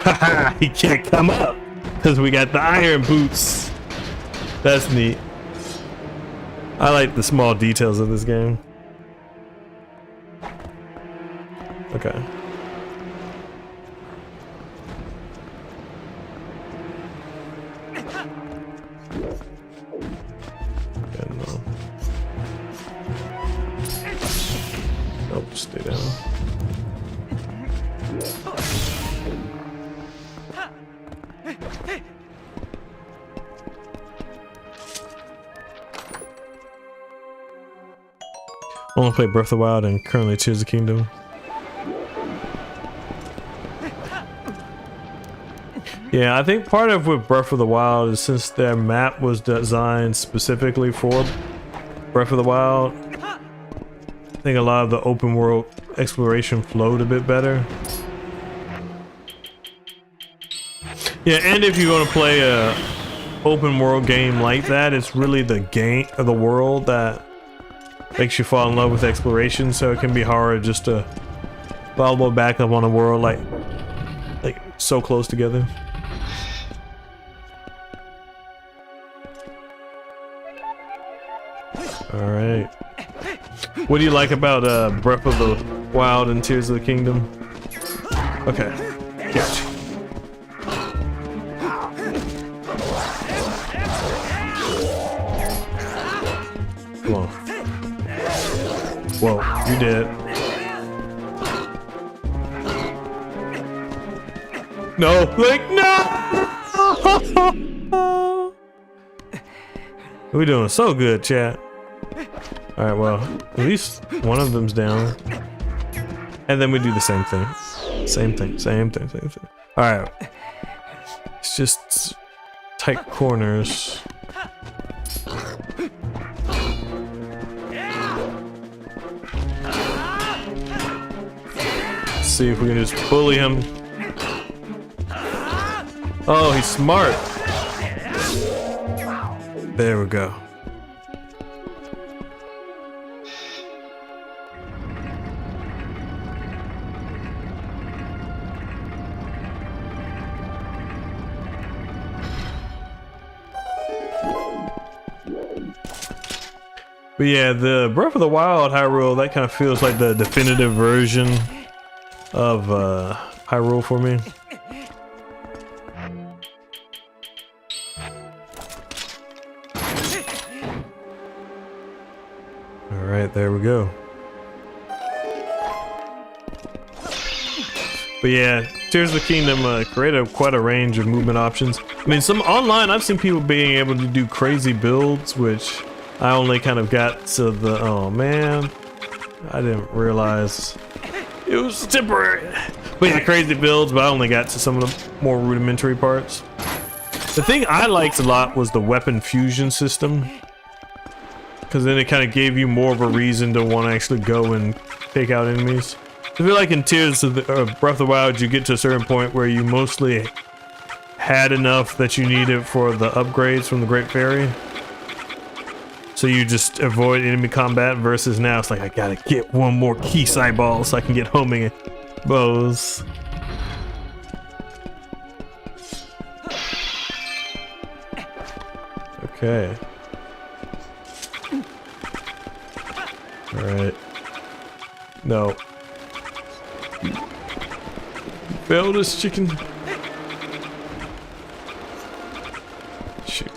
Haha, he can't come up because we got the iron boots. That's neat. I like the small details of this game. Okay. No. Nope, stay down. I want to play Breath of the Wild and currently Tears of the Kingdom. Yeah, I think part of with Breath of the Wild is since their map was designed specifically for Breath of the Wild, I think a lot of the open world exploration flowed a bit better. Yeah, and if you're going to play a open world game like that, it's really the game or the world that makes you fall in love with exploration, so it can be hard just to follow back up on a world like so close together. All right. What do you like about Breath of the Wild and Tears of the Kingdom? Okay. Gotcha. Come on. Whoa, you did. No, like, no! We're doing so good, chat. Alright, well, at least one of them's down. And then we do the same thing. Same thing. Alright. It's just tight corners. See if we can just bully him. Oh, he's smart. There we go. But yeah, the Breath of the Wild Hyrule, that kind of feels like the definitive version of Hyrule for me. Alright, there we go. But yeah, Tears of the Kingdom created quite a range of movement options. I mean, some online, I've seen people being able to do crazy builds, which I only kind of got to the, oh man, I didn't realize it was temporary. But yeah, crazy builds, but I only got to some of the more rudimentary parts. The thing I liked a lot was the weapon fusion system, because then it kind of gave you more of a reason to want to actually go and take out enemies. I feel like in Tears of the, Breath of the Wild, you get to a certain point where you mostly had enough that you needed for the upgrades from the Great Fairy. So you just avoid enemy combat, versus now it's like, I gotta get one more key eyeball so I can get homing bows. Okay. Alright. No. Fail this chicken. Shoot.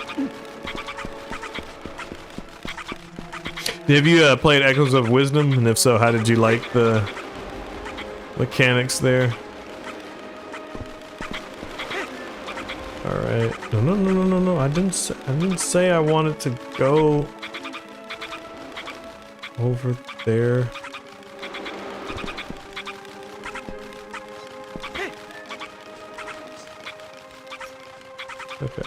Have you played Echoes of Wisdom? And if so, how did you like the mechanics there? All right. No. I didn't say I wanted to go over there. Okay.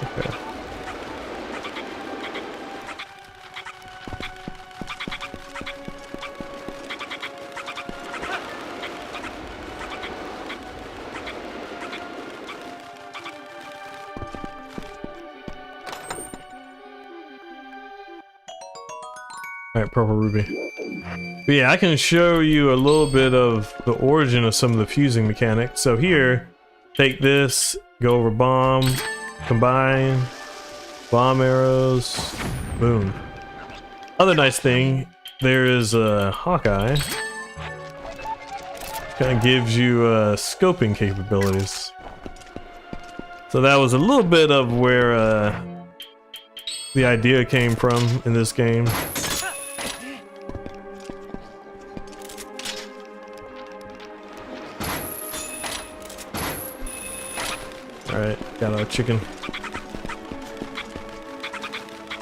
Okay. All right, purple ruby. But yeah, I can show you a little bit of the origin of some of the fusing mechanics. So here, take this, go over bomb, combine, bomb arrows, boom. Other nice thing, there is a Hawkeye. Kind of gives you scoping capabilities. So that was a little bit of where the idea came from in this game. Alright, got our chicken.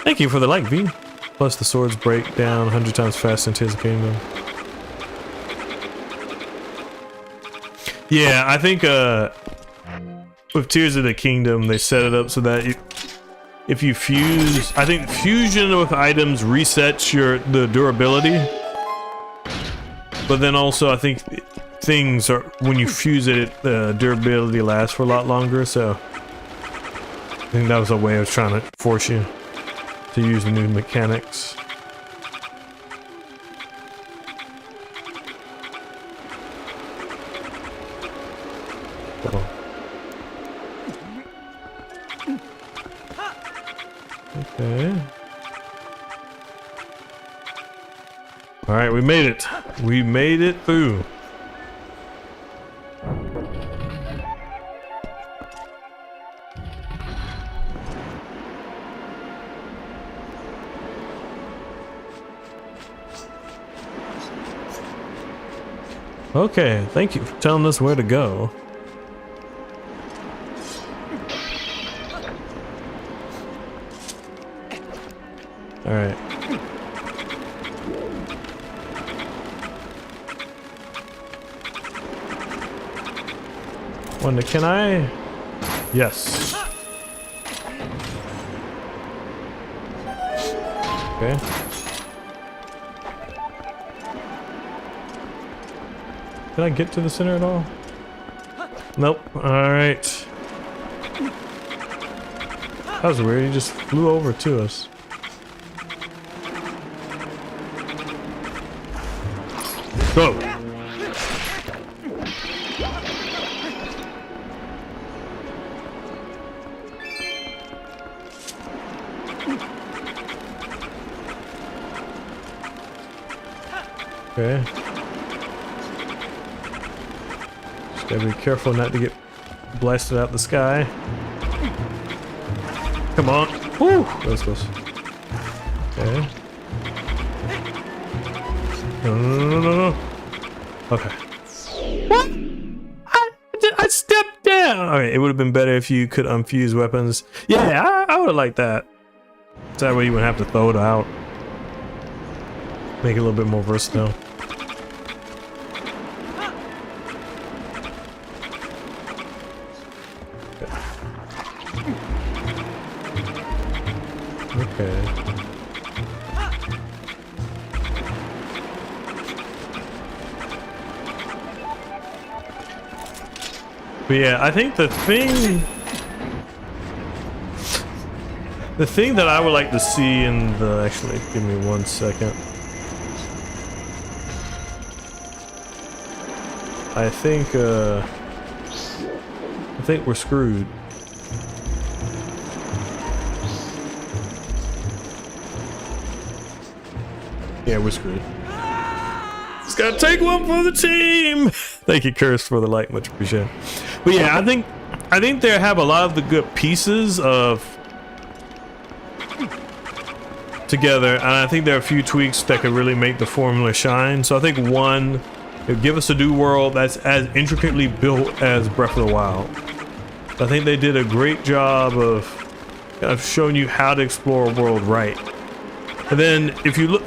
Thank you for the like, V. Plus the swords break down 100 times faster in Tears of the Kingdom. Yeah, I think with Tears of the Kingdom they set it up so that if you fuse, I think fusion with items resets the durability. But then also I think things are, when you fuse it, the durability lasts for a lot longer, so I think that was a way of trying to force you to use the new mechanics. Okay. Alright, we made it. We made it through. Okay, thank you for telling us where to go. All right. Wonder, can I? Yes. Okay. Did I get to the center at all? Nope. Alright. That was weird. He just flew over to us. Go! Okay. Gotta be careful not to get blasted out the sky. Come on. Woo! That was close. Okay. No. Okay. What? I stepped down! Alright, it would have been better if you could unfuse weapons. Yeah, I would have liked that. So that way you wouldn't have to throw it out. Make it a little bit more versatile. Okay. But yeah, I think the thing that I would like to see in the, actually, give me 1 second. I think we're screwed. Yeah, we're screwed. Just gotta take one for the team. Thank you, Curse, for the like, much appreciated. But yeah, I think they have a lot of the good pieces of together, and I think there are a few tweaks that could really make the formula shine. So I think one, give us a new world that's as intricately built as Breath of the Wild. I think they did a great job of kind of showing you how to explore a world right. And then if you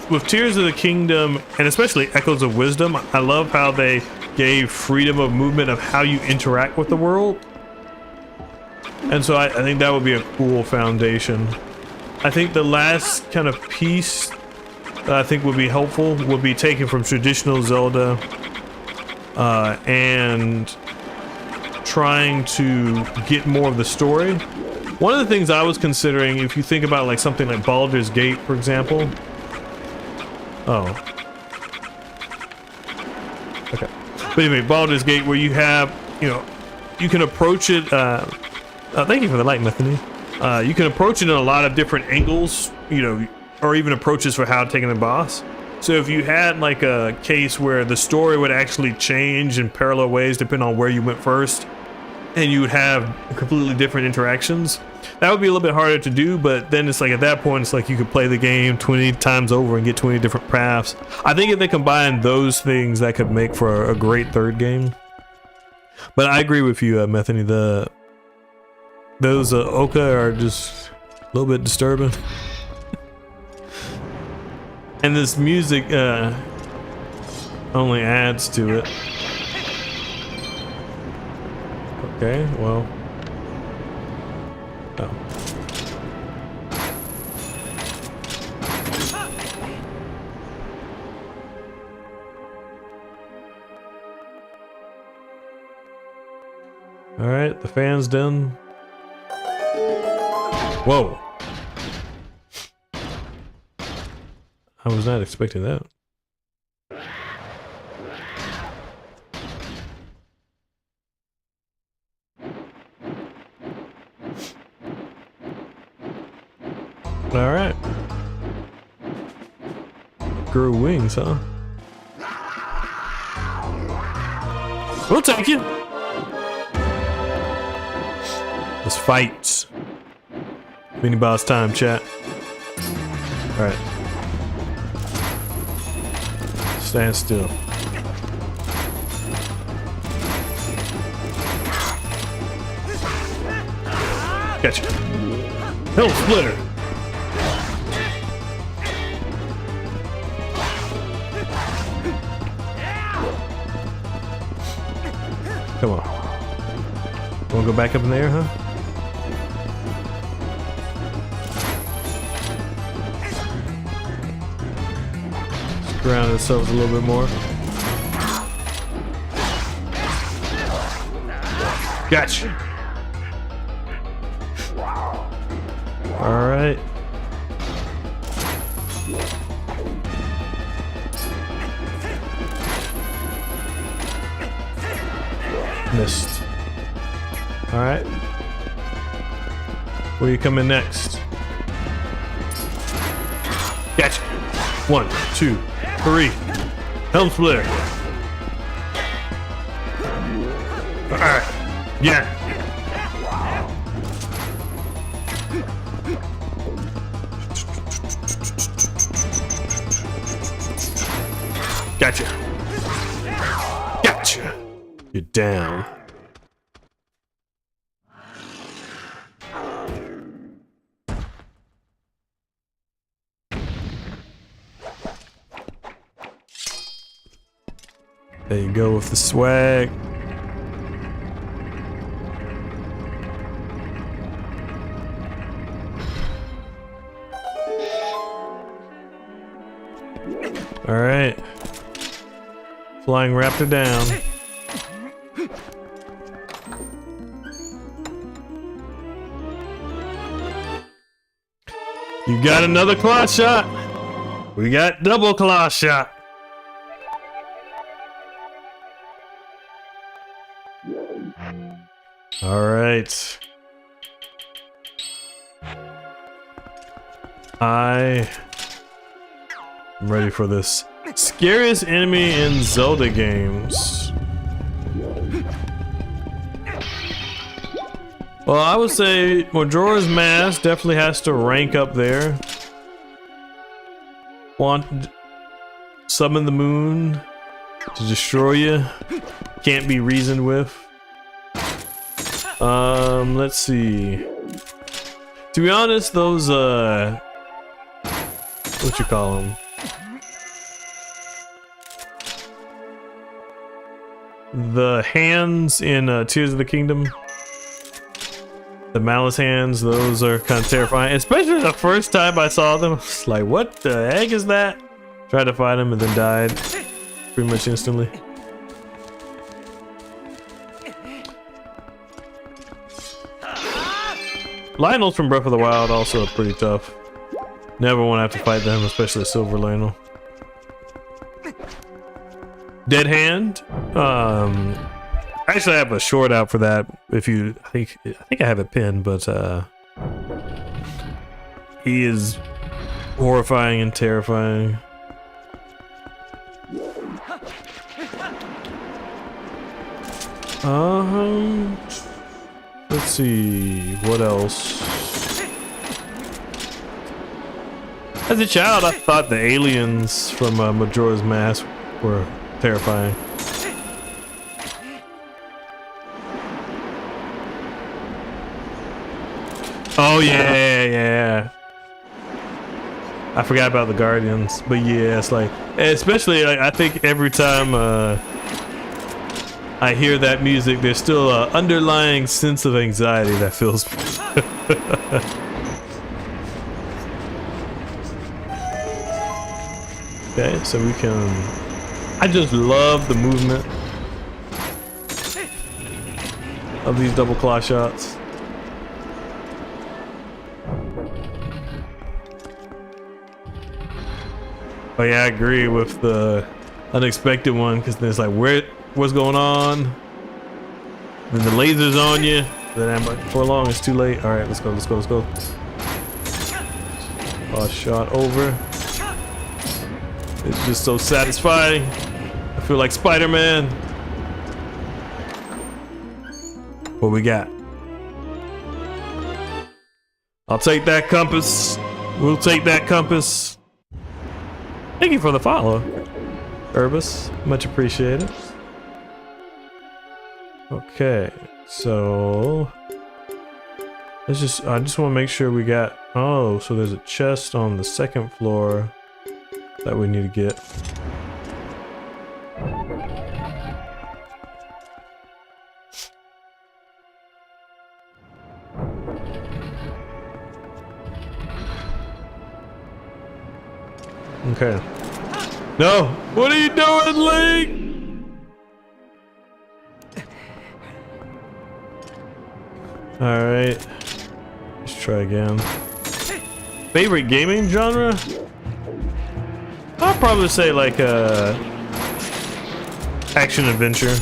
with Tears of the Kingdom and especially Echoes of Wisdom, I love how they gave freedom of movement of how you interact with the world. And so I think that would be a cool foundation. I think the last kind of piece that I think would be helpful would be taken from traditional Zelda and trying to get more of the story. One of the things I was considering, if you think about like something like Baldur's Gate, for example. Oh. Okay. But anyway, Baldur's Gate, where you have, you know, you can approach it, thank you for the light, Methany. You can approach it in a lot of different angles, you know, or even approaches for how taking the boss. So if you had like a case where the story would actually change in parallel ways depending on where you went first, and you would have completely different interactions, that would be a little bit harder to do. But then it's like at that point, it's like you could play the game 20 times over and get 20 different paths. I think if they combine those things, that could make for a great third game. But I agree with you, Methany. Those Oka are just a little bit disturbing. And this music only adds to it. Okay, well. Oh. All right, the fan's done. Whoa. I was not expecting that. All right. Grew wings, huh? We'll take you. Let's fight. Mini boss time, chat. All right. Stand still. Gotcha. Hell splitter. Come on. Wanna go back up in there, huh? Ground ourselves a little bit more. Gotcha. All right. Missed. All right. Where you coming next? Gotcha. 1, 2, 3. Helm splitter. All right. Yeah. Gotcha. Gotcha. You're down. There you go with the swag. All right. Flying raptor down. You got another claw shot. We got double claw shot. All right. I am ready for this. Scariest enemy in Zelda games. Well, I would say Majora's Mask definitely has to rank up there. want summon the moon to destroy you. Can't be reasoned with. Let's see. To be honest, those what you call them? The hands in Tears of the Kingdom. The malice hands, those are kind of terrifying. Especially the first time I saw them. It's like, what the heck is that? Tried to fight them and then died pretty much instantly. Lionels from Breath of the Wild also pretty tough. Never want to have to fight them, especially Silver Lionel. Dead Hand. Actually, I have a short out for that. If you, I think I have it pinned, but he is horrifying and terrifying. Let's see what else. As a child, I thought the aliens from Majora's Mask were terrifying. Oh yeah. I forgot about the Guardians, but yeah, it's like, especially like, I think every time I hear that music, there's still an underlying sense of anxiety that fills me. Okay, so we can. I just love the movement of these double claw shots. Oh yeah, I agree with the unexpected one, because then it's like, what's going on? Then the laser's on you. Then before long, it's too late. All right, let's go. Oh, shot over. It's just so satisfying. I feel like Spider-Man. What we got? I'll take that compass. We'll take that compass. Thank you for the follow, Urbis. Much appreciated. Okay, so let's just. I just want to make sure we got. Oh, so there's a chest on the second floor that we need to get. Okay. No! What are you doing, Link? Alright. Let's try again. Favorite gaming genre? I'll probably say like action adventure.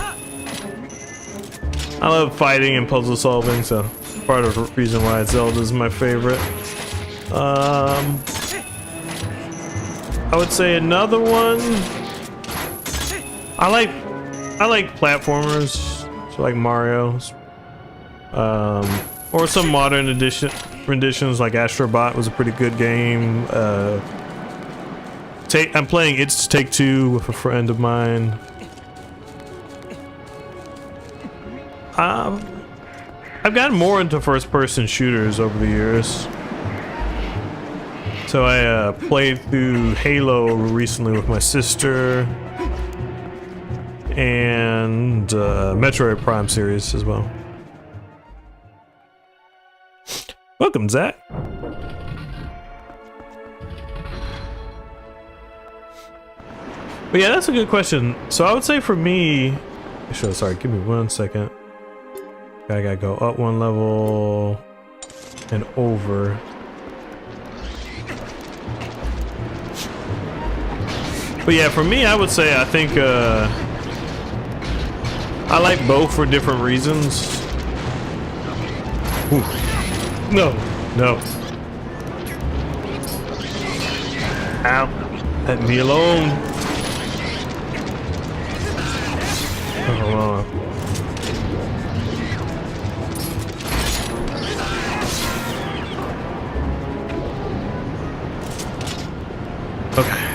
I love fighting and puzzle solving, so part of the reason why Zelda is my favorite. I would say another one. I like platformers, so like Mario's, or some modern renditions like Astrobot was a pretty good game. I'm playing It's Take-Two with a friend of mine. I've gotten more into first-person shooters over the years. So I played through Halo recently with my sister, and Metroid Prime series as well. Welcome, Zach. But yeah, that's a good question. So I would say for me, sorry, give me 1 second. I gotta go up one level and over. But yeah, for me, I would say I think I like both for different reasons. Ooh. No. Ow. Let me alone. Hold on. Okay.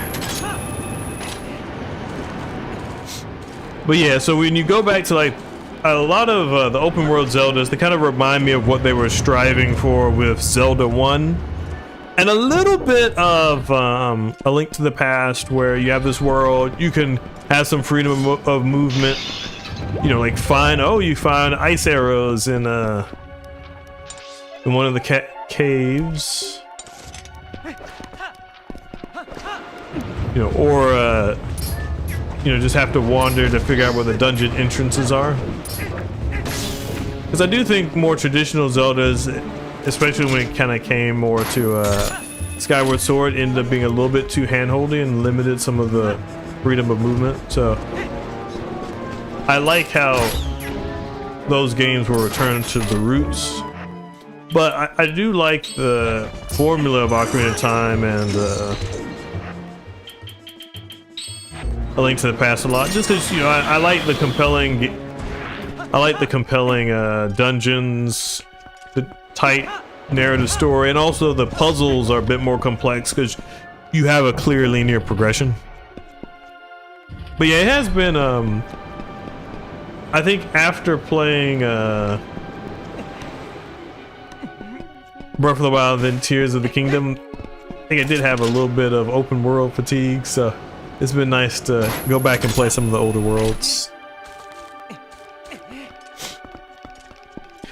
But yeah, so when you go back to like a lot of the open world Zeldas, they kind of remind me of what they were striving for with Zelda 1. And a little bit of A Link to the Past, where you have this world, you can have some freedom of movement. You know, like you find ice arrows in one of the caves. You know, or you know, just have to wander to figure out where the dungeon entrances are. Because I do think more traditional Zeldas, especially when it kind of came more to Skyward Sword, ended up being a little bit too handholdy and limited some of the freedom of movement. So I like how those games were returned to the roots. But I do like the formula of Ocarina of Time and A Link to the Past a lot, just because, you know, I like the compelling dungeons, the tight narrative story, and also the puzzles are a bit more complex because you have a clear linear progression. But yeah, it has been I think after playing Breath of the Wild, then Tears of the Kingdom, I think I did have a little bit of open world fatigue, so it's been nice to go back and play some of the older worlds.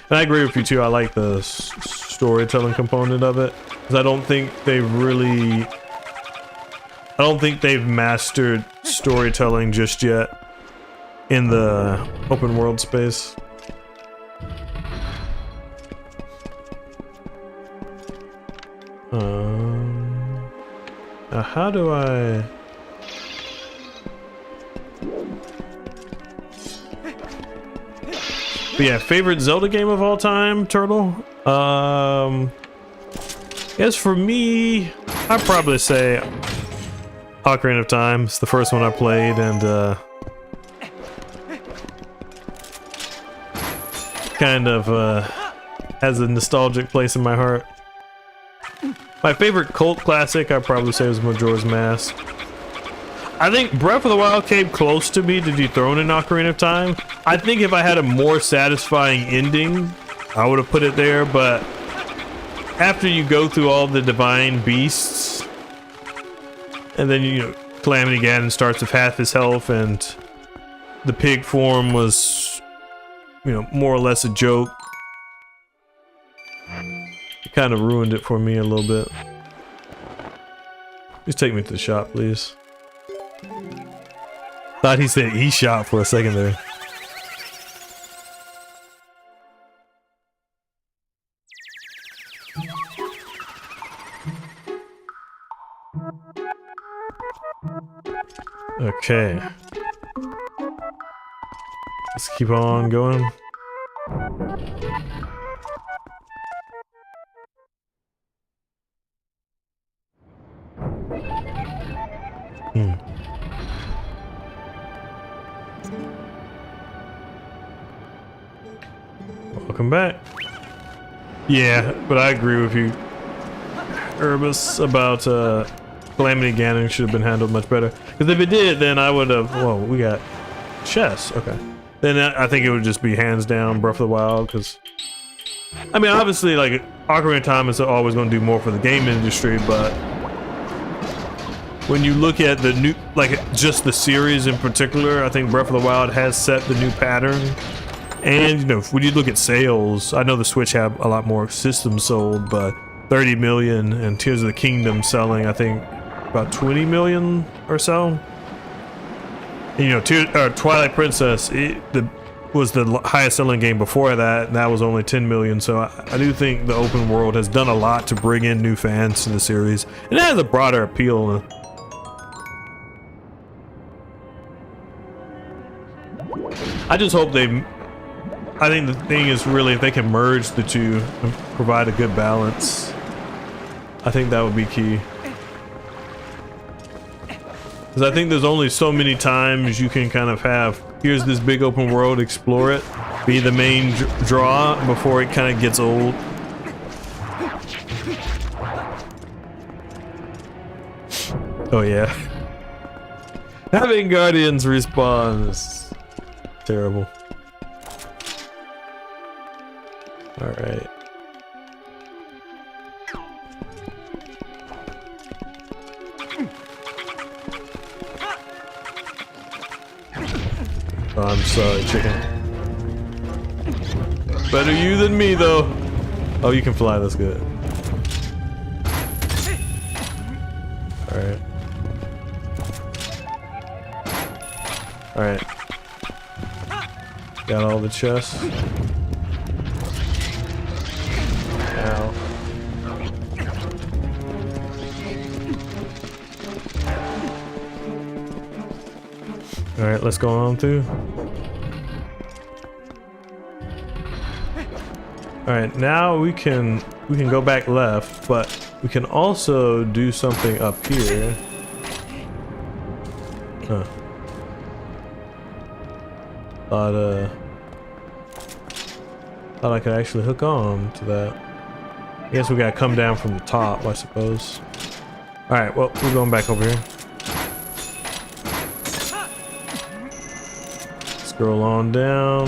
And I agree with you too, I like the storytelling component of it, because I don't think they've mastered storytelling just yet in the open world space. Now how do I... But yeah, favorite Zelda game of all time, Turtle? As for me, I'd probably say Ocarina of Time. It's the first one I played, and kind of has a nostalgic place in my heart. My favorite cult classic, I'd probably say, was Majora's Mask. I think Breath of the Wild came close to me to dethrone in Ocarina of Time. I think if I had a more satisfying ending, I would have put it there, but after you go through all the divine beasts, and then, you know, Calamity Ganon starts with half his health, and the pig form was, you know, more or less a joke. It kind of ruined it for me a little bit. Just take me to the shop, please. Thought he said eShop for a second there. Okay. Let's keep on going. Welcome back. Yeah, but I agree with you, Urbis, about Calamity Ganon should have been handled much better. Because if it did, then I would have... Whoa, we got chess. Okay. Then I think it would just be hands down Breath of the Wild, because... I mean, obviously, like, Ocarina of Time is always going to do more for the game industry, but... when you look at the new... like, just the series in particular, I think Breath of the Wild has set the new pattern. And, you know, when you look at sales, I know the Switch have a lot more systems sold, but 30 million, and Tears of the Kingdom selling, I think, about 20 million or so. And, you know, Twilight Princess was the highest selling game before that, and that was only 10 million. So I do think the open world has done a lot to bring in new fans to the series, and it has a broader appeal. I just hope I think the thing is really if they can merge the two and provide a good balance. I think that would be key. Because I think there's only so many times you can kind of have, here's this big open world, explore it, be the main draw before it kind of gets old. Oh yeah. Having Guardians respawns. terrible. All right. Oh, I'm sorry, chicken. Better you than me, though. Oh, you can fly. That's good. All right. All right. Got all the chests. Ow. All right, let's go on through. All right, now we can go back left, but we can also do something up here. Huh. Thought I could actually hook on to that. I guess we gotta come down from the top, I suppose. All right, well, we're going back over here. Scroll on down.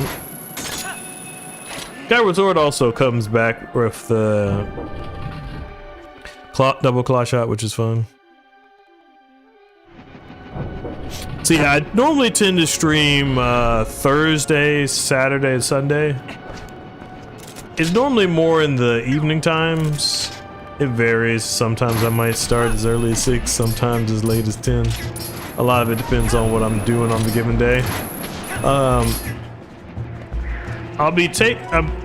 Skyward Sword also comes back with the double claw shot, which is fun. See, I normally tend to stream Thursday, Saturday, and Sunday. It's normally more in the evening times. It varies. Sometimes I might start as early as 6, sometimes as late as 10. A lot of it depends on what I'm doing on the given day. I'm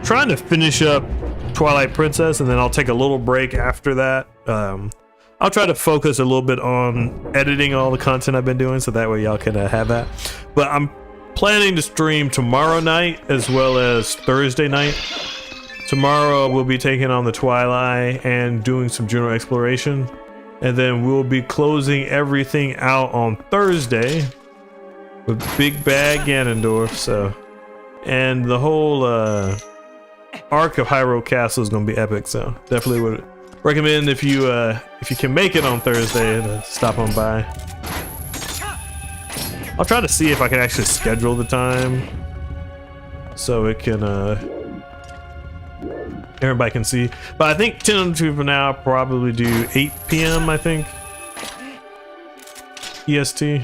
trying to finish up Twilight Princess, and then I'll take a little break after that. I'll try to focus a little bit on editing all the content I've been doing, so that way y'all can have that. But I'm planning to stream tomorrow night as well as Thursday night. Tomorrow we'll be taking on the Twilight and doing some general exploration, and then we'll be closing everything out on Thursday with Big Bad Ganondorf. So, and the whole arc of Hyrule Castle is going to be epic. So definitely would recommend if you can make it on Thursday to stop on by. I'll try to see if I can actually schedule the time so it can everybody can see. But I think 10 for now. Probably do 8 p.m. I think EST.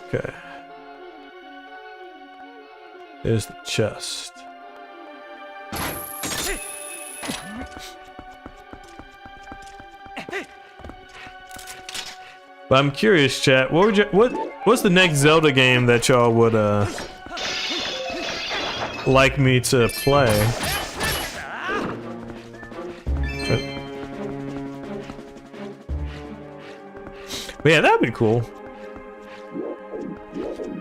Okay. There's the chest. But I'm curious, chat. What's the next Zelda game that y'all would like me to play? But yeah, that'd be cool.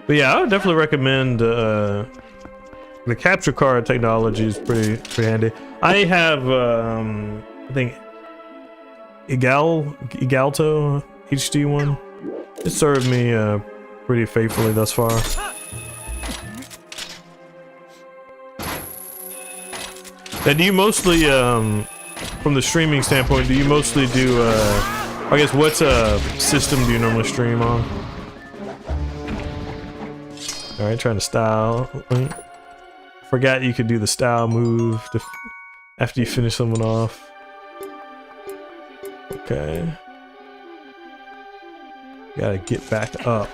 But yeah, I would definitely recommend the capture card technology is pretty handy. I have I think Egalto HD one. It served me pretty faithfully thus far. Now, do you mostly from the streaming standpoint, do you mostly do I guess what system do you normally stream on? Alright, trying to style. Forgot you could do the style move after you finish someone off. Okay. Gotta get back up.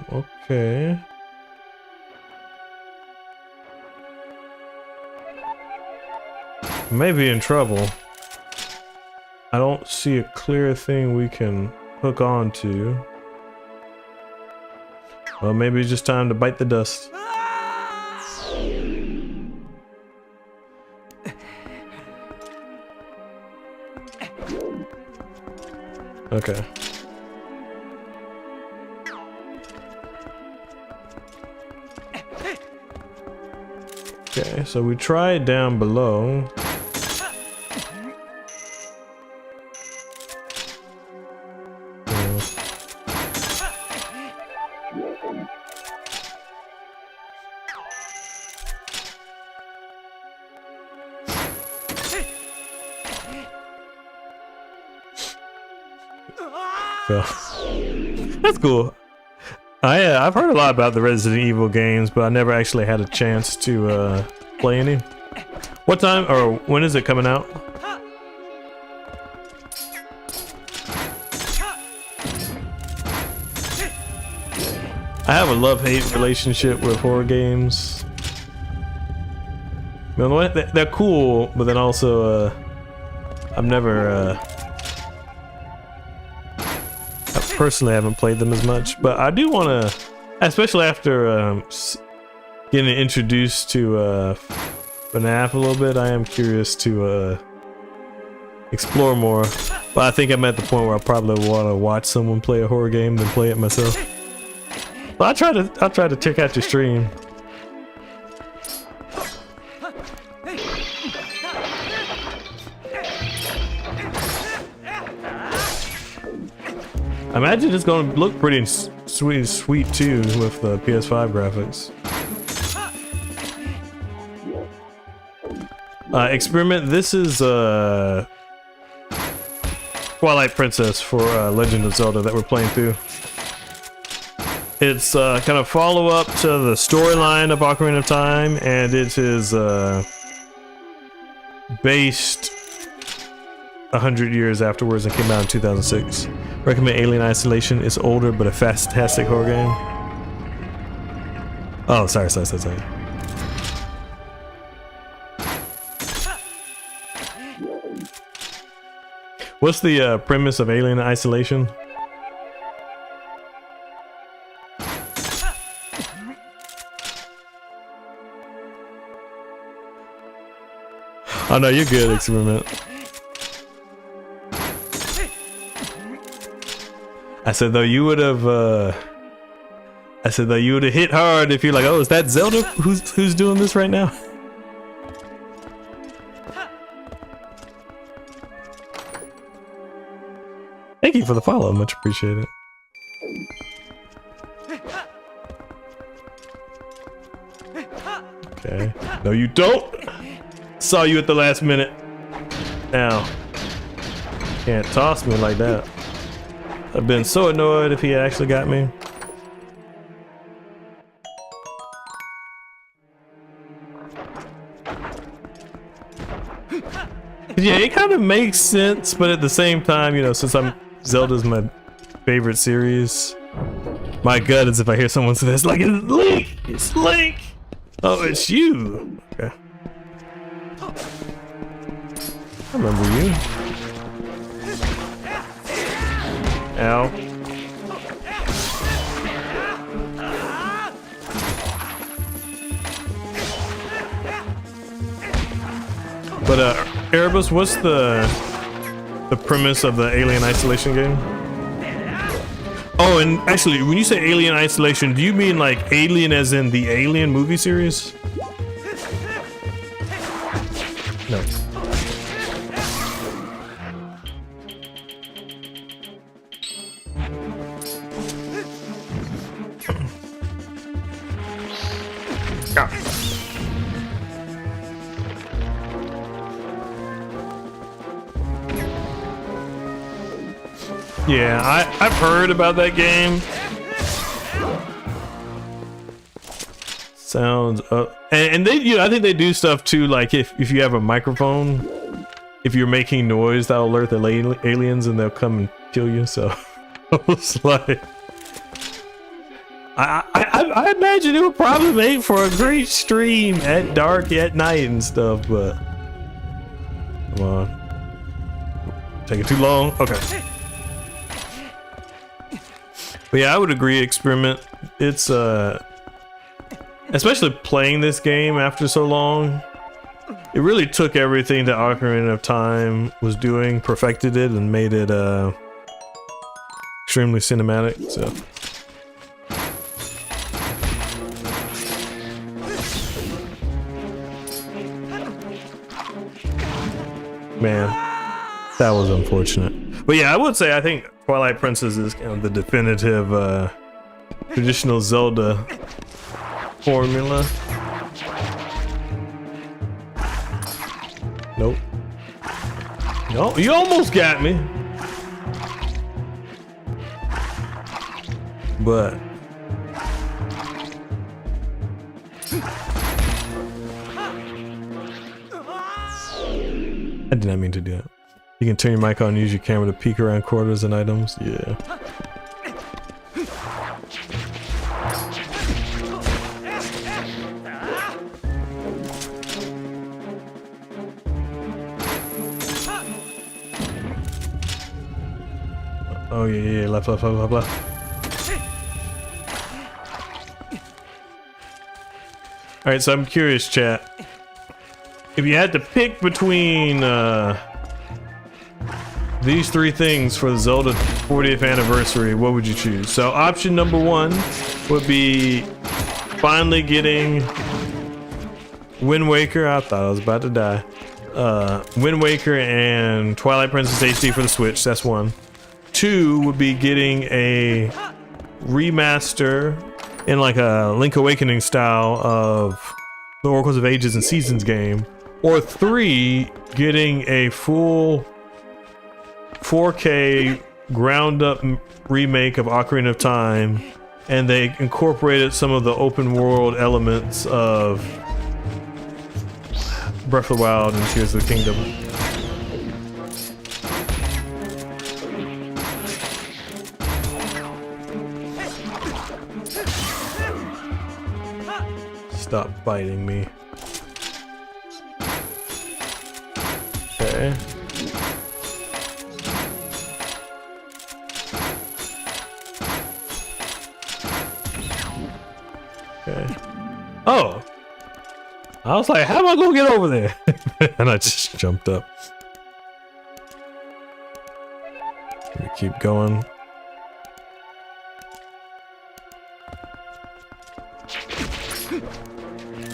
Okay. Maybe in trouble. I don't see a clear thing we can hook on to. Well, maybe it's just time to bite the dust. Okay. Okay, so we tried down below. So, that's cool. I've heard a lot about the Resident Evil games, but I never actually had a chance to play any. What time or when is it coming out? I have a love-hate relationship with horror games. You know, they're cool, but then also I've never I personally haven't played them as much, but I do want to, especially after getting introduced to FNAF a little bit. I am curious to explore more, but I think I'm at the point where I probably want to watch someone play a horror game than play it myself. But I'll try to check out your stream. I imagine it's going to look pretty sweet too with the PS5 graphics. Experiment. This is Twilight Princess for Legend of Zelda that we're playing through. It's kind of follow up to the storyline of Ocarina of Time, and it is based 100 years afterwards and came out in 2006. Recommend Alien Isolation. It's older but a fantastic horror game. Oh, sorry. What's the premise of Alien Isolation? Oh no, you're good, Experiment. I said though you would have hit hard if you're like, oh, is that Zelda who's doing this right now? Thank you for the follow, much appreciated. Okay. No, you don't. Saw you at the last minute. Now, can't toss me like that. I've been so annoyed if he actually got me. Yeah, it kind of makes sense, but at the same time, you know, since Zelda's my favorite series, my gut is if I hear someone say this, like, it's Link! It's Link! Oh, it's you! Okay. I remember you. Ow. But Erebus, what's the premise of the Alien Isolation game? Oh, and actually, when you say Alien Isolation, do you mean like Alien as in the Alien movie series? No. Yeah, I've heard about that game. Sounds and they, you know, I think they do stuff too, like if you have a microphone, if you're making noise, that'll alert the aliens and they'll come and kill you. So I was like, I imagine it would probably make for a great stream at dark at night and stuff, but come on, taking too long. Okay. But yeah, I would agree, Experiment. It's especially playing this game after so long, it really took everything that Ocarina of Time was doing, perfected it, and made it extremely cinematic. So man, that was unfortunate. But yeah, I would say I think Twilight Princess is kind of the definitive traditional Zelda formula. Nope. No, you almost got me. But I did not mean to do that. You can turn your mic on and use your camera to peek around corners and items. Yeah. Oh yeah, left. All right, so I'm curious, chat. If you had to pick between these three things for the Zelda 40th anniversary, what would you choose? So option number one would be finally getting Wind Waker. I thought I was about to die. Wind Waker and Twilight Princess HD for the Switch. That's one. Two would be getting a remaster in like a Link Awakening style of the Oracles of Ages and Seasons game. Or three, getting a full 4K ground up remake of Ocarina of Time, and they incorporated some of the open world elements of Breath of the Wild and Tears of the Kingdom. Stop biting me. Okay. Okay. Oh! I was like, how am I gonna get over there? And I just jumped up. Let me keep going.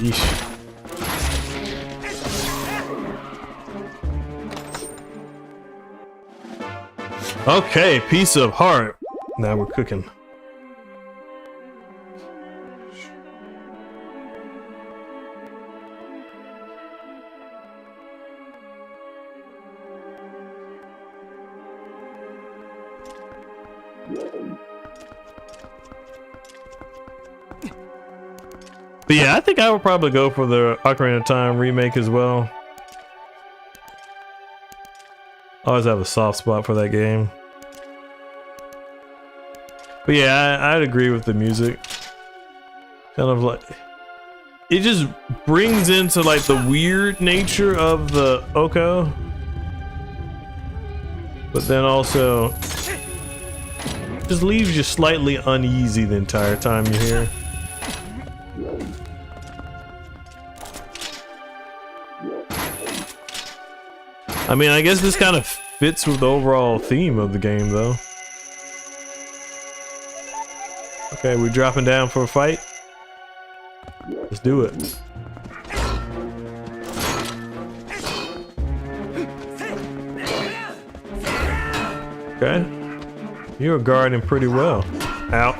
Yeesh. Okay, piece of heart. Now we're cooking. But yeah, I think I would probably go for the Ocarina of Time remake as well. I always have a soft spot for that game. But yeah, I'd agree with the music. Kind of like, it just brings into like the weird nature of the Oko, but then also just leaves you slightly uneasy the entire time you're here. I mean, I guess this kind of fits with the overall theme of the game, though. Okay, we're dropping down for a fight. Let's do it. Okay. You're guarding pretty well. Out.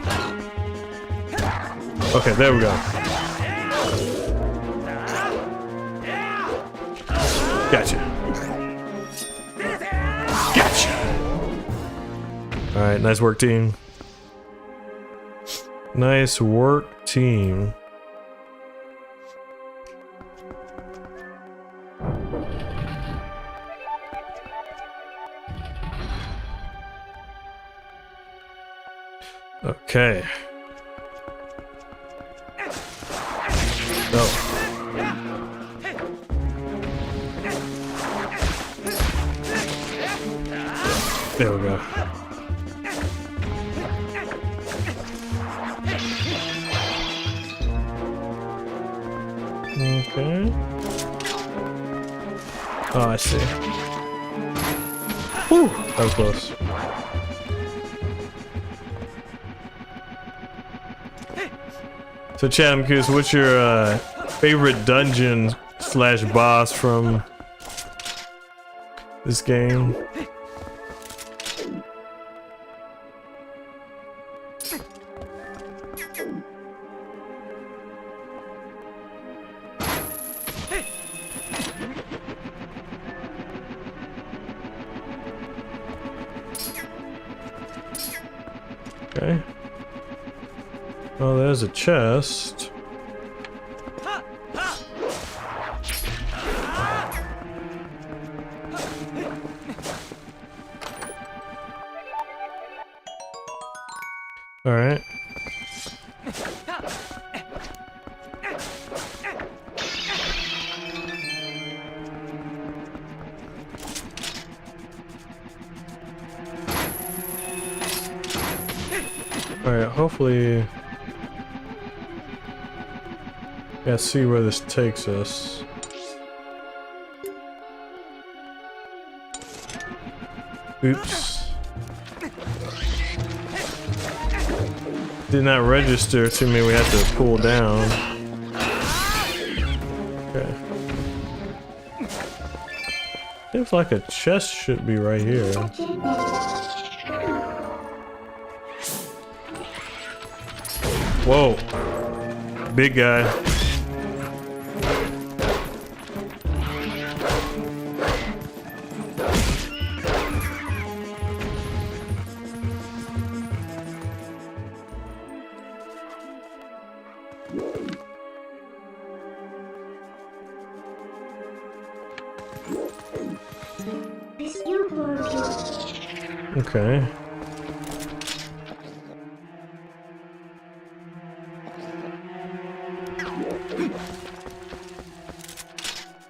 Okay, there we go. Gotcha. Alright, nice work, team. Nice work, team. Okay. Oh. There we go. Okay. Oh, I see. Whew, that was close. So, Chad, I'm curious, what's your favorite dungeon slash boss from this game? Okay. Oh, there's a chest. All right. Alright, hopefully... Yeah, see where this takes us. Oops. Did not register to me, we had to pull down. Okay. Seems like a chest should be right here. Whoa. Big guy. Okay.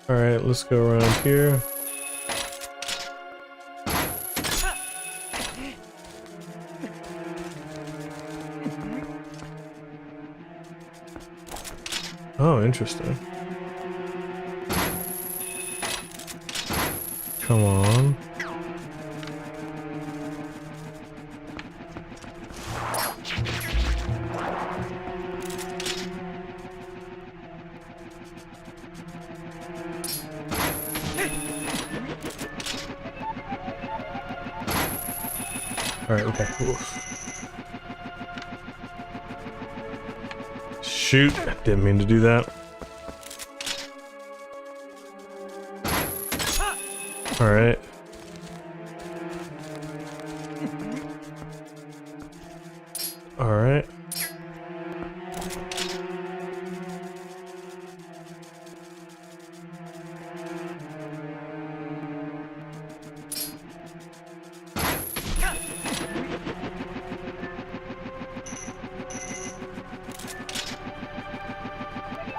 All right, let's go around here. Oh, interesting. Come on. Alright, okay. Oof. Shoot! Didn't mean to do that. Alright. Alright.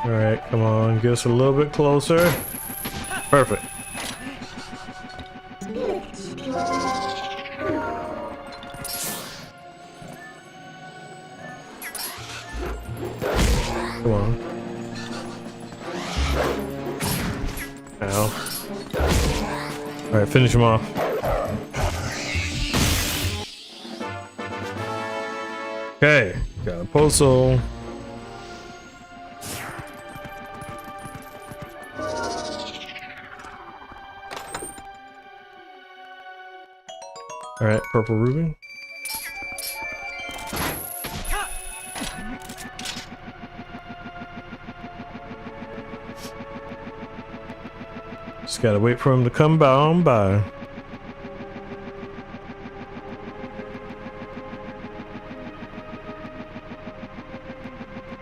Alright, come on, get us a little bit closer. Perfect. Come on. Ow. Alright, finish him off. Okay, got a puzzle. Alright, purple ruby. Just gotta wait for him to come on by.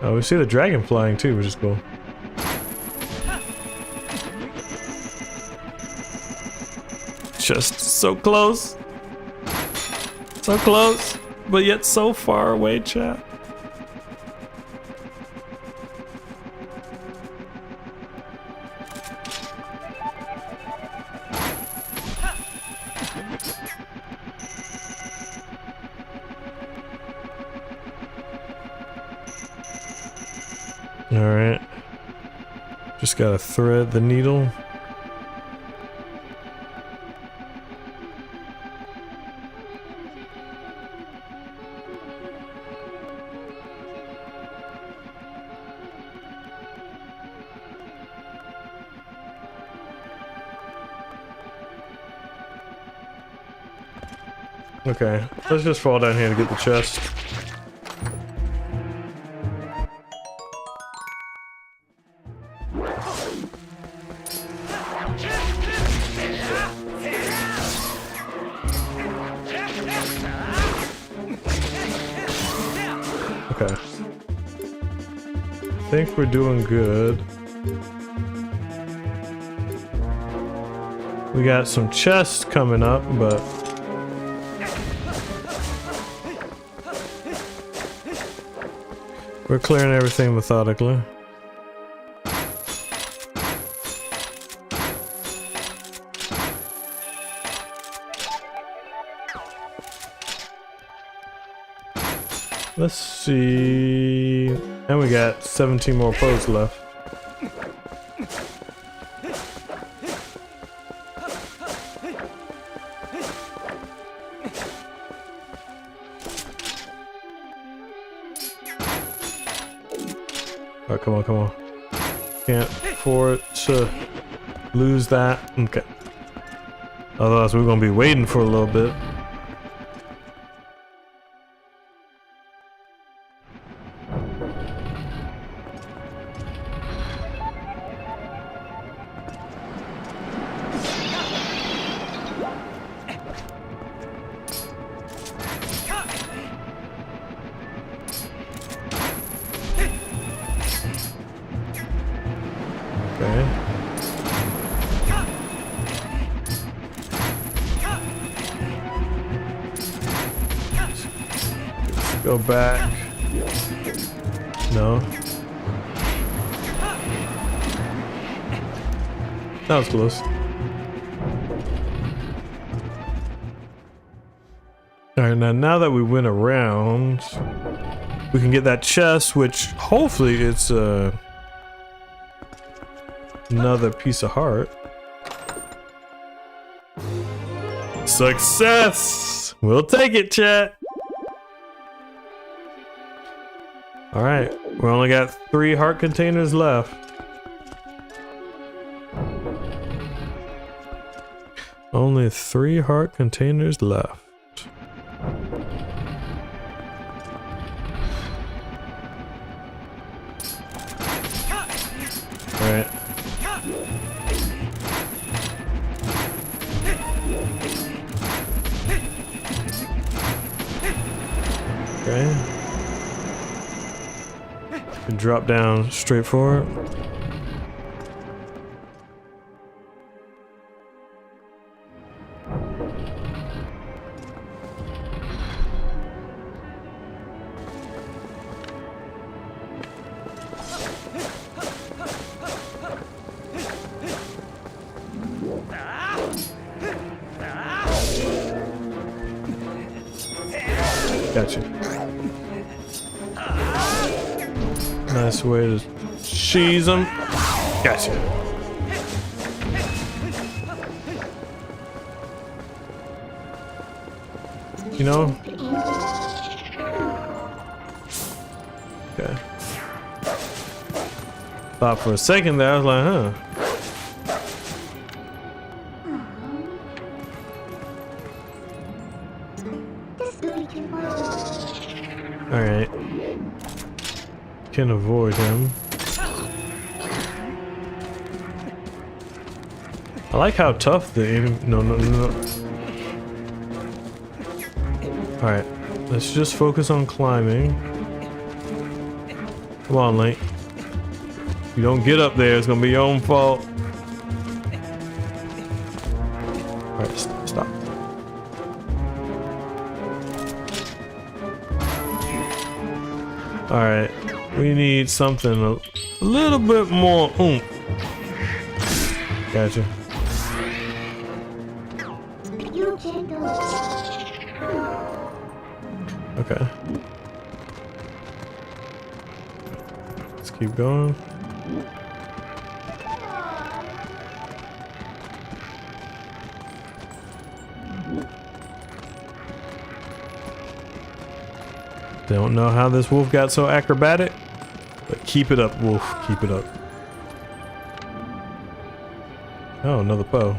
Oh, we see the dragon flying too, which is cool. Just so close. So close, but yet so far away, chat. Alright. Just gotta thread the needle. Okay, let's just fall down here to get the chest. Okay. I think we're doing good. We got some chests coming up, but we're clearing everything methodically. Let's see. And we got 17 more posts left. Alright, come on, come on. Can't afford to lose that. Okay. Otherwise, we're gonna be waiting for a little bit. Okay. Let's go back. No. That was close. Alright, now that we went around, we can get that chest, which hopefully it's another piece of heart. Success! We'll take it, chat. Alright, we only got 3 heart containers left. Only 3 heart containers left. Alright. Okay. And drop down straight forward. Gotcha. Nice way to cheese them. Gotcha. You know? Okay. Thought for a second there, I was like, huh. Alright. Can avoid him. I like how tough the enemy. No. Alright. Let's just focus on climbing. Come on, Link. If you don't get up there, it's gonna be your own fault. Alright, stop. Alright, we need something a little bit more oomph. Gotcha. Okay. Let's keep going. Don't know how this wolf got so acrobatic, but keep it up, wolf. Keep it up. Oh, another Poe.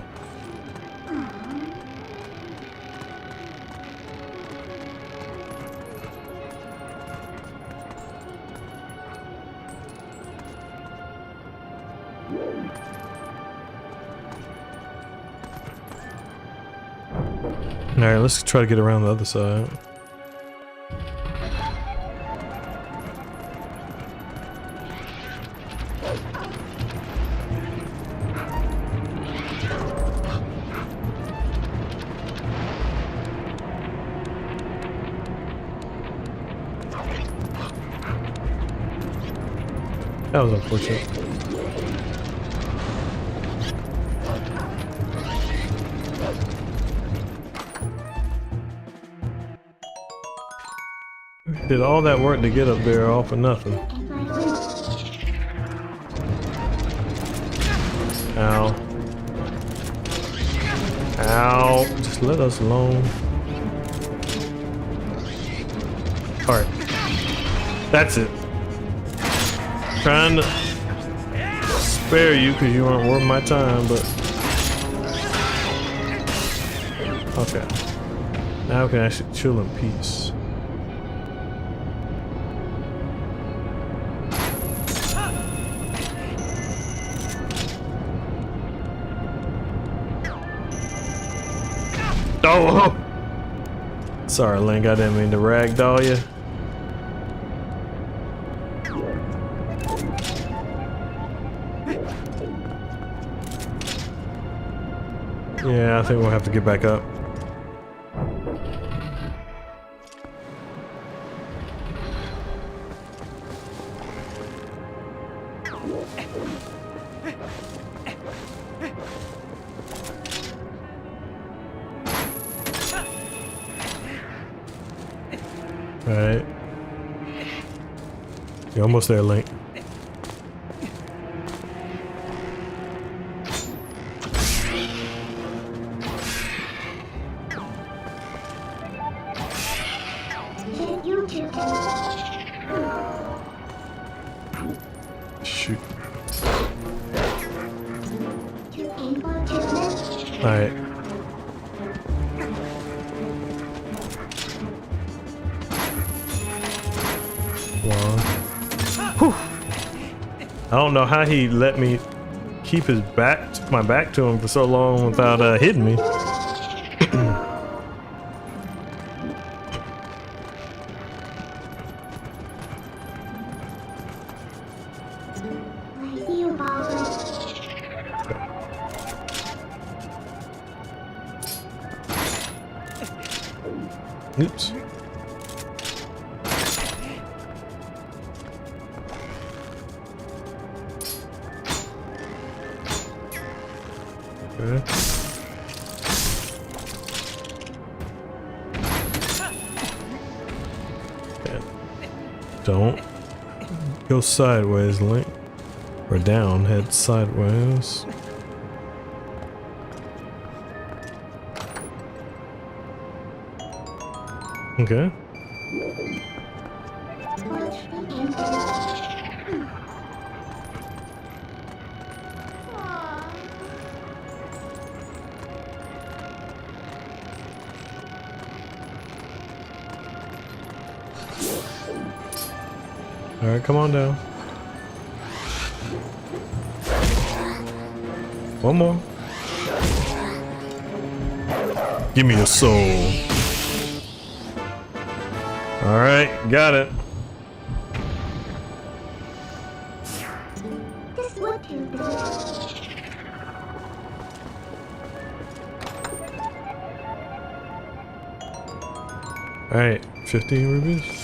Alright, let's try to get around the other side. That was unfortunate. Did all that work to get up there all for nothing. Ow. Ow. Just let us alone. Alright. That's it. Trying to spare you because you weren't worth my time, but... Okay. Now we can actually chill in peace. Oh! Sorry, Link, I didn't mean to ragdoll you. Yeah, I think we'll have to get back up. Alright. You're almost there, Link. Shoot. Alright. I don't know how he let me keep his my back to him for so long without hitting me. Oops. Okay. Don't go sideways, Link. Or down, head sideways. Okay. All right, come on down. One more. Give me your soul. All right, got it. All right, 15 rubies.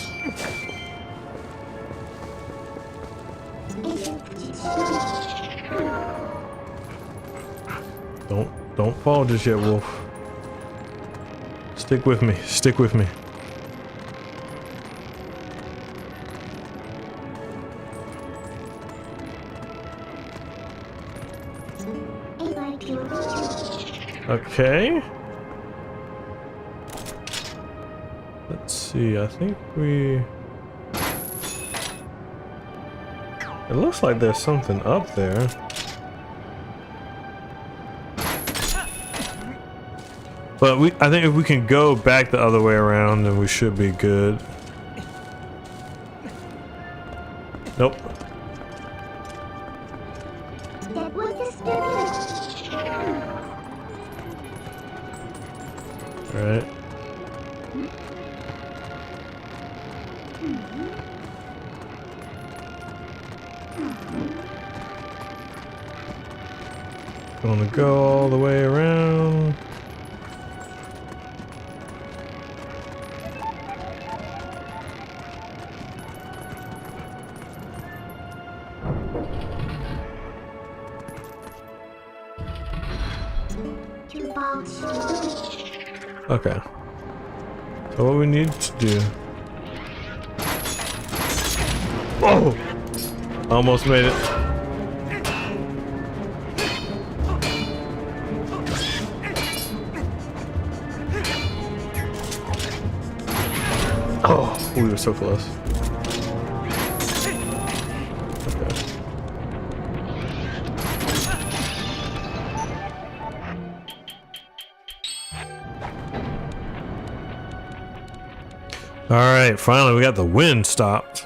Don't fall just yet, Wolf. Stick with me. Stick with me. Okay. Let's see. I think we... It looks like there's something up there. But I think if we can go back the other way around, then we should be good. Nope. Alright. Gonna go all the way around. Okay. So what we need to do... Oh! Almost made it. Oh, we were so close. Okay. All right, finally we got the wind stopped.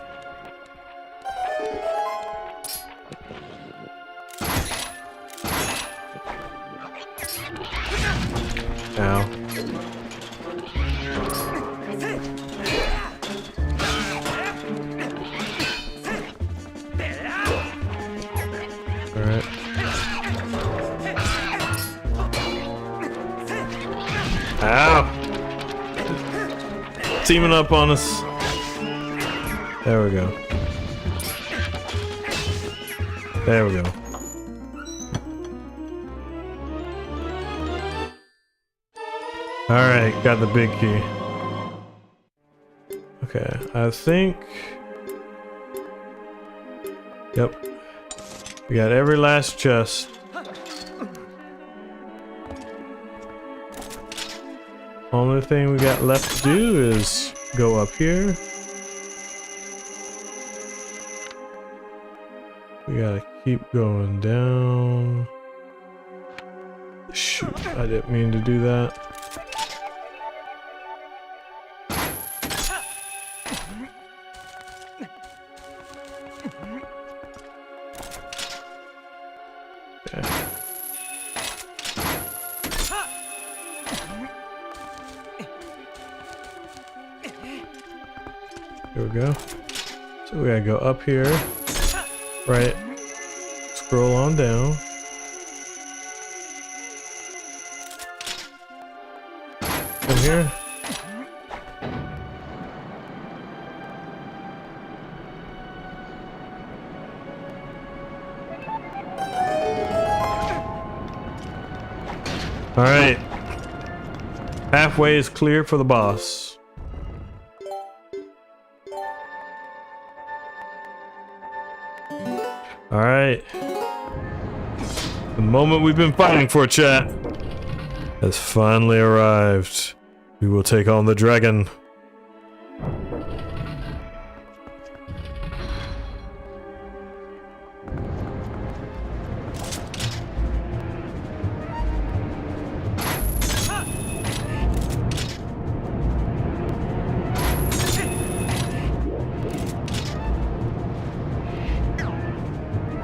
Ow. All right. Ow. Teaming up on us. There we go. There we go. Alright, got the big key. Okay, I think... Yep. We got every last chest. Only thing we got left to do is go up here. We gotta keep going down. Shoot, I didn't mean to do that. Okay. Here we go. So we gotta go up here, right? Scroll on down. Come here. All right. Halfway is clear for the boss. All right. The moment we've been fighting for, chat, has finally arrived. We will take on the dragon.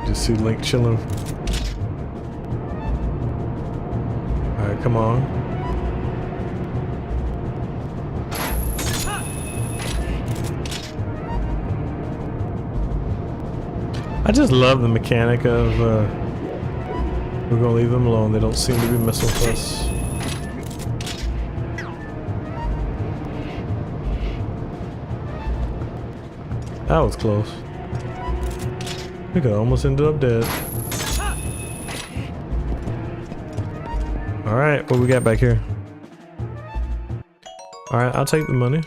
Just see Link chilling. Alright, come on. I just love the mechanic of we're gonna leave them alone. They don't seem to be messing with us. That was close. We could almost ended up dead. Alright, what we got back here? Alright, I'll take the money.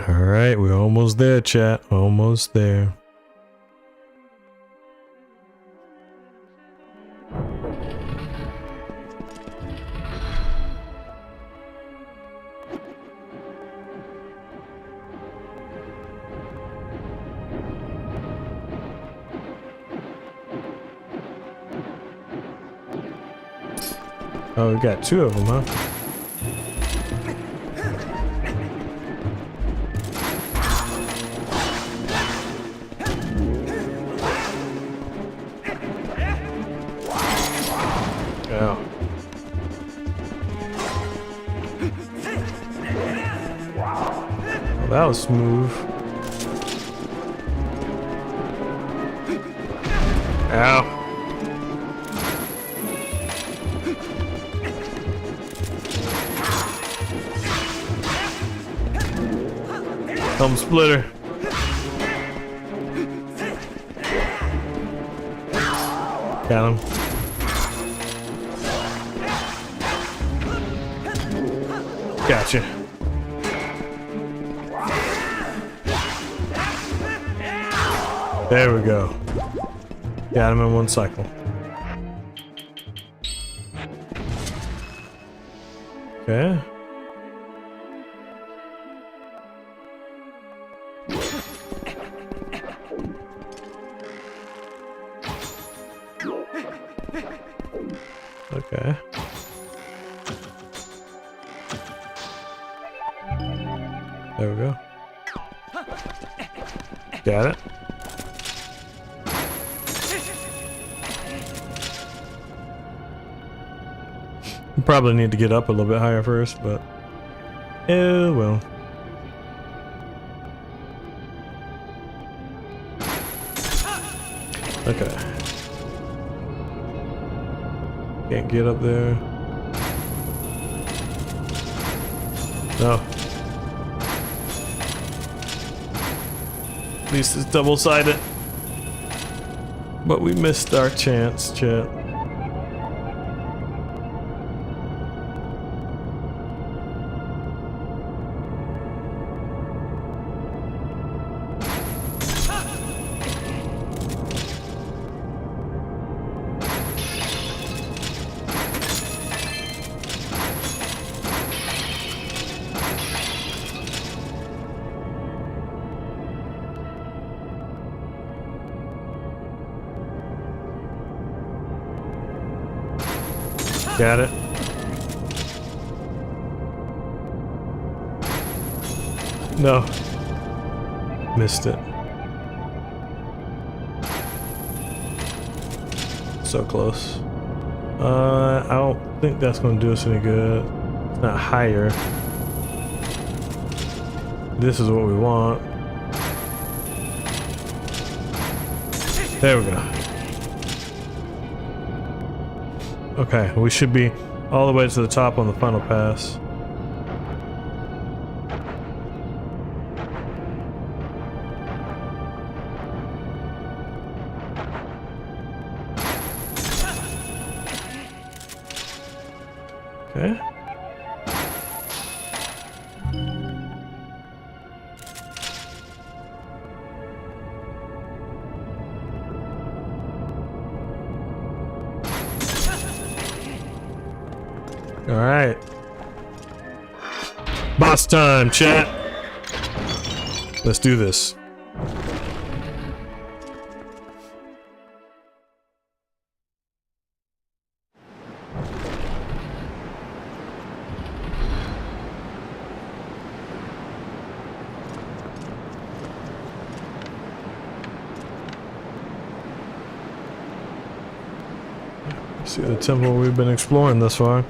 Alright, we're almost there, chat. Almost there. Oh, we got two of them, huh? Yeah. that was smooth. Ow. Thumb splitter. Got him. Gotcha. There we go. Got him in one cycle. Okay. Okay. There we go. Got it. Probably need to get up a little bit higher first, but oh well. Okay. Can't get up there. No. At least it's double-sided. But we missed our chance, chat. Got it. No. Missed it. So close. I don't think that's going to do us any good. It's not higher. This is what we want. There we go. Okay, we should be all the way to the top on the final pass. Okay. All right. Boss time, chat. Let's do this. See the temple we've been exploring thus far.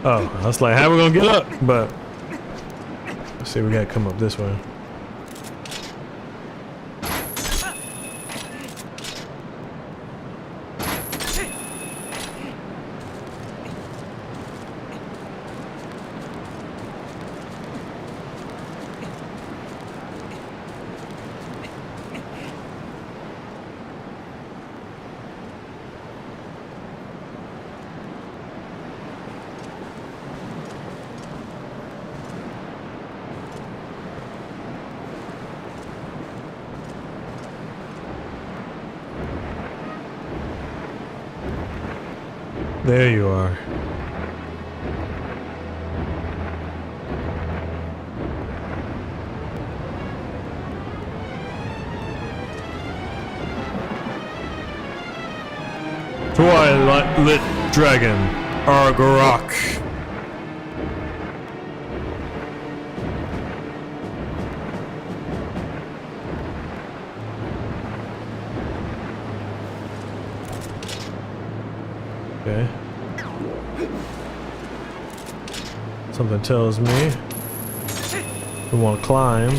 Oh, I was like, how are we gonna get up? But let's see, we gotta come up this way. There you are. Twilight lit dragon, Argarok. Okay. Something tells me we want to climb.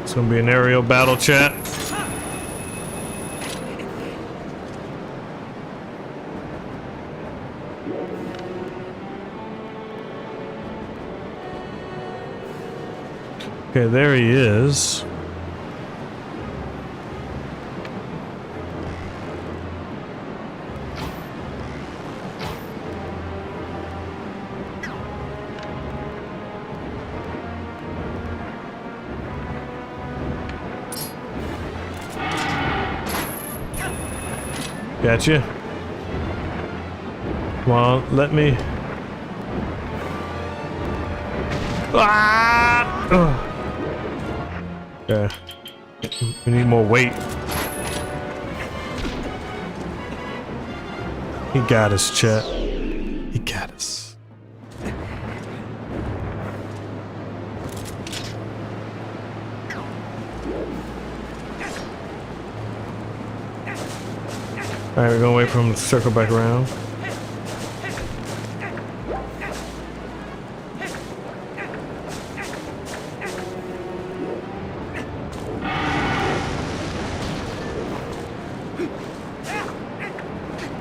It's gonna be an aerial battle, chat. Okay, there he is. Gotcha. Come on, let me. Ah! Ugh. Yeah. We need more weight. He got us, chat. He got us. Alright, we're gonna wait for him to circle back around.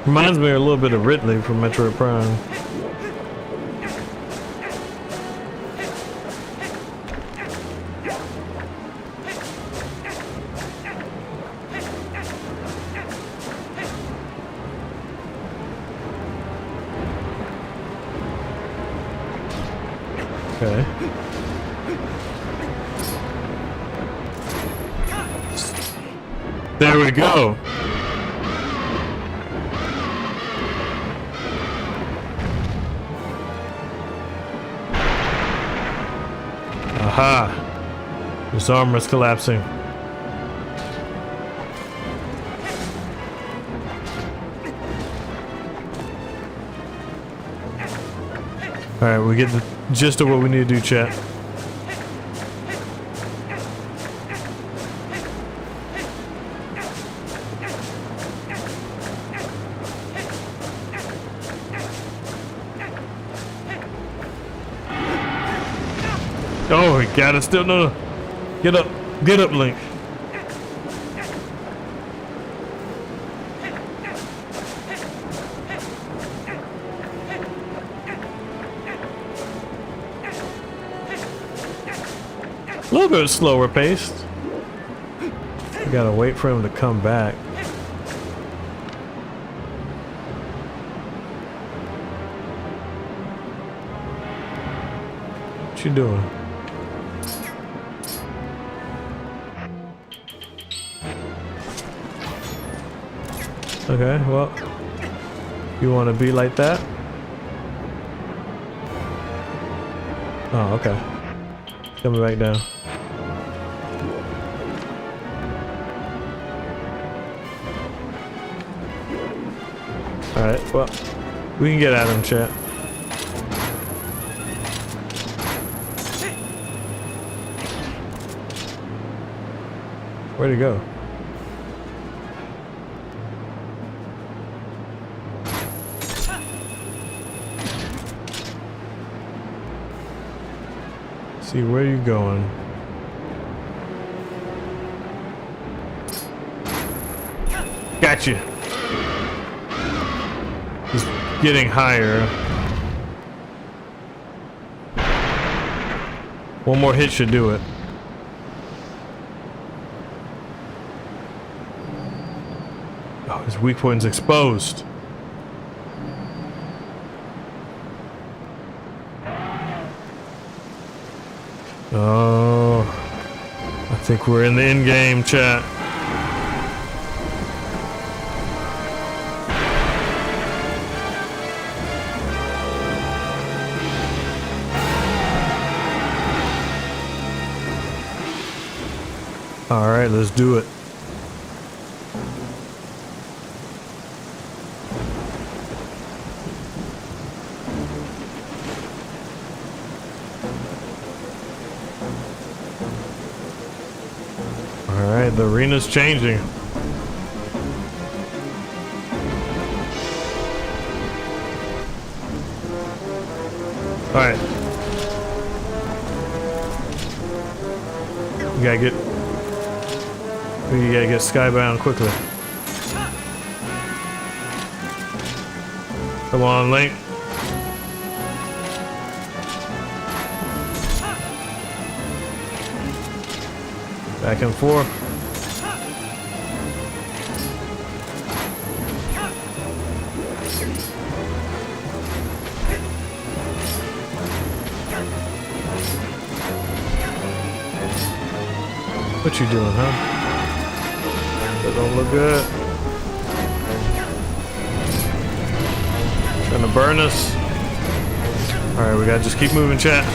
Reminds me a little bit of Ridley from Metroid Prime. Okay. There we go. Aha! His armor is collapsing. Alright, we get the gist of what we need to do, chat. Oh, he got it still. No, no. Get up. Get up, Link. A little bit slower paced. We gotta wait for him to come back. What you doing? Okay, well, you want to be like that? Oh, okay. Coming back down. Alright, well, we can get at him, chat. Where'd he go? See, where are you going? Gotcha. He's getting higher. One more hit should do it. Oh, his weak point's exposed. Oh, I think we're in the end game, chat. All right, let's do it. the arena's changing. Alright. We gotta get skybound quickly. Come on, Link. Back and forth. What you doing, huh? That don't look good. Trying to burn us. Alright, we gotta just keep moving, chat.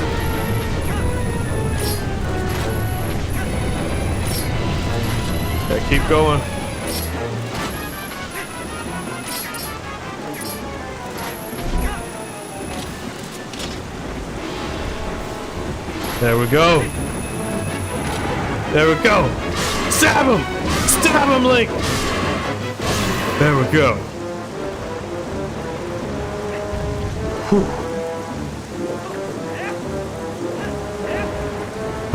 Gotta keep going. There we go. There we go. Stab him! Stab him, Link! There we go. Whew.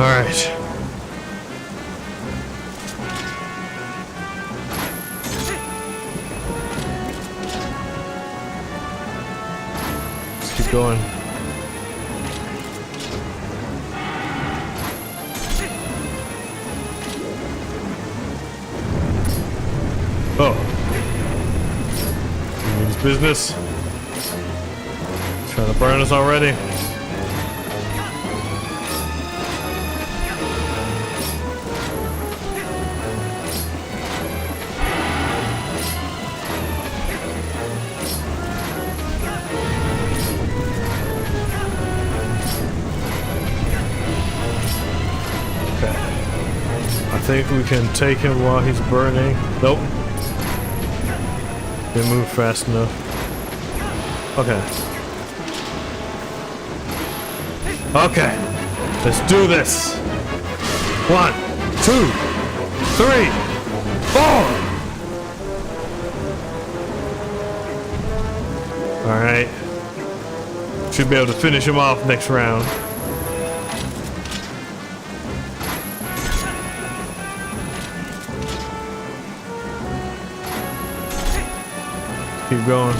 All right. Let's keep going. Oh. Means business. Trying to burn us already. Okay. I think we can take him while he's burning. Nope. Didn't move fast enough. Okay. Okay. Let's do this. 1, 2, 3, 4. All right. Should be able to finish him off next round. Keep going.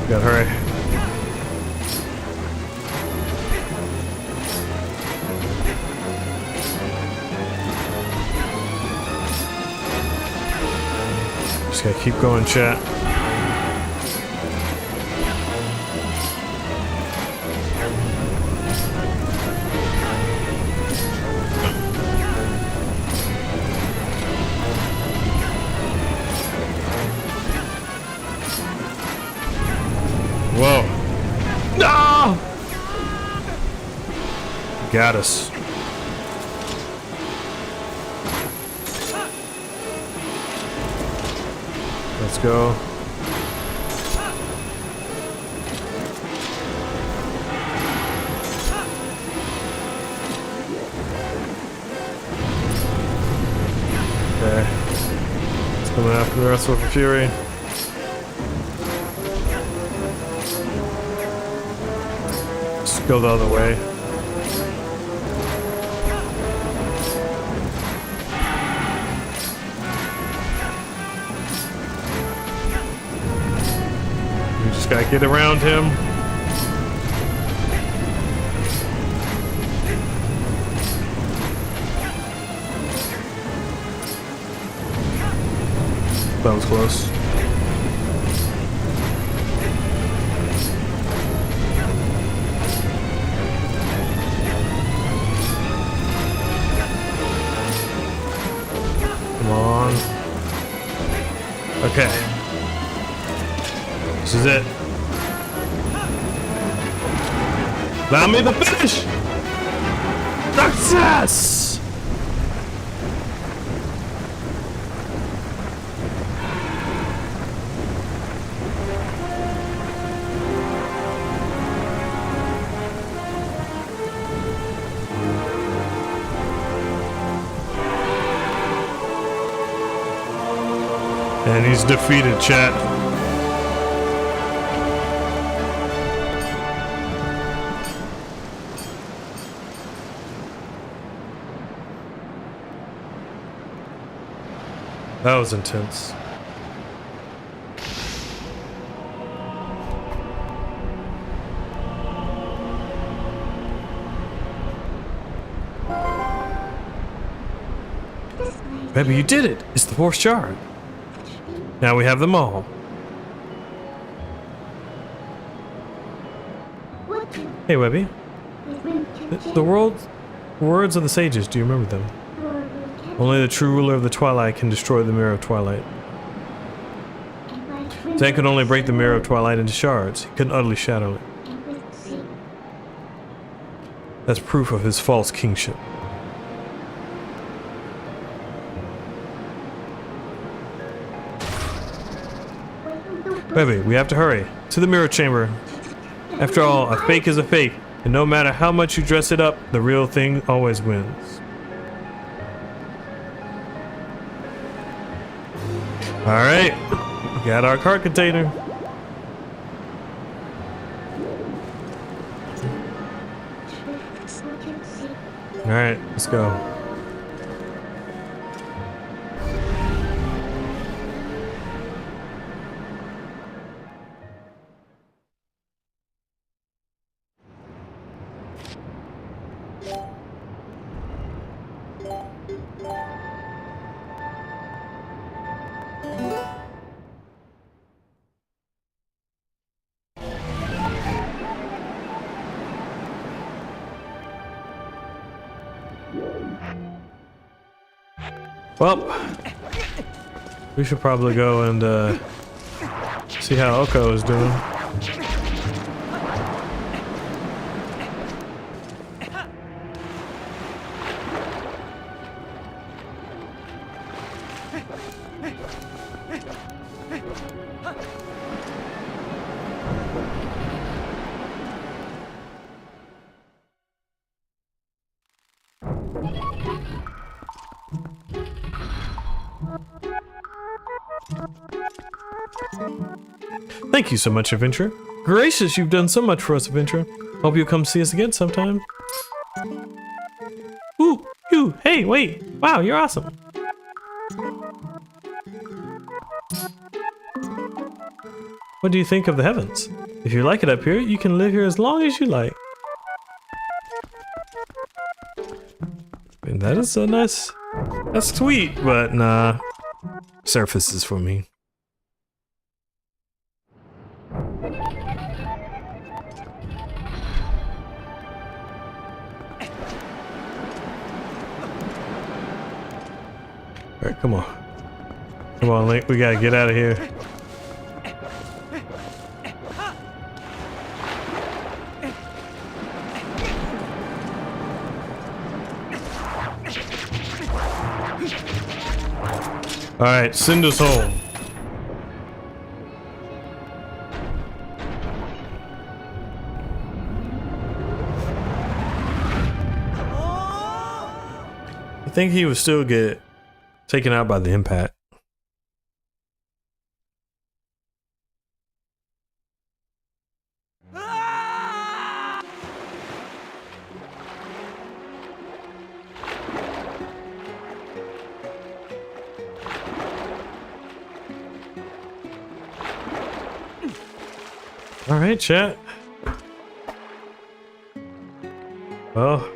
Gotta hurry. Just gotta keep going, chat. Whoa. No! Got us. Let's go. Okay. It's coming after the rest of the Fury. Go the other way. We just gotta get around him. That was close. Okay. This is it. Allow me to finish! Success! And he's defeated, chat. That was intense. Maybe you did it! It's the fourth shard. Now we have them all. Hey, Webby. The words of the sages, do you remember them? Only the true ruler of the Twilight can destroy the Mirror of Twilight. Zant could only break the Mirror of Twilight into shards. He couldn't utterly shatter it. That's proof of his false kingship. Webby, we have to hurry. To the mirror chamber. After all, a fake is a fake, and no matter how much you dress it up, the real thing always wins. Alright, we got our cart container. Alright, let's go. Well, we should probably go and see how Oko is doing. Thank you so much, Adventure. Gracious, you've done so much for us, Adventure. Hope you'll come see us again sometime. Ooh, you, hey, wait. Wow, you're awesome. What do you think of the heavens? If you like it up here, you can live here as long as you like. And that is so nice. That's sweet, but nah. Surface is for me. Alright, come on. Come on, Link, we gotta get out of here. Alright, send us home. I think he would still get taken out by the impact. All right, chat. Well,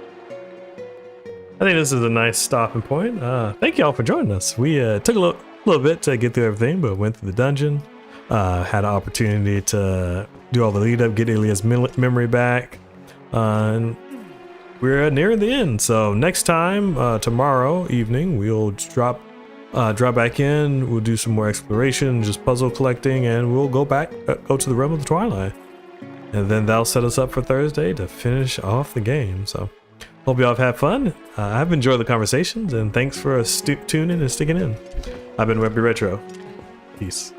I think this is a nice stopping point. Thank y'all for joining us. We took a little bit to get through everything, but went through the dungeon. Had an opportunity to do all the lead up, get Ilia's memory back, and we're nearing the end. So next time, tomorrow evening, we'll drop back in. We'll do some more exploration, just puzzle collecting, and we'll go back, go to the realm of the Twilight, and then that'll set us up for Thursday to finish off the game. So. Hope y'all have had fun. I've enjoyed the conversations, and thanks for tuning and sticking in. I've been Webby Retro. Peace.